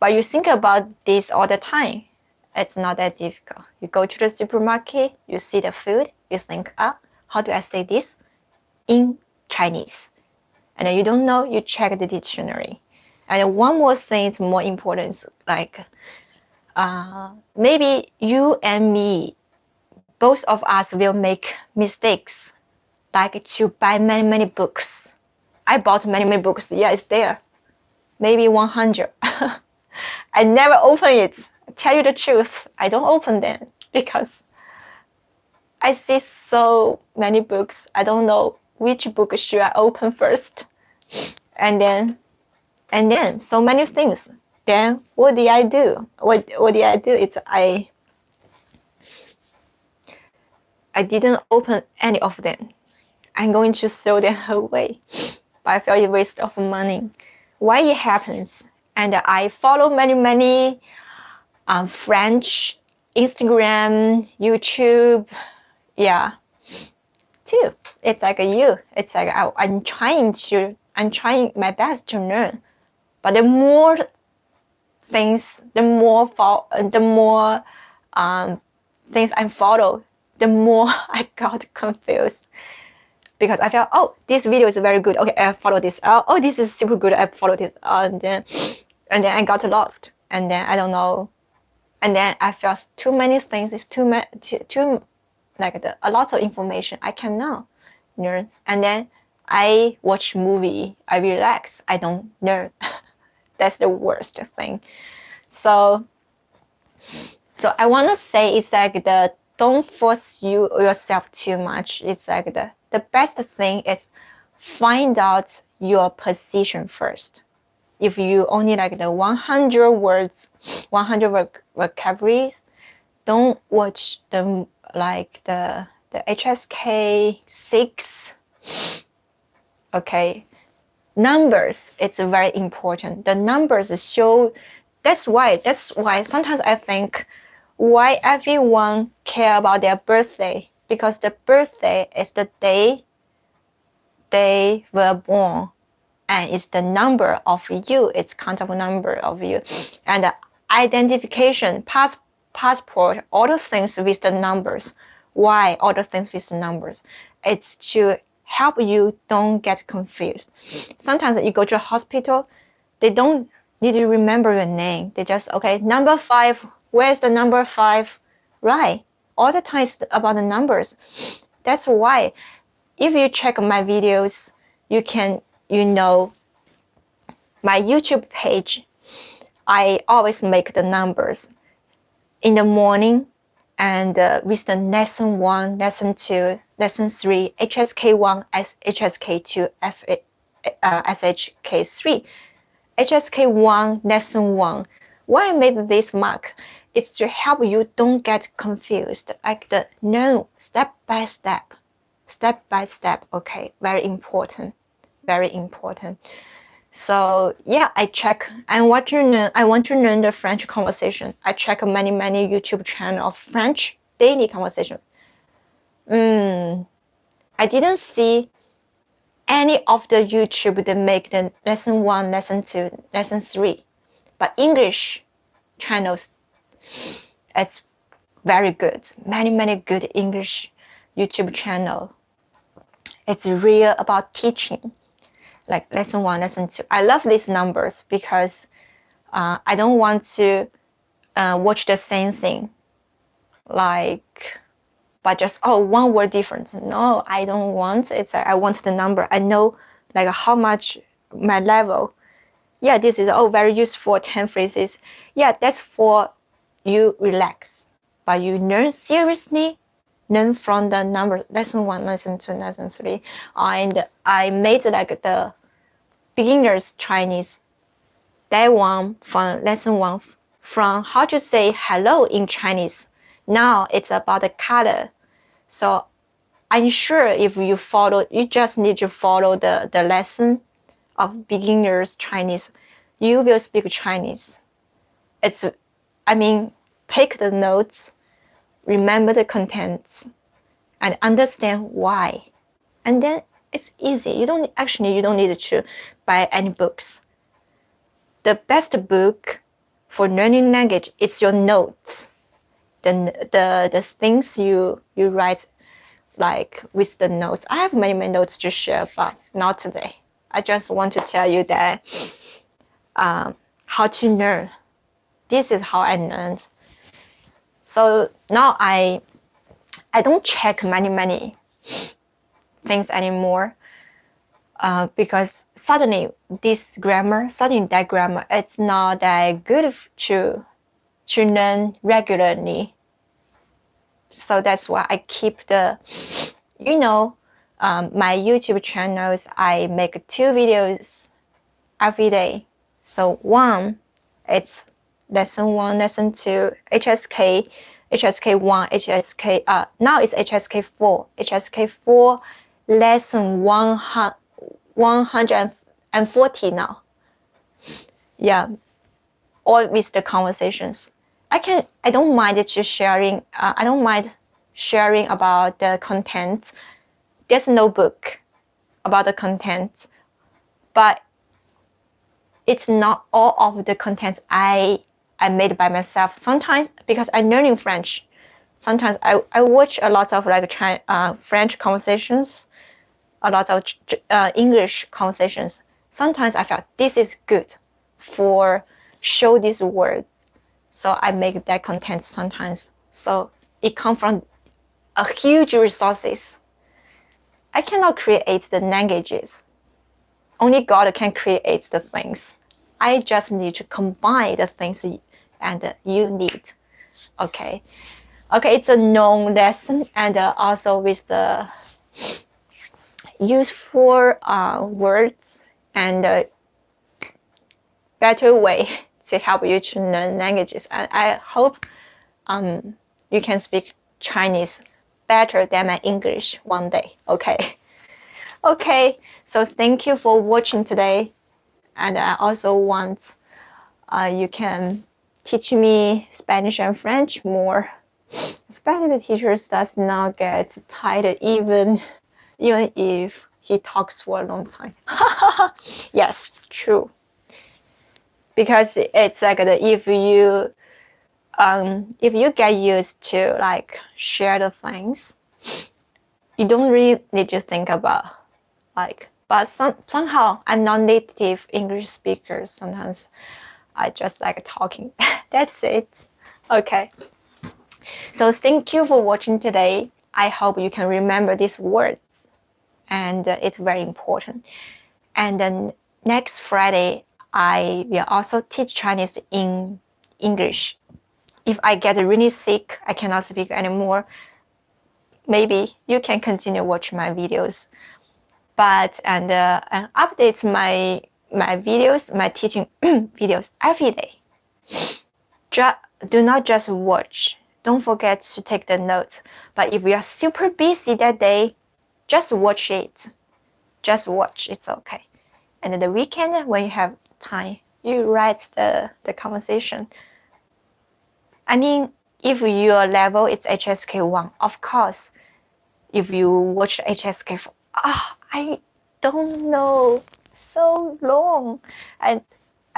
But you think about this all the time, it's not that difficult. You go to the supermarket, you see the food, you think, how do I say this in Chinese? And then you don't know, you check the dictionary. And one more thing is more important, like maybe you and me, both of us will make mistakes, like to buy many books. I bought many books. Yeah, it's there. Maybe 100. I never open it. Tell you the truth, I don't open them. because I see so many books. I don't know which book should I open first, and then so many things. Then what did I do? What did I do? It's I didn't open any of them. I'm going to throw them away, but I feel it's a waste of money. Why it happens? And I follow many French Instagram, YouTube, yeah, too. It's like you. It's like I'm trying my best to learn, but the more things, the more things I follow, the more I got confused. Because I felt, oh, this video is very good. Okay, I follow this. Oh, this is super good. I follow this. And then I got lost. And then I don't know. And then I felt too many things. It's too like a lot of information I cannot learn. And then I watch movie. I relax. I don't learn. That's the worst thing. So I want to say it's like don't force yourself too much. It's like the best thing is find out your position first. If you only like the 100 words, 100 vocabularies, don't watch them like the HSK 6. Okay, numbers, it's very important. The numbers show. That's why sometimes I think why everyone care about their birthday, because the birthday is the day they were born, and it's the number of you. It's kind of a number of you, and identification, passport, all the things with the numbers. Why all the things with the numbers? It's to help you don't get confused. Sometimes you go to a hospital, they don't need to remember your name. They just, okay, number 5. Where's the number 5? Right. All the time it's about the numbers. That's why if you check my videos, you know my YouTube page, I always make the numbers in the morning, and with the lesson 1, lesson 2, lesson 3, HSK1, HSK2, SHK3, HSK1, lesson 1. Why I made this mark? It's to help you don't get confused. Like no, step by step. Okay, very important. So yeah, I want to learn the French conversation. I check many YouTube channel of French daily conversation. I didn't see any of the YouTube that make the lesson 1, lesson 2, lesson 3, but English channels, it's very good. Many good English YouTube channel. It's real about teaching, like lesson 1, lesson 2. I love these numbers because I don't want to watch the same thing, like, but just one word difference. No, I don't want. It's I want the number. I know like how much my level. Yeah, this is very useful 10 phrases. Yeah, that's for you relax, but you learn seriously. Learn from the number, lesson 1, lesson 2, lesson 3, and I made like the beginners Chinese. That one from lesson 1, from how to say hello in Chinese. Now it's about the color. So I'm sure if you follow, you just need to follow the lesson of beginners Chinese. You will speak Chinese. Take the notes, remember the contents, and understand why. And then it's easy. You don't need to buy any books. The best book for learning language is your notes. The things you write, like with the notes. I have many notes to share, but not today. I just want to tell you that how to learn. This is how I learned. So now I don't check many things anymore, because suddenly that grammar, it's not that good to learn regularly. So that's why I keep the, my YouTube channels. I make 2 videos every day. So one, it's lesson 1, lesson 2, HSK 1, now it's HSK 4, lesson 140 now. Yeah, all with the conversations. I don't mind sharing. I don't mind sharing about the content. There's no book about the content, but it's not all of the content I made by myself. Sometimes because I'm learning French, sometimes I watch a lot of French conversations, a lot of English conversations. Sometimes I felt this is good for show these words, so I make that content sometimes. So it comes from a huge resources. I cannot create the languages. Only God can create the things. I just need to combine the things and you need. Okay, it's a long lesson, and also with the useful words and better way to help you to learn languages. And I hope you can speak Chinese better than my English one day. Okay, so thank you for watching today, and I also want you can teach me Spanish and French more. Especially the teachers does not get tired even if he talks for a long time. Yes, true. Because it's like if you get used to like share the things, you don't really need to think about but somehow I'm not native English speaker. Sometimes I just like talking. That's it. Okay. So thank you for watching today. I hope you can remember these words, and it's very important. And then next Friday, I will also teach Chinese in English. If I get really sick, I cannot speak anymore, maybe you can continue watching my videos. But and update my videos, my teaching videos every day. Do not just watch. Don't forget to take the notes. But if you are super busy that day, just watch it. Just watch. It's okay. And the weekend, when you have time, you write the conversation. I mean, if your level is HSK 1, of course. If you watch HSK 4, I don't know, so long. I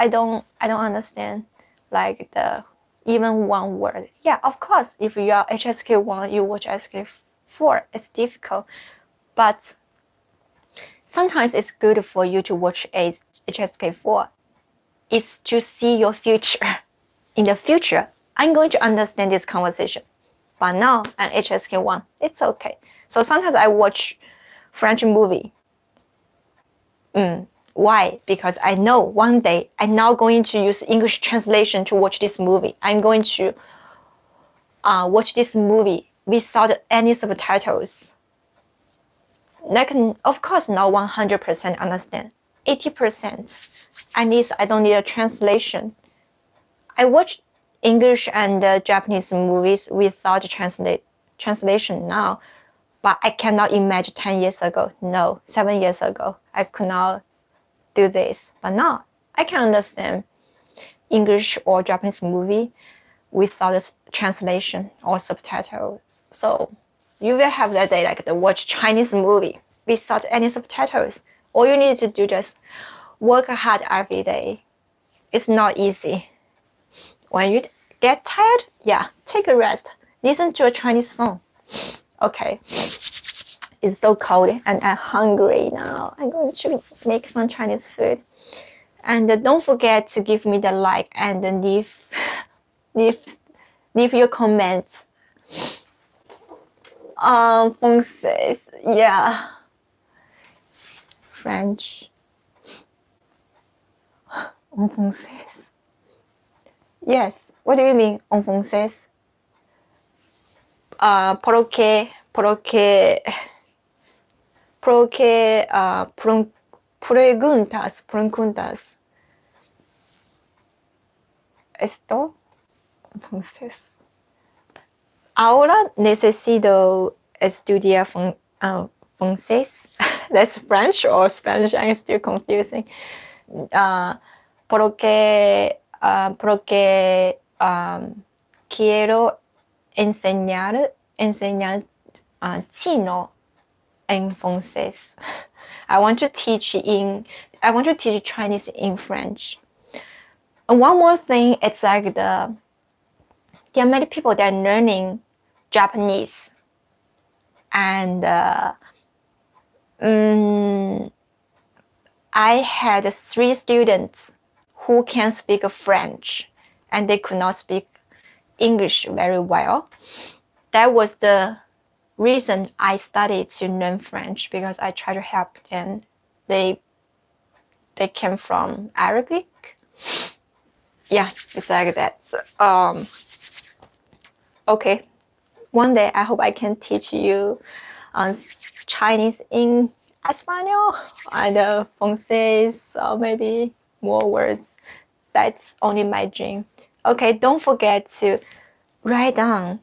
don't understand like the even one word. Yeah, of course, if you are HSK 1, you watch HSK 4, it's difficult. But sometimes it's good for you to watch HSK 4. It's to see your future. In the future, I'm going to understand this conversation. But now I'm HSK 1, it's okay. So sometimes I watch French movie. Why? Because I know one day I'm now going to use English translation to watch this movie. I'm going to watch this movie without any subtitles. Like, of course, not 100% understand. 80%. At least I don't need a translation. I watch English and Japanese movies without translation now. But I cannot imagine 10 years ago, no, 7 years ago, I could not do this. But now, I can understand English or Japanese movie without translation or subtitles. So you will have that day like to watch Chinese movie without any subtitles. All you need to do just work hard every day. It's not easy. When you get tired, yeah, take a rest. Listen to a Chinese song. Okay, it's so cold and I'm hungry now. I'm going to make some Chinese food. And don't forget to give me the like and leave your comments. Français, yeah. French. En français. Yes. What do you mean en français? preguntas. Esto, entonces, ahora necesito estudiar francés. That's French or Spanish. I'm still confusing. Porque quiero enseñar chino en francés. I want to teach Chinese in French. And one more thing, it's like there are many people that are learning Japanese, and I had 3 students who can speak French, and they could not speak English very well. That was the reason I started to learn French, because I try to help them. They came from Arabic. Yeah, it's like that. Okay, one day I hope I can teach you Chinese in Espanol and francés, or maybe more words. That's only my dream. Okay, don't forget to write down,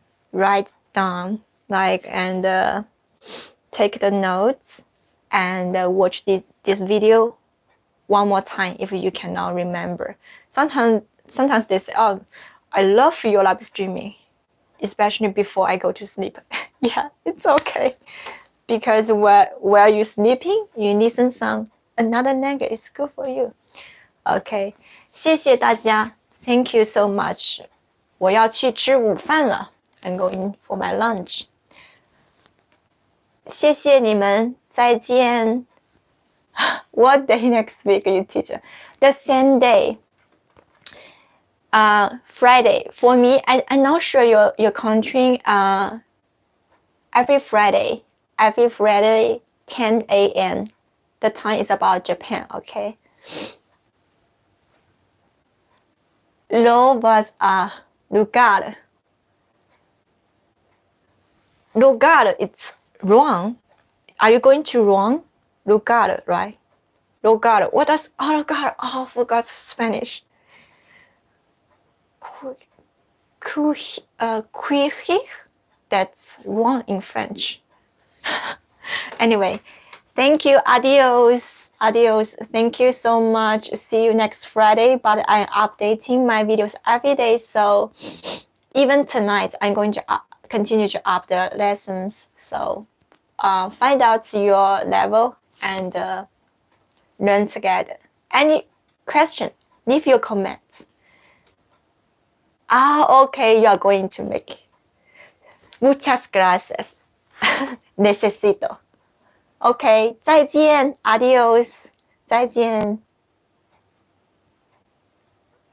like, and take the notes, and watch this video one more time if you cannot remember. Sometimes they say, oh, I love your live streaming, especially before I go to sleep. Yeah, it's okay, because while you're sleeping, you listen some another language. It's good for you. Okay, 谢谢大家. Thank you so much. 我要去吃午饭了. I'm going for my lunch. 谢谢你们，再见. What day next week you teach? The same day. Friday. For me, I'm not sure your country. Every Friday, 10 a.m. The time is about Japan, okay? Lo was a lugar. Lugar, it's wrong. Are you going to wrong? Lugar, right? Lugar. What does lugar? Oh, I forgot Spanish. That's wrong in French. Anyway, thank you. Adios. Thank you so much. See you next Friday. But I'm updating my videos every day, so even tonight I'm going to continue to up the lessons. So find out your level and learn together. Any question? Leave your comments. Okay, you are going to make it. Muchas gracias. Necesito. Okay, 再见. Adios. 再见.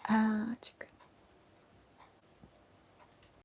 这个